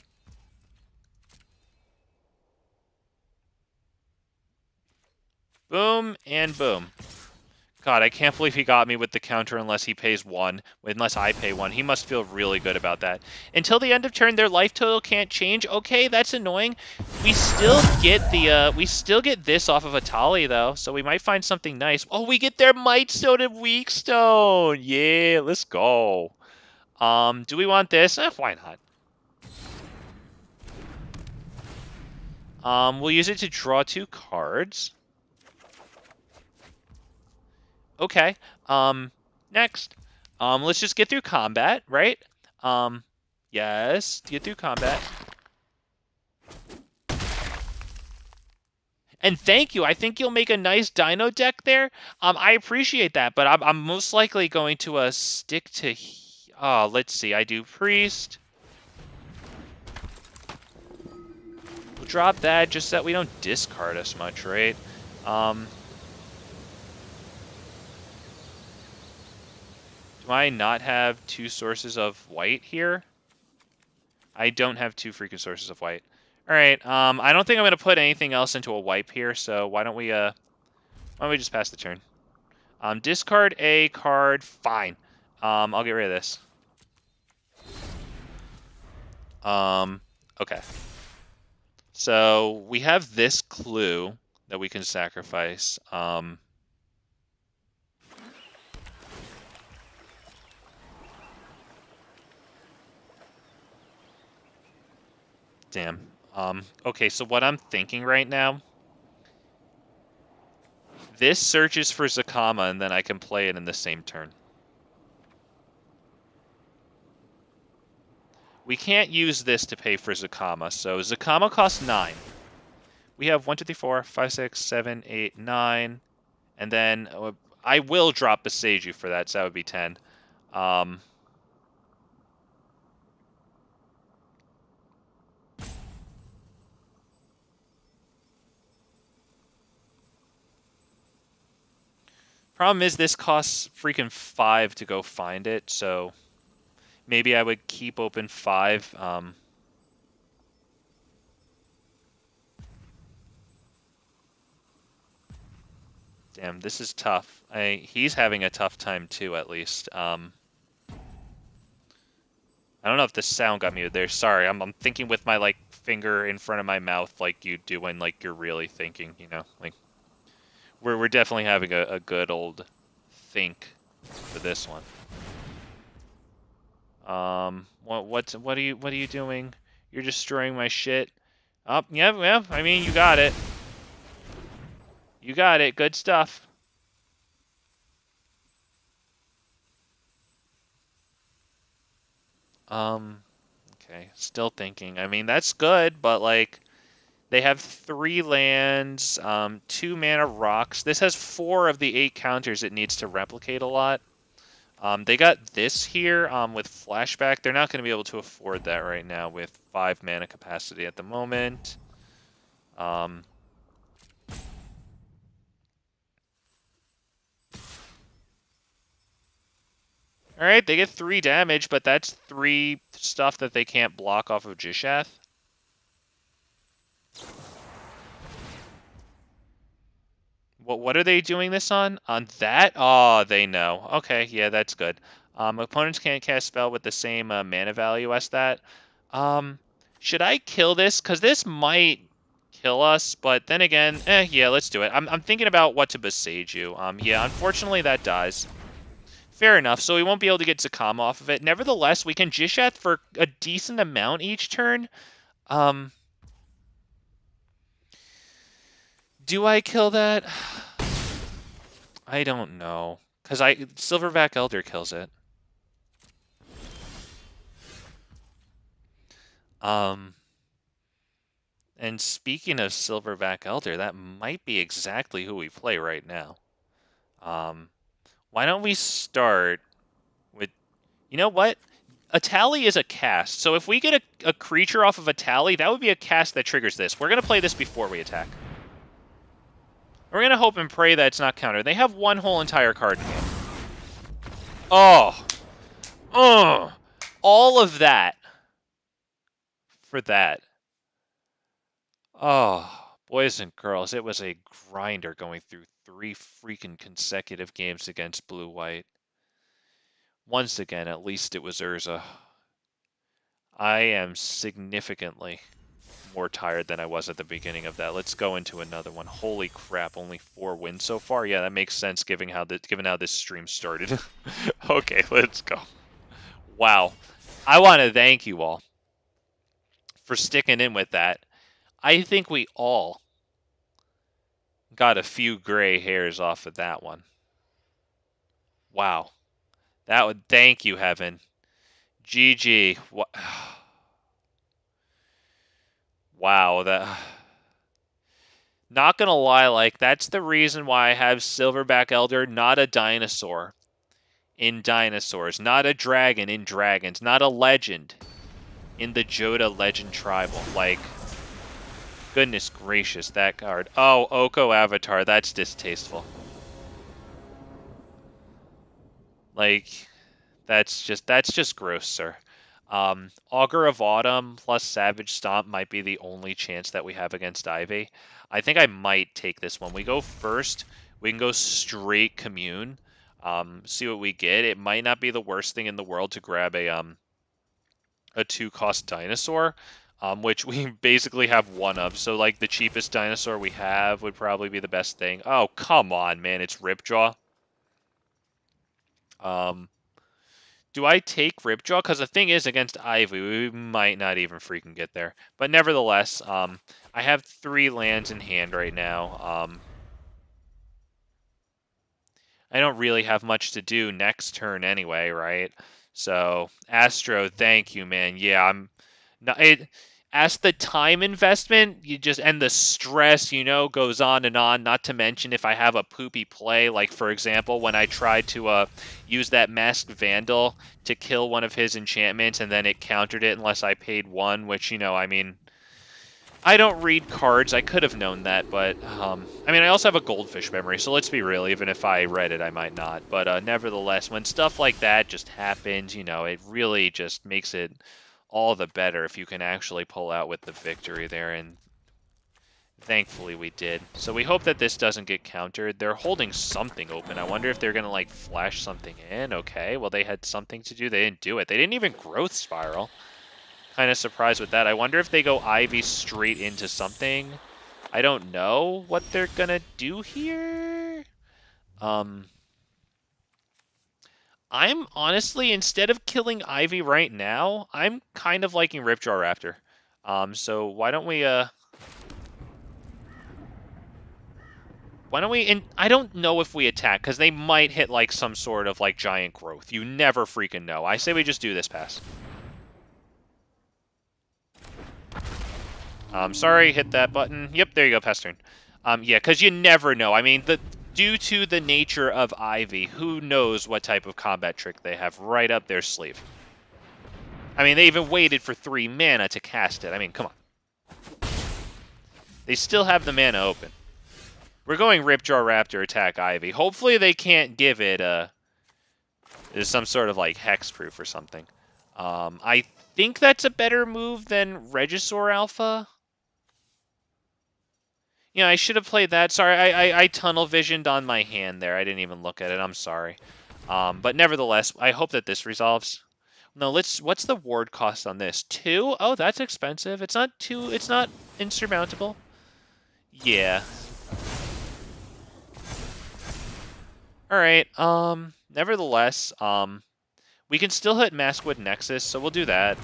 [SPEAKER 1] Boom and boom. God, I can't believe he got me with the counter unless he pays 1. Unless I pay 1. He must feel really good about that. Until the end of turn, their life total can't change. Okay, that's annoying. We still get this off of Atali, though, so we might find something nice. Oh, we get their Might Stone and Weak Stone. Yeah, let's go. Do we want this? Why not? We'll use it to draw 2 cards. Okay. Next. Let's just get through combat, right? Yes, get through combat. And thank you. I think you'll make a nice dino deck there. I appreciate that, but I'm most likely going to stick to. Let's see. I do priest. We'll drop that just so that we don't discard as much, right? Do I not have 2 sources of white here? I don't have 2 freaking sources of white. All right. I don't think I'm gonna put anything else into a wipe here. So why don't we just pass the turn? Discard a card. Fine. I'll get rid of this. Okay. So we have this clue that we can sacrifice. Damn. Okay, so what I'm thinking right now, this searches for Zakama, and then I can play it in the same turn. We can't use this to pay for Zakama, so Zakama costs 9. We have 1, 2, 3, 4, 5, 6, 7, 8, 9, and then I will drop Beseiju for that, so that would be 10. Problem is, this costs freaking 5 to go find it, so maybe I would keep open 5. Damn, this is tough. He's having a tough time too, at least. I don't know if the sound got muted there. Sorry, I'm thinking with my like finger in front of my mouth like you do when like you're really thinking, you know, like we're definitely having a good old think for this one. What are you doing? You're destroying my shit. Oh, yeah, I mean, you got it. You got it. Good stuff. Okay, still thinking. I mean, that's good, but like they have 3 lands, 2 mana rocks. This has 4 of the 8 counters it needs to replicate a lot. They got this here with flashback. They're not going to be able to afford that right now with 5 mana capacity at the moment. Alright, they get 3 damage, but that's 3 stuff that they can't block off of Gishath. What are they doing this on? On that? Oh, they know. Okay, yeah, that's good. Opponents can't cast spell with the same mana value as that. Should I kill this? Because this might kill us, but then again, yeah, let's do it. I'm thinking about what to besiege you. Yeah, unfortunately that dies. Fair enough, so we won't be able to get Zakama off of it. Nevertheless, we can Gishath for a decent amount each turn. Do I kill that? I don't know. Because Silverback Elder kills it. And speaking of Silverback Elder, that might be exactly who we play right now. Why don't we start with... You know what? A tally is a cast. So if we get a creature off of a tally, that would be a cast that triggers this. We're going to play this before we attack. We're going to hope and pray that it's not countered. They have one whole entire card game. Oh! All of that. For that. Oh, boys and girls, it was a grinder going through 3 freaking consecutive games against Blue-White. Once again, at least it was Urza. I am significantly more tired than I was at the beginning of that. Let's go into another one. Holy crap, only 4 wins so far? Yeah, that makes sense given how this stream started. Okay, let's go. Wow. I want to thank you all for sticking in with that. I think we all got a few gray hairs off of that one. Wow. That would thank you, Heaven. GG. Wow, that... Not gonna lie, like, that's the reason why I have Silverback Elder, not a dinosaur in Dinosaurs, not a dragon in Dragons, not a legend in the Joda Legend Tribal. Like, goodness gracious, that card. Oh, Oko Avatar, that's distasteful. Like, that's just gross, sir. Augur of Autumn plus Savage Stomp might be the only chance that we have against Ivy. I think I might take this one. We go first. We can go straight Commune. See what we get. It might not be the worst thing in the world to grab a 2-cost dinosaur, which we basically have one of. So like the cheapest dinosaur we have would probably be the best thing. Oh, come on, man. It's Ripjaw. Do I take Ripjaw? Because the thing is, against Ivy, we might not even freaking get there. But nevertheless, I have 3 lands in hand right now. I don't really have much to do next turn anyway, right? So, Astro, thank you, man. Yeah, I'm not... As the time investment, and the stress, goes on and on, not to mention if I have a poopy play, like, for example, when I tried to use that Masked Vandal to kill one of his enchantments, and then it countered it unless I paid 1, which, I mean, I don't read cards. I could have known that, but, I mean, I also have a goldfish memory, so let's be real, even if I read it, I might not. But, nevertheless, when stuff like that just happens, it really just makes it all the better if you can actually pull out with the victory there, and thankfully we did. So we hope that this doesn't get countered. They're holding something open. I wonder if they're going to, like, flash something in. Okay, well, they had something to do. They didn't do it. They didn't even growth spiral. kind of surprised with that. I wonder if they go Ivy straight into something. I don't know what they're gonna do here. I'm honestly, instead of killing Ivy right now, I'm kind of liking Ripjaw Raptor. So why don't we, and I don't know if we attack, because they might hit, like, some sort of, like, giant growth. You never freaking know. I say we just do this pass. Sorry, hit that button. Yep, there you go, pass turn. Yeah, because you never know. I mean, due to the nature of Ivy, who knows what type of combat trick they have right up their sleeve. I mean, they even waited for 3 mana to cast it. I mean, come on. They still have the mana open. We're going Ripjaw Raptor attack Ivy. Hopefully they can't give it some sort of, like, hexproof or something. I think that's a better move than Regisaur Alpha. Yeah, I should have played that. Sorry, I tunnel visioned on my hand there. I didn't even look at it. I'm sorry. But nevertheless, I hope that this resolves. No, what's the ward cost on this? 2? Oh, that's expensive. It's not it's not insurmountable. Yeah. Alright, nevertheless, we can still hit Maskwood Nexus, so we'll do that.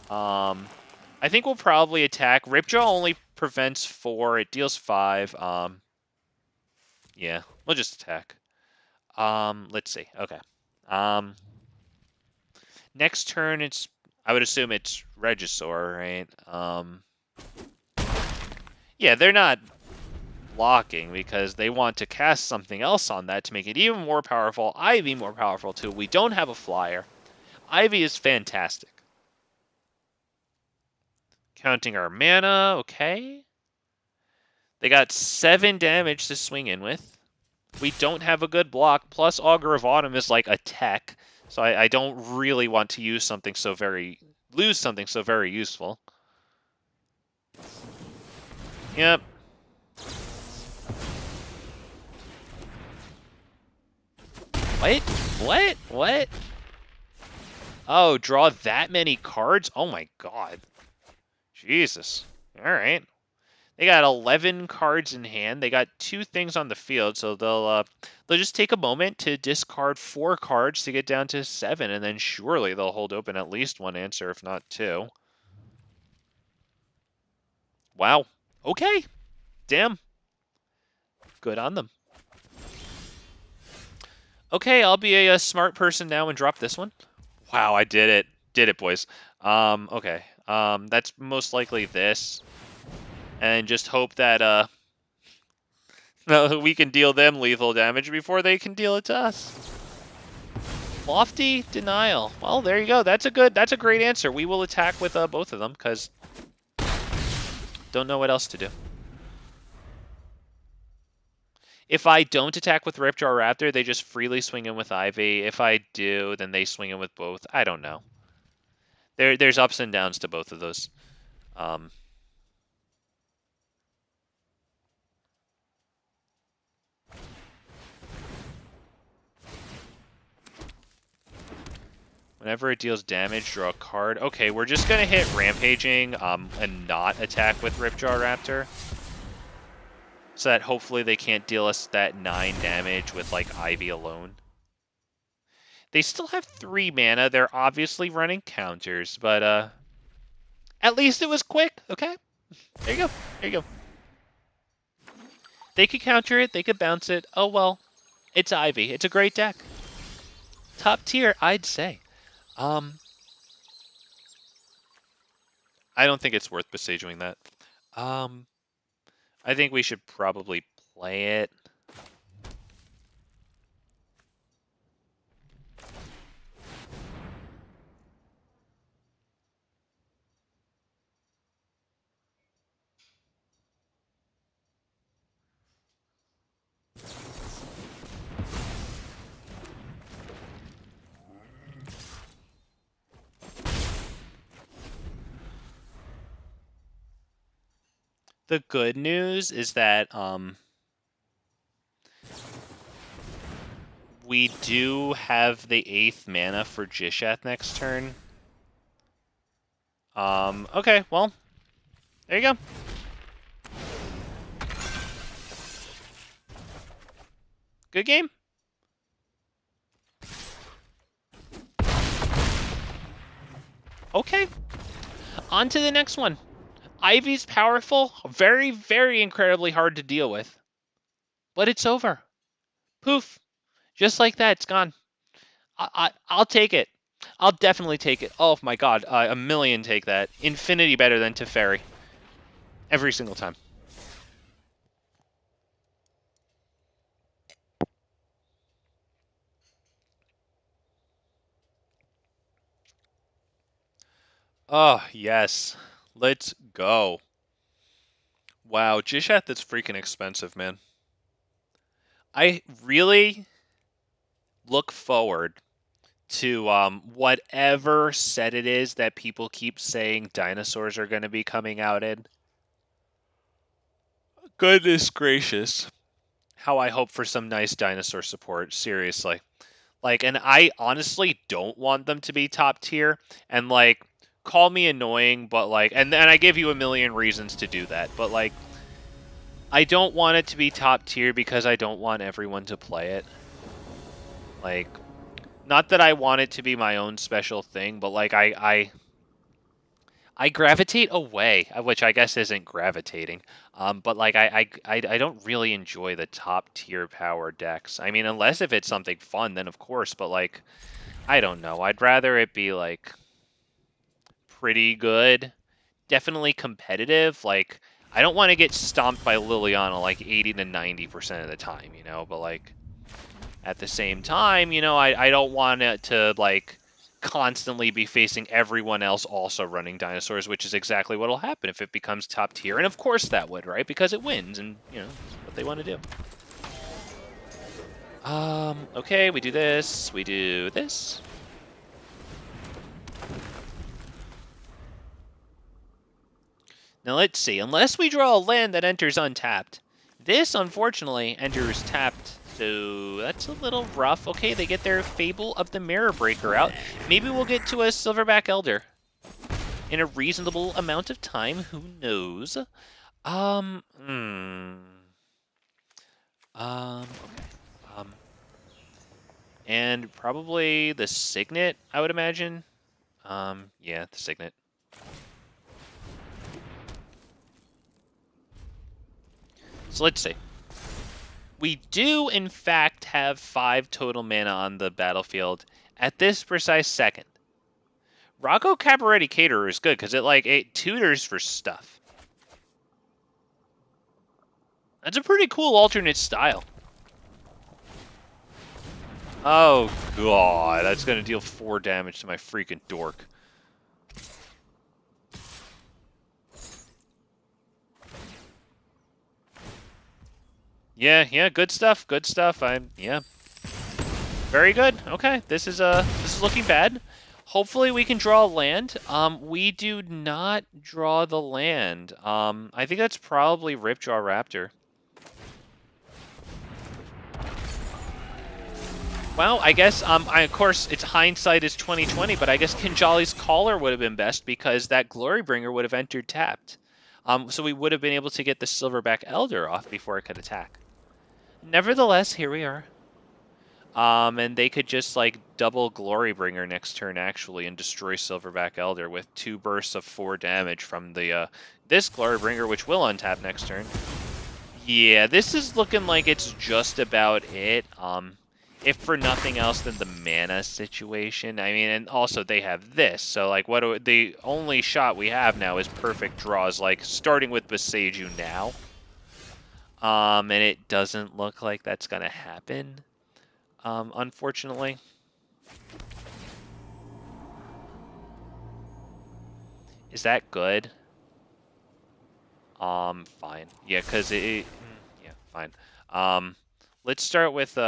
[SPEAKER 1] I think we'll probably attack. Ripjaw only prevents 4, it deals 5. Yeah, we'll just attack. Let's see. Okay. Next turn I would assume it's Regisaur, right? Yeah, they're not blocking because they want to cast something else on that to make it even more powerful. Ivy more powerful too. We don't have a flyer. Ivy is fantastic. Counting our mana, okay. They got 7 damage to swing in with. We don't have a good block, plus Augur of Autumn is like a tech, so I don't really want to lose something so very useful. Yep. What? What? What? Oh, draw that many cards? Oh my god. Jesus. Alright. They got 11 cards in hand. They got 2 things on the field, so they'll just take a moment to discard 4 cards to get down to 7, and then surely they'll hold open at least 1 answer, if not 2. Wow. Okay. Damn. Good on them. Okay, I'll be a smart person now and drop this one. Wow, I did it. Did it, boys. Okay. That's most likely this. And just hope that, we can deal them lethal damage before they can deal it to us. Lofty Denial. Well, there you go. That's a great answer. We will attack with both of them, because don't know what else to do. If I don't attack with Ripjaw Raptor, they just freely swing in with Ivy. If I do, then they swing in with both. I don't know. There's ups and downs to both of those. Whenever it deals damage, draw a card. Okay, we're just going to hit Rampaging and not attack with Ripjaw Raptor. So that hopefully they can't deal us that 9 damage with, like, Ivy alone. They still have 3 mana. They're obviously running counters, but at least it was quick, okay? There you go. There you go. They could counter it. They could bounce it. Oh, well. It's Ivy. It's a great deck. Top tier, I'd say. I don't think it's worth besieging that. I think we should probably play it. The good news is that we do have the 8th mana for Gishath next turn. Okay, well, there you go. Good game. Okay, on to the next one. Ivy's powerful, very, very incredibly hard to deal with. But it's over. Poof. Just like that, it's gone. I'll take it. I'll definitely take it. Oh my god, a million take that. Infinity better than Teferi. Every single time. Oh, yes. Let's go. Wow, Gishath is freaking expensive, man. I really look forward to whatever set it is that people keep saying dinosaurs are going to be coming out in. Goodness gracious. How I hope for some nice dinosaur support, seriously. Like, and I honestly don't want them to be top tier, and like, call me annoying, but like, and I give you a million reasons to do that, but like, I don't want it to be top tier because I don't want everyone to play it. Like, not that I want it to be my own special thing, but like, I gravitate away, which I guess isn't gravitating. But like I don't really enjoy the top tier power decks. I mean, unless if it's something fun, then of course. But like, I don't know. I'd rather it be like pretty good, definitely competitive. Like, I don't want to get stomped by Liliana like 80 to 90% of the time, you know. But like, at the same time, you know, I don't want it to like constantly be facing everyone else also running dinosaurs, which is exactly what'll happen if it becomes top tier. And of course that would, right? Because it wins, and you know, that's what they want to do. Okay, we do this, we do this. Now let's see, unless we draw a land that enters untapped, this unfortunately enters tapped, so that's a little rough. Okay, they get their Fable of the Mirror Breaker out. Maybe we'll get to a Silverback Elder in a reasonable amount of time. Who knows? Okay. And probably the Signet, I would imagine. Yeah, the Signet. So let's see. We do, in fact, have 5 total mana on the battlefield at this precise second. Rocco Cabaretti Caterer is good because it tutors for stuff. That's a pretty cool alternate style. Oh god, that's gonna deal 4 damage to my freaking dork. Yeah, good stuff, good stuff. Yeah. Very good. Okay, this is looking bad. Hopefully we can draw a land. We do not draw the land. I think that's probably Ripjaw Raptor. Well, I guess, of course, it's hindsight is 2020, but I guess Kinjalli's Caller would have been best because that Glorybringer would have entered tapped. So we would have been able to get the Silverback Elder off before it could attack. Nevertheless, here we are. And they could just, like, double Glorybringer next turn, actually, and destroy Silverback Elder with 2 bursts of 4 damage from the, this Glorybringer, which will untap next turn. Yeah, this is looking like it's just about it. If for nothing else than the mana situation. I mean, and also they have this. So, like, the only shot we have now is perfect draws, like, starting with Boseiju now. And it doesn't look like that's going to happen, unfortunately. Is that good? Fine. Yeah, because yeah, fine. Let's start with,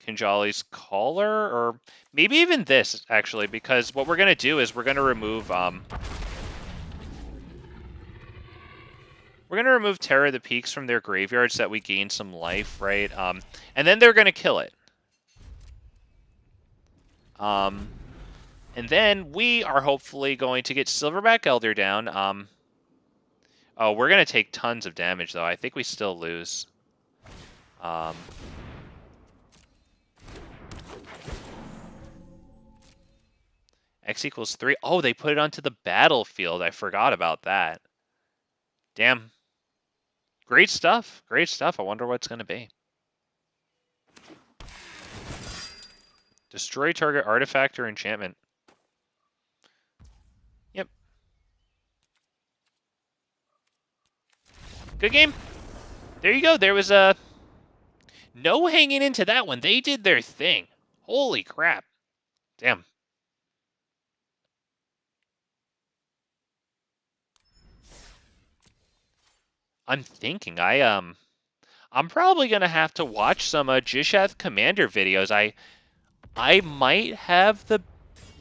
[SPEAKER 1] Kinjalli's Caller, or maybe even this, actually, because what we're going to do is we're going to remove, Terror of the Peaks from their graveyards so that we gain some life, right? And then they're going to kill it. And then we are hopefully going to get Silverback Elder down. Oh, we're going to take tons of damage, though. I think we still lose. X equals 3. Oh, they put it onto the battlefield. I forgot about that. Damn. Great stuff. Great stuff. I wonder what it's going to be. Destroy target artifact or enchantment. Yep. Good game. There you go. There was no hanging into that one. They did their thing. Holy crap. Damn. I'm thinking I'm probably gonna have to watch some Gishath Commander videos. I might have the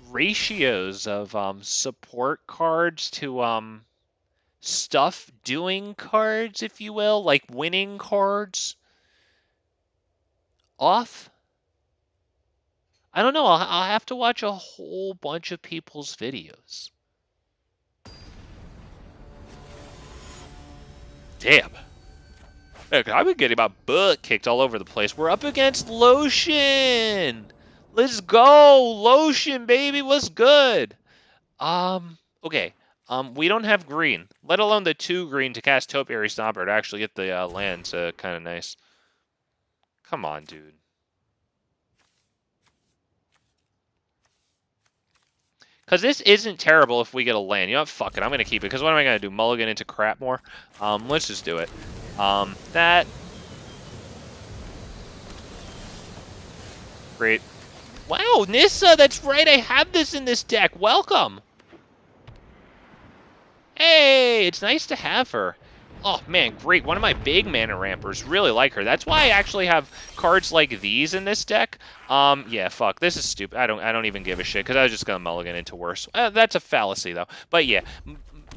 [SPEAKER 1] ratios of support cards to stuff doing cards, if you will, like winning cards off. I don't know. I'll have to watch a whole bunch of people's videos. Damn. Look, I've been getting my butt kicked all over the place. We're up against Lotion. Let's go, Lotion, baby. What's good? Okay. We don't have green, let alone the 2 green to cast Topiary Stomper to actually get the lands. Kind of nice. Come on, dude. Because this isn't terrible if we get a land. You know what? Fuck it. I'm going to keep it. Because what am I going to do? Mulligan into crap more? Let's just do it. That. Great. Wow, Nissa, that's right. I have this in this deck. Welcome. Hey, it's nice to have her. Oh, man, great. One of my big mana rampers. Really like her. That's why I actually have cards like these in this deck. Yeah, fuck. This is stupid. I don't even give a shit because I was just going to mulligan into worse. That's a fallacy, though. But yeah,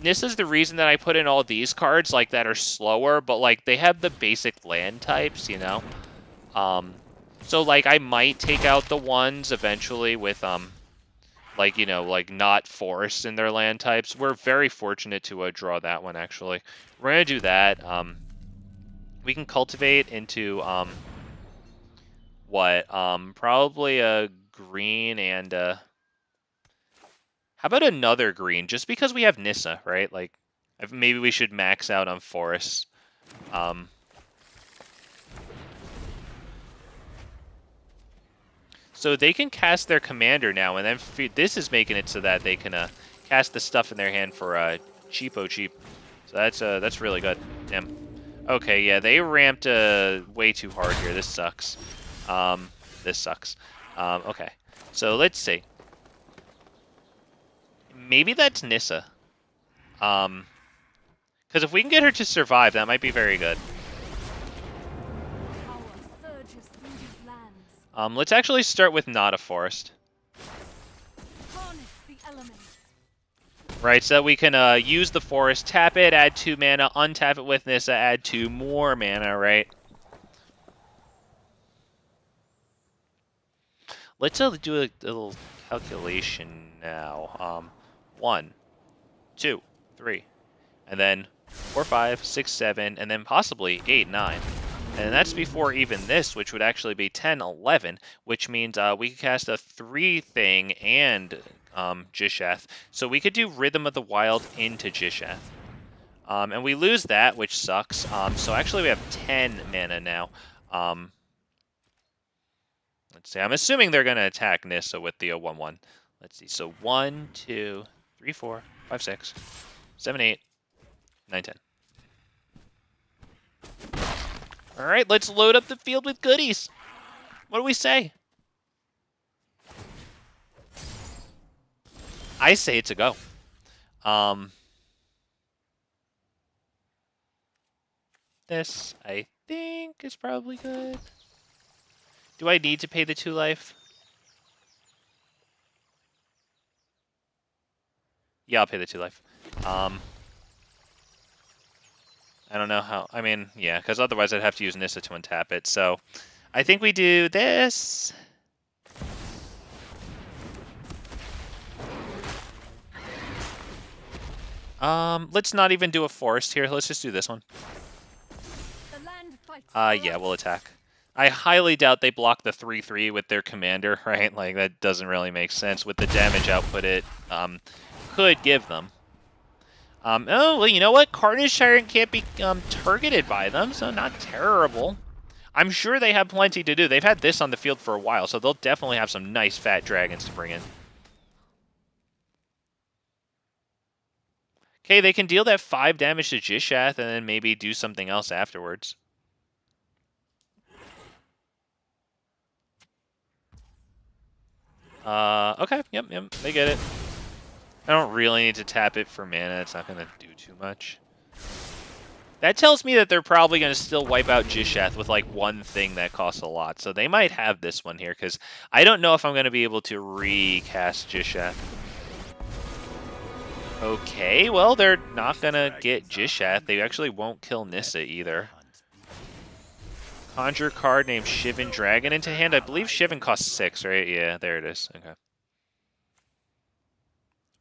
[SPEAKER 1] this is the reason that I put in all these cards like that are slower, but like they have the basic land types, you know? So like I might take out the ones eventually with like, you know, like not forests in their land types. We're very fortunate to draw that one, actually. We're going to do that. We can cultivate into, what? Probably a green and, how about another green? Just because we have Nissa, right? Like, maybe we should max out on forests. So they can cast their commander now, and then this is making it so that they can cast the stuff in their hand for cheapo cheap. So that's really good. Damn. Okay, yeah, they ramped way too hard here. This sucks. This sucks. Okay, so let's see. Maybe that's Nissa. Because if we can get her to survive, that might be very good. Let's actually start with not a forest. Right, so that we can use the forest, tap it, add 2 mana, untap it with Nissa, add 2 more mana, right? Let's do a little calculation now. 1, 2, 3, and then 4, 5, 6, 7, and then possibly 8, 9. And that's before even this, which would actually be 10, 11, which means we could cast a 3 thing and Gishath. So we could do Rhythm of the Wild into Gishath. And we lose that, which sucks. So actually we have 10 mana now. Let's see. I'm assuming they're going to attack Nissa with the 1/1. Let's see. So 1, 2, 3, 4, 5, 6, 7, 8, 9, 10. All right, let's load up the field with goodies. What do we say? I say it's a go. This, I think, is probably good. Do I need to pay the 2 life? Yeah, I'll pay the 2 life. I don't know how. I mean, yeah, because otherwise I'd have to use Nissa to untap it. So I think we do this. Let's not even do a forest here. Let's just do this one.
[SPEAKER 2] The land fights
[SPEAKER 1] Yeah, we'll attack. I highly doubt they block the 3/3 with their commander, right? Like, that doesn't really make sense with the damage output it could give them. Oh, well, you know what? Carnage Tyrant can't be targeted by them, so not terrible. I'm sure they have plenty to do. They've had this on the field for a while, so they'll definitely have some nice fat dragons to bring in. Okay, they can deal that 5 damage to Gishath and then maybe do something else afterwards. Okay, yep, they get it. I don't really need to tap it for mana. It's not going to do too much. That tells me that they're probably going to still wipe out Gishath with, like, one thing that costs a lot. So they might have this one here, because I don't know if I'm going to be able to recast Gishath. Okay, well, they're not going to get Gishath. They actually won't kill Nissa either. Conjure card named Shivan Dragon into hand. I believe Shivan costs 6, right? Yeah, there it is. Okay.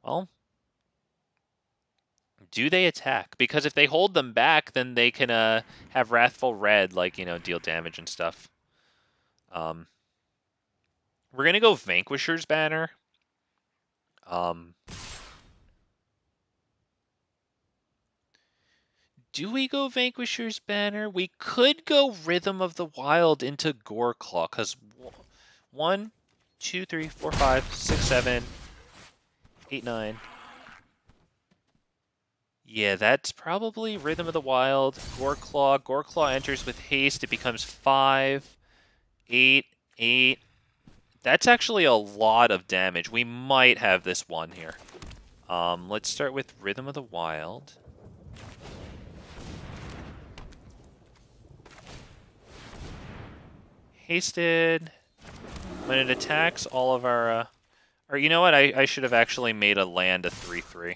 [SPEAKER 1] Well, do they attack? Because if they hold them back, then they can have Wrathful Red, like, you know, deal damage and stuff. We're going to go Vanquisher's Banner. Do we go Vanquisher's Banner? We could go Rhythm of the Wild into Goreclaw, because 1, 2, 3, 4, 5, 6, 7, 8, 9. Yeah, that's probably Rhythm of the Wild, Goreclaw. Goreclaw enters with haste. It becomes 5, 8, 8. That's actually a lot of damage. We might have this one here. Let's start with Rhythm of the Wild. Hasted. When it attacks all of our... or you know what? I should have actually made a land a 3/3.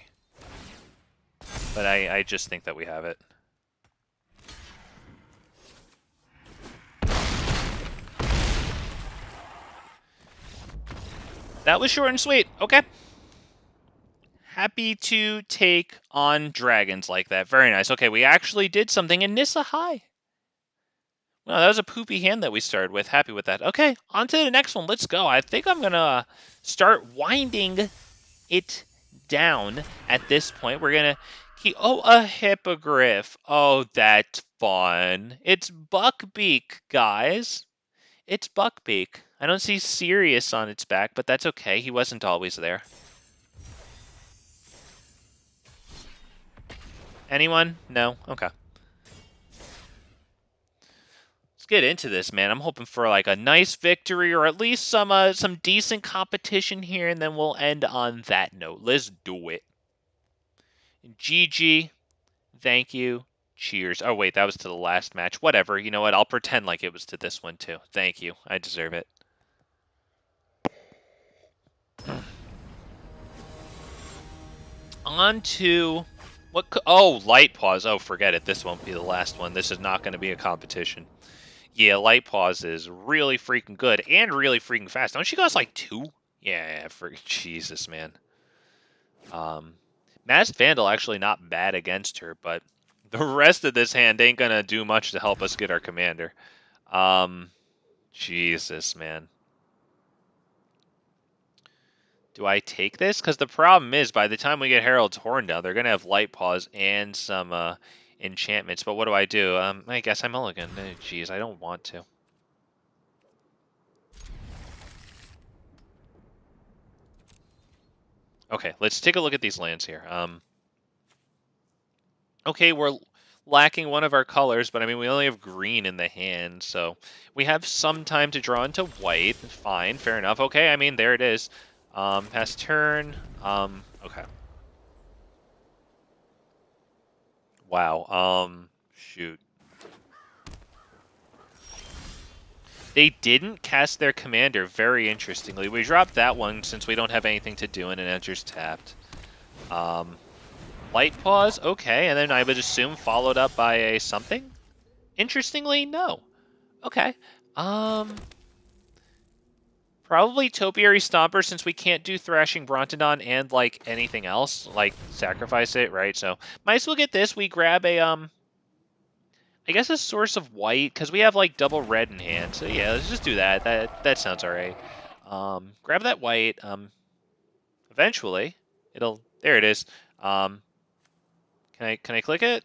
[SPEAKER 1] But I just think that we have it. That was short and sweet. Okay. Happy to take on dragons like that. Very nice. Okay, we actually did something in Nissa High. Well, that was a poopy hand that we started with. Happy with that. Okay, on to the next one. Let's go. I think I'm going to start winding it down at this point. We're going to keep... oh, a hippogriff. Oh, that's fun. It's Buckbeak, guys. It's Buckbeak. I don't see Sirius on its back, but that's okay. He wasn't always there. Anyone? No? Okay. Let's get into this, man. I'm hoping for like a nice victory or at least some decent competition here, and then we'll end on that note. Let's do it. GG. Thank you. Cheers. Oh, wait, that was to the last match. Whatever. You know what? I'll pretend like it was to this one, too. Thank you. I deserve it. On to... what? Oh, Light Pause. Oh, forget it. This won't be the last one. This is not going to be a competition. Yeah, Light Pause is really freaking good and really freaking fast. Don't she cost like 2? Yeah, for Jesus, man. Masked Vandal actually not bad against her, but the rest of this hand ain't gonna do much to help us get our commander. Jesus, man. Do I take this? Because the problem is, by the time we get Herald's Horn down, they're gonna have Light Pause and some enchantments. But what do? I guess I mulligan. Jeez, I don't want to. Okay, let's take a look at these lands here. Okay, we're lacking one of our colors, but I mean, we only have green in the hand, so we have some time to draw into white. Fine, fair enough. Okay, I mean, there it is. Pass turn. Okay. Wow, shoot. They didn't cast their commander, very interestingly. We dropped that one since we don't have anything to do and it enters tapped. Light Pause, okay, and then I would assume followed up by a something? Interestingly, no. Okay. Probably Topiary Stomper, since we can't do Thrashing Brontodon and, like, anything else, like, sacrifice it, right? So, might as well get this. We grab a, I guess a Source of White, because we have, like, double red in hand. So, yeah, let's just do that. That sounds alright. Grab that white. Eventually, there it is. Can I click it?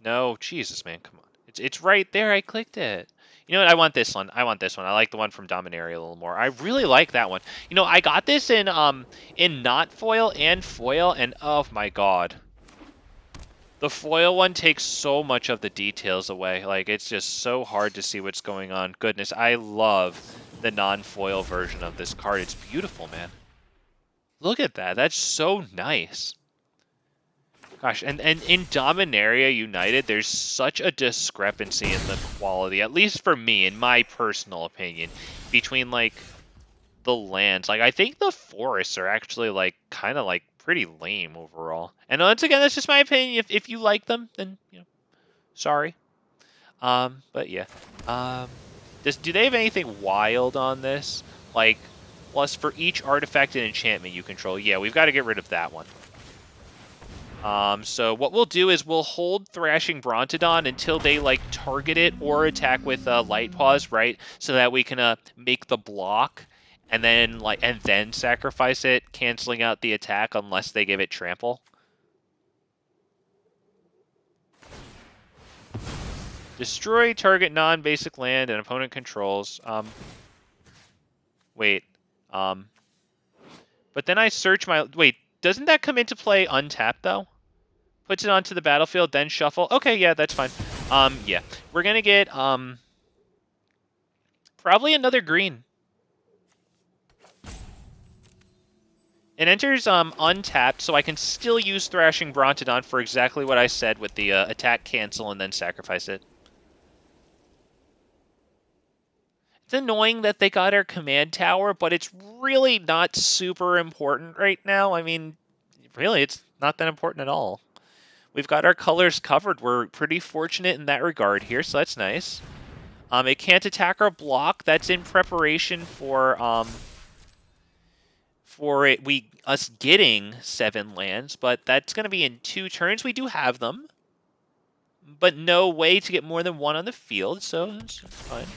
[SPEAKER 1] No, Jesus, man, come on. It's right there. I clicked it. You know what? I want this one. I want this one. I like the one from Dominaria a little more. I really like that one. You know, I got this in not foil and foil, and oh my god. The foil one takes so much of the details away. Like, it's just so hard to see what's going on. Goodness, I love the non-foil version of this card. It's beautiful, man. Look at that. That's so nice. Gosh, and in Dominaria United, there's such a discrepancy in the quality, at least for me, in my personal opinion, between, like, the lands. Like, I think the forests are actually, like, kind of, like, pretty lame overall. And once again, that's just my opinion. If you like them, then, you know, sorry. But yeah. Do they have anything wild on this? Like, plus for each artifact and enchantment you control. Yeah, we've got to get rid of that one. So what we'll do is we'll hold Thrashing Brontodon until they, like, target it or attack with Light Paws, right? So that we can make the block and then sacrifice it, canceling out the attack unless they give it trample. Destroy target non-basic land an opponent controls. Wait. But then I search my... Wait, doesn't that come into play untapped, though? Puts it onto the battlefield, then shuffle. Okay, yeah, that's fine. Yeah. We're gonna get, probably another green. It enters, untapped, so I can still use Thrashing Brontodon for exactly what I said with the, attack cancel and then sacrifice it. It's annoying that they got our command tower, but it's really not super important right now. I mean, really, it's not that important at all. We've got our colors covered. We're pretty fortunate in that regard here, so that's nice. It can't attack or block. That's in preparation for us getting 7 lands, but that's going to be in 2 turns. We do have them, but no way to get more than 1 on the field, so that's fine.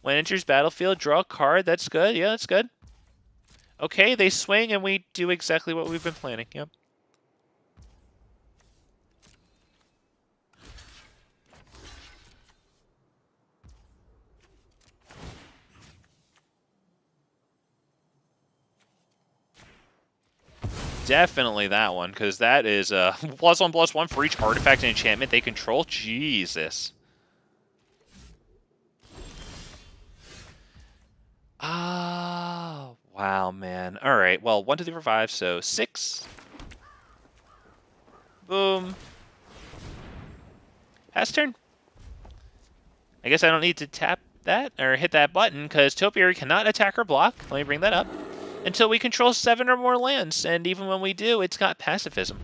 [SPEAKER 1] When it enters battlefield, draw a card. That's good. Yeah, that's good. Okay, they swing, and we do exactly what we've been planning. Yep. Definitely that one, because that is +1/+1 for each artifact and enchantment they control. Jesus. Ah, wow, man. All right, well, 1, 2, 3, 4, 5, so 6. Boom. Pass turn. I guess I don't need to tap that or hit that button because Topiary cannot attack or block. Let me bring that up. Until we control 7 or more lands, and even when we do, it's got pacifism.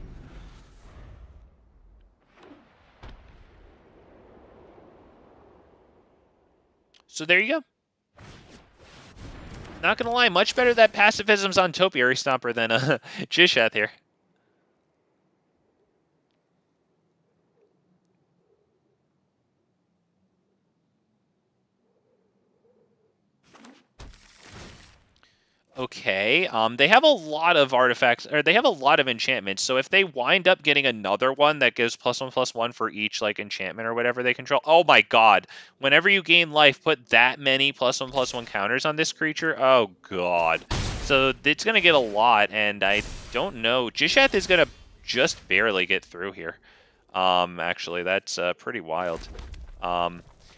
[SPEAKER 1] So there you go. Not gonna lie, much better that pacifism's on Topiary Stomper than Gishath here. Okay, they have a lot of artifacts, or they have a lot of enchantments, so if they wind up getting another one that gives +1/+1 for each, like, enchantment or whatever they control, oh my god, whenever you gain life, put that many +1/+1 counters on this creature, oh god. So it's gonna get a lot, and I don't know, Gishath is gonna just barely get through here. Actually, that's pretty wild.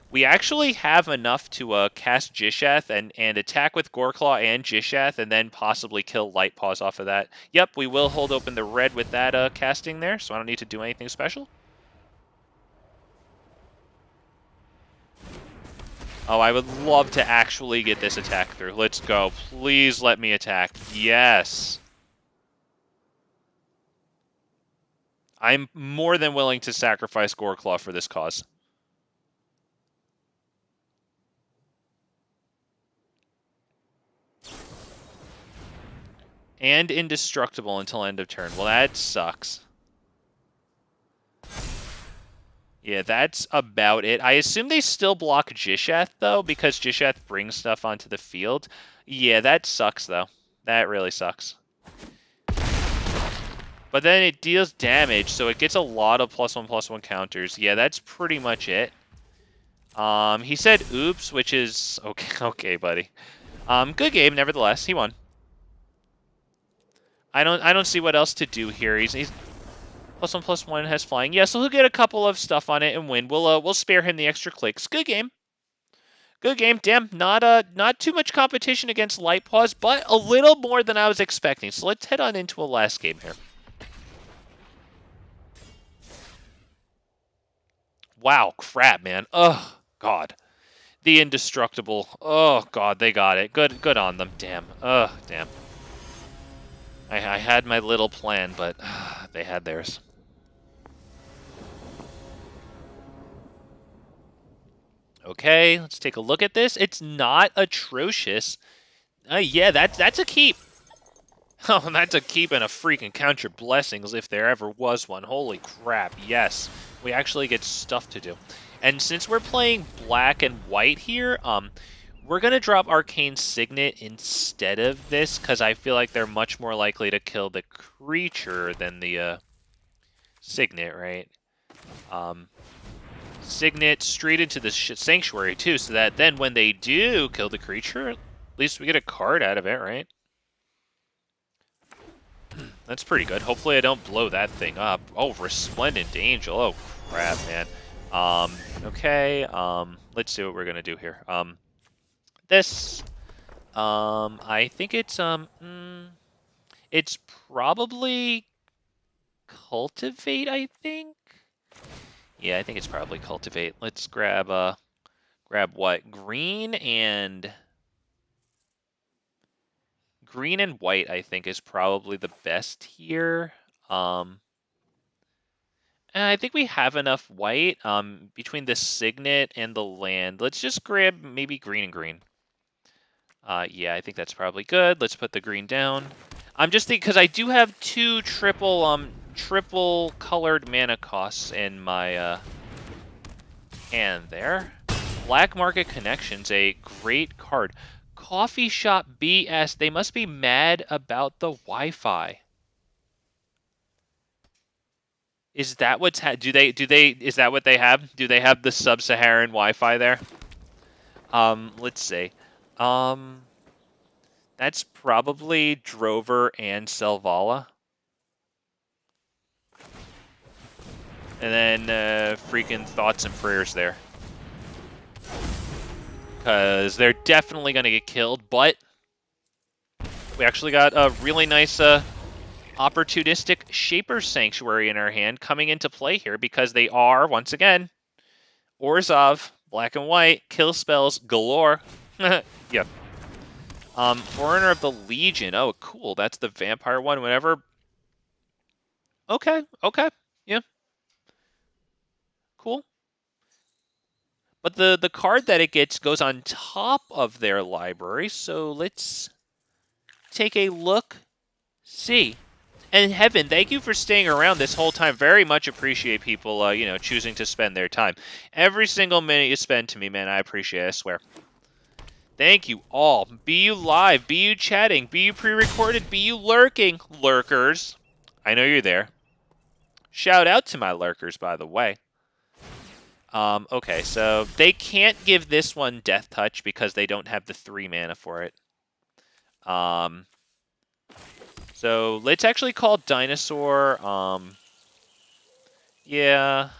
[SPEAKER 1] We actually have enough to cast Gishath and attack with Goreclaw and Gishath, and then possibly kill Light Paws off of that. Yep, we will hold open the red with that casting there, so I don't need to do anything special. Oh, I would love to actually get this attack through. Let's go. Please let me attack. Yes. I'm more than willing to sacrifice Goreclaw for this cause. And indestructible until end of turn. Well, that sucks. Yeah, that's about it. I assume they still block Gishath, though, because Gishath brings stuff onto the field. Yeah, that sucks, though. That really sucks. But then it deals damage, so it gets a lot of +1/+1 counters. Yeah, that's pretty much it. He said oops, which is... Okay, buddy. Good game, nevertheless. He won. I don't see what else to do here. He's +1/+1 has flying. Yeah, so he'll get a couple of stuff on it and win. We'll spare him the extra clicks. Good game. Good game. Damn, not too much competition against Light Paws, but a little more than I was expecting. So let's head on into a last game here. Wow, crap, man. Oh, God. The indestructible. Oh, God, they got it. Good on them. Damn. Damn. I had my little plan, but they had theirs. Okay, let's take a look at this. It's not atrocious. Yeah, that's a keep. Oh, that's a keep and a freaking count your blessings if there ever was one. Holy crap, yes. We actually get stuff to do. And since we're playing black and white here, we're going to drop Arcane Signet instead of this, because I feel like they're much more likely to kill the creature than the Signet, right? Signet straight into the Sanctuary, too, so that then when they do kill the creature, at least we get a card out of it, right? That's pretty good. Hopefully I don't blow that thing up. Oh, Resplendent Angel. Oh, crap, man. Okay, let's see what we're going to do here. I think it's probably Cultivate, I think? Yeah, I think it's probably Cultivate. Let's grab what? Green and white, I think, is probably the best here. And I think we have enough white between the Signet and the land. Let's just grab maybe green and green. Yeah, I think that's probably good. Let's put the green down. I'm just thinking, because I do have two triple colored mana costs in my hand there. Black Market Connections, a great card. Coffee Shop BS, they must be mad about the Wi-Fi. Is that what's is that what they have? Do they have the sub-Saharan Wi-Fi there? Let's see. That's probably Drover and Selvala. And then freaking thoughts and prayers there. Because they're definitely going to get killed, but we actually got a really nice opportunistic Shaper Sanctuary in our hand coming into play here because they are, once again, Orzhov, black and white, kill spells galore. Yep. Forerunner of the Legion. Oh, cool. That's the vampire one. Whenever. Okay. Yeah. Cool. But the card that it gets goes on top of their library. So let's take a look. See. And Heaven, thank you for staying around this whole time. Very much appreciate people, choosing to spend their time. Every single minute you spend to me, man, I appreciate it, I swear. Thank you all. Be you live, be you chatting, be you pre-recorded, be you lurking. Lurkers. I know you're there. Shout out to my lurkers, by the way. Okay, so they can't give this one Death Touch because they don't have the 3 mana for it. So let's actually call Dinosaur. Yeah.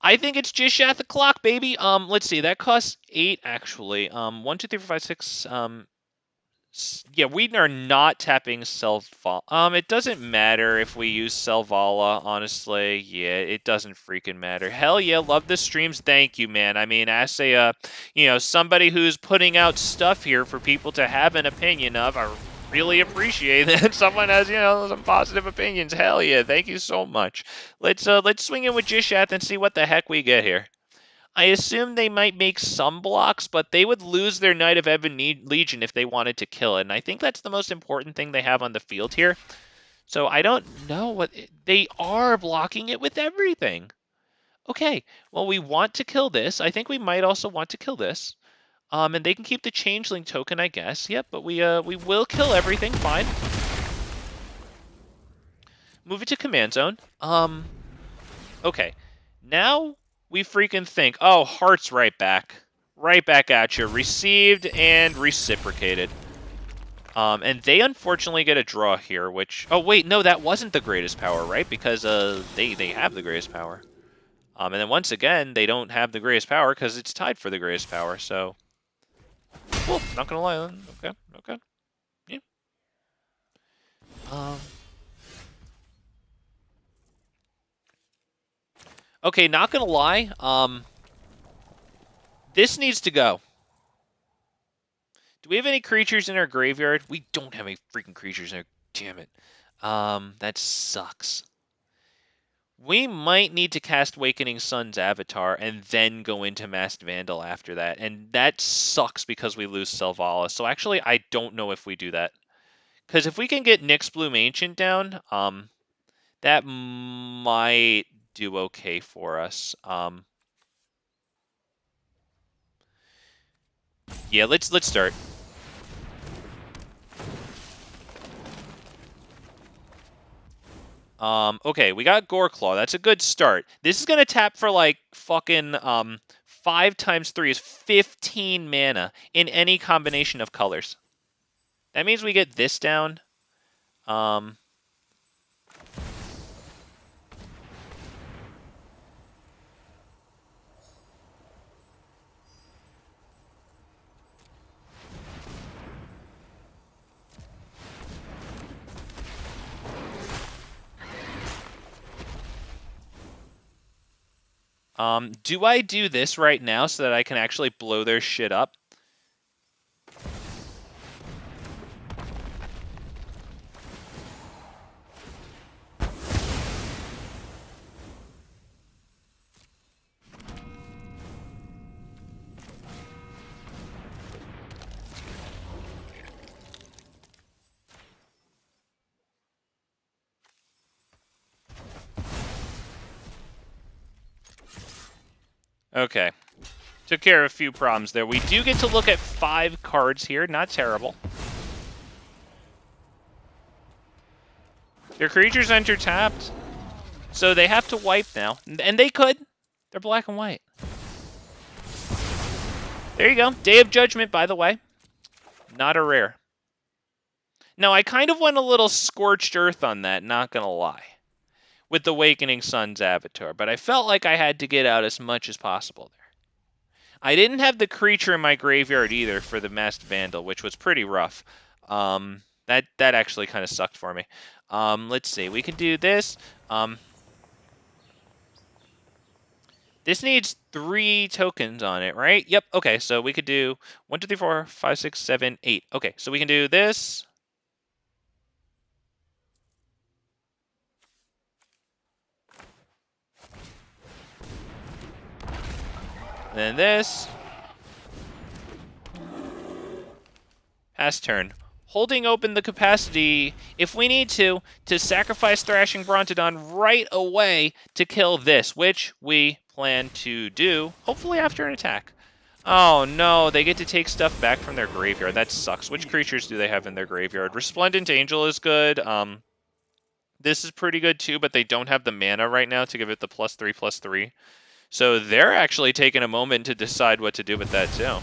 [SPEAKER 1] I think it's Gishath the clock, baby. Let's see. That costs 8 actually. 1, 2, 3, 4, 5, 6. Yeah, we are not tapping Selvala. It doesn't matter if we use Selvala, honestly. Yeah, it doesn't freaking matter. Hell yeah, love the streams. Thank you, man. I mean, as a, somebody who's putting out stuff here for people to have an opinion of, I really appreciate that someone has, some positive opinions. Hell yeah, thank you so much. Let's swing in with Gishath and see what the heck we get here. I assume they might make some blocks, but they would lose their Knight of Ebon Legion if they wanted to kill it. And I think that's the most important thing they have on the field here. So I don't know what... They are blocking it with everything. Okay, well, we want to kill this. I think we might also want to kill this. And they can keep the Changeling token, I guess. Yep, but we will kill everything. Fine. Move it to Command Zone. Okay. Now we freaking think, oh, Heart's right back. Right back at you. Received and reciprocated. And they unfortunately get a draw here, which... Oh, wait, no, that wasn't the greatest power, right? Because they have the greatest power. And then once again, they don't have the greatest power because it's tied for the greatest power, so... Well, not gonna lie. Okay, okay. Yeah. Okay, not gonna lie. This needs to go. Do we have any creatures in our graveyard? We don't have any freaking creatures in our... Damn it. That sucks. We might need to cast Wakening Sun's Avatar and then go into Masked Vandal after that. And that sucks because we lose Selvala. So actually, I don't know if we do that. Because if we can get Nyxbloom Ancient down, that might do okay for us. Yeah, let's start. Okay, we got Goreclaw. That's a good start. This is gonna tap for like fucking 5 times 3 is 15 mana in any combination of colors. That means we get this down. Do I do this right now so that I can actually blow their shit up? Okay. Took care of a few problems there. We do get to look at 5 cards here. Not terrible. Their creatures enter tapped. So they have to wipe now. And they could. They're black and white. There you go. Day of Judgment, by the way. Not a rare. Now, I kind of went a little Scorched Earth on that, not gonna lie. With the Wakening Sun's Avatar. But I felt like I had to get out as much as possible there. I didn't have the creature in my graveyard either for the Masked Vandal, which was pretty rough. That actually kind of sucked for me. Let's see. We can do this. This needs 3 tokens on it, right? Yep. Okay, so we could do 1, 2, 3, 4, 5, 6, 7, 8. Okay, so we can do this. And then this. Pass turn. Holding open the capacity, if we need to sacrifice Thrashing Brontodon right away to kill this, which we plan to do, hopefully after an attack. Oh no, they get to take stuff back from their graveyard. That sucks. Which creatures do they have in their graveyard? Resplendent Angel is good. This is pretty good too, but they don't have the mana right now to give it the +3/+3. So they're actually taking a moment to decide what to do with that too.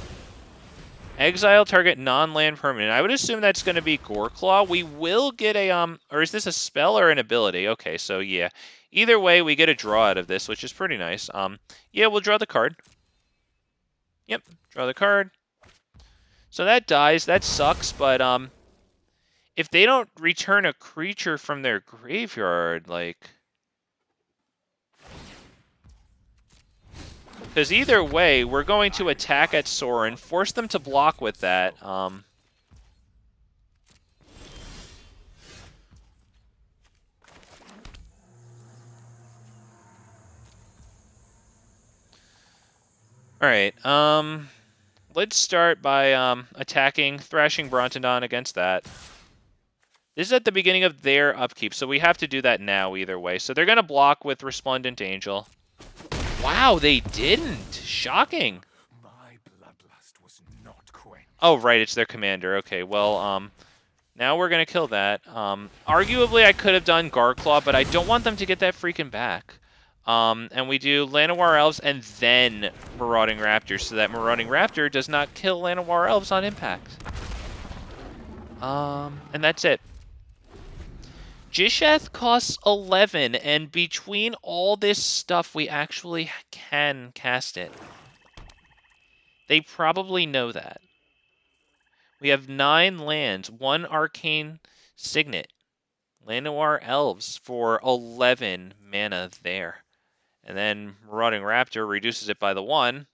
[SPEAKER 1] Exile target non-land permanent. I would assume that's going to be Goreclaw. We will get a, or is this a spell or an ability? Okay, so yeah. Either way, we get a draw out of this, which is pretty nice. Yeah, we'll draw the card. Yep, draw the card. So that dies. That sucks, but, if they don't return a creature from their graveyard, like... Because either way, we're going to attack at Sorin, force them to block with that. All right. Let's start by attacking Thrashing Brontodon against that. This is at the beginning of their upkeep, so we have to do that now either way. So they're going to block with Resplendent Angel. Wow, they didn't. Shocking.
[SPEAKER 3] My bloodlust was not quenched.
[SPEAKER 1] Oh, right, it's their commander. Okay, well, now we're going to kill that. Arguably, I could have done Garclaw, but I don't want them to get that freaking back. And we do Llanowar Elves and then Marauding Raptor, so that Marauding Raptor does not kill Llanowar Elves on impact. And that's it. Gishath costs 11, and between all this stuff, we actually can cast it. They probably know that. We have 9 lands, 1 Arcane Signet, Llanowar Elves for 11 mana there. And then Marauding Raptor reduces it by the 1.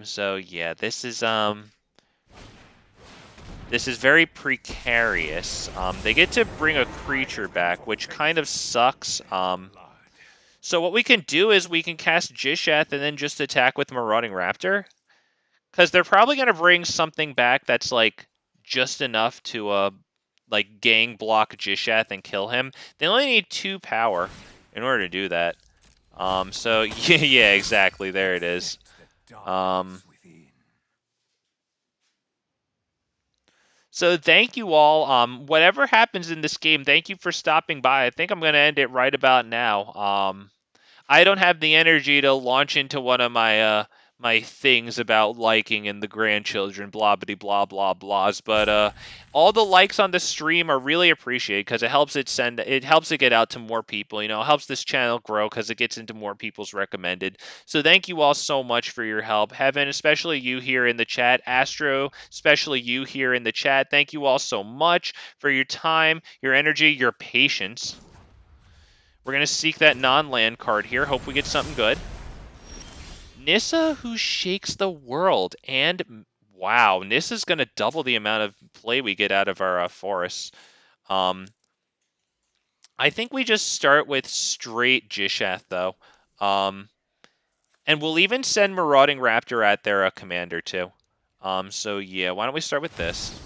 [SPEAKER 1] So yeah, this is very precarious. They get to bring a creature back, which kind of sucks. So what we can do is we can cast Gishath and then just attack with Marauding Raptor. Because they're probably going to bring something back that's like just enough to like gang block Gishath and kill him. They only need 2 power in order to do that. So yeah, exactly. There it is. So thank you all. Whatever happens in this game, thank you for stopping by. I think I'm going to end it right about now. I don't have the energy to launch into one of my my things about liking and the grandchildren, blah blah blah blah blahs. But all the likes on the stream are really appreciated because it helps it get out to more people. You know, it helps this channel grow because it gets into more people's recommended. So thank you all so much for your help, Heaven, especially you here in the chat, Astro, especially you here in the chat. Thank you all so much for your time, your energy, your patience. We're going to seek that non-land card here. Hope we get something good. Nissa, who shakes the world. And, wow, Nissa's going to double the amount of play we get out of our forests. I think we just start with straight Gishath, though. And we'll even send Marauding Raptor at their commander, too. So, yeah, why don't we start with this?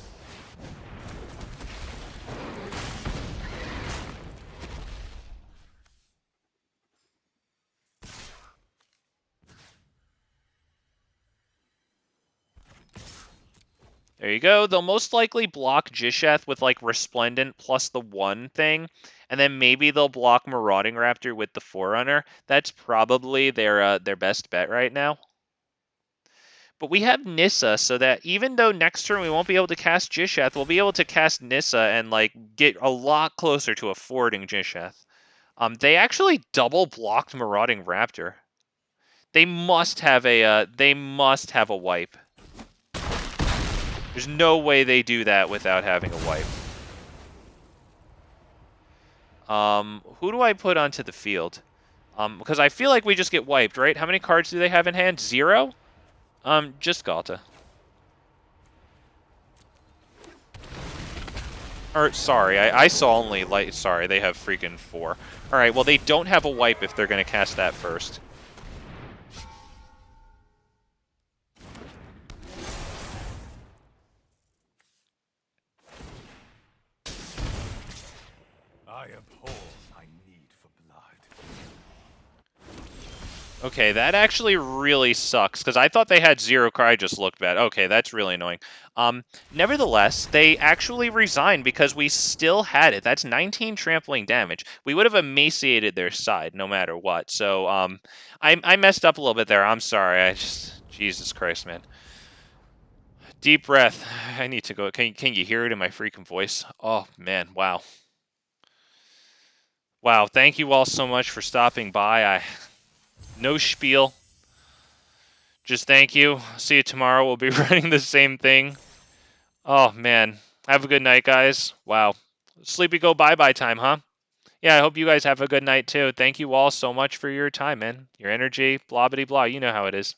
[SPEAKER 1] There you go. They'll most likely block Gishath with like Resplendent plus the 1 thing, and then maybe they'll block Marauding Raptor with the Forerunner. That's probably their best bet right now. But we have Nissa, so that even though next turn we won't be able to cast Gishath, we'll be able to cast Nissa and like get a lot closer to affording Gishath. They actually double blocked Marauding Raptor. They must have a wipe. There's no way they do that without having a wipe. Who do I put onto the field? Because I feel like we just get wiped, right? How many cards do they have in hand? 0? Just Galta. Or, sorry, I saw only, like, sorry, they have freaking 4. Alright, well, they don't have a wipe if they're going to cast that first.
[SPEAKER 3] I abhor my need for blood.
[SPEAKER 1] Okay, that actually really sucks, because I thought they had 0 card. I just looked bad. Okay, that's really annoying. Nevertheless, they actually resigned because we still had it. That's 19 trampling damage. We would have emaciated their side no matter what. So, I messed up a little bit there. I'm sorry. Jesus Christ, man. Deep breath. I need to go. Can you hear it in my freaking voice? Oh, man. Wow. Wow, thank you all so much for stopping by. No spiel. Just thank you. See you tomorrow. We'll be running the same thing. Oh, man. Have a good night, guys. Wow. Sleepy go bye-bye time, huh? Yeah, I hope you guys have a good night, too. Thank you all so much for your time, man. Your energy, blah, blah, blah. You know how it is.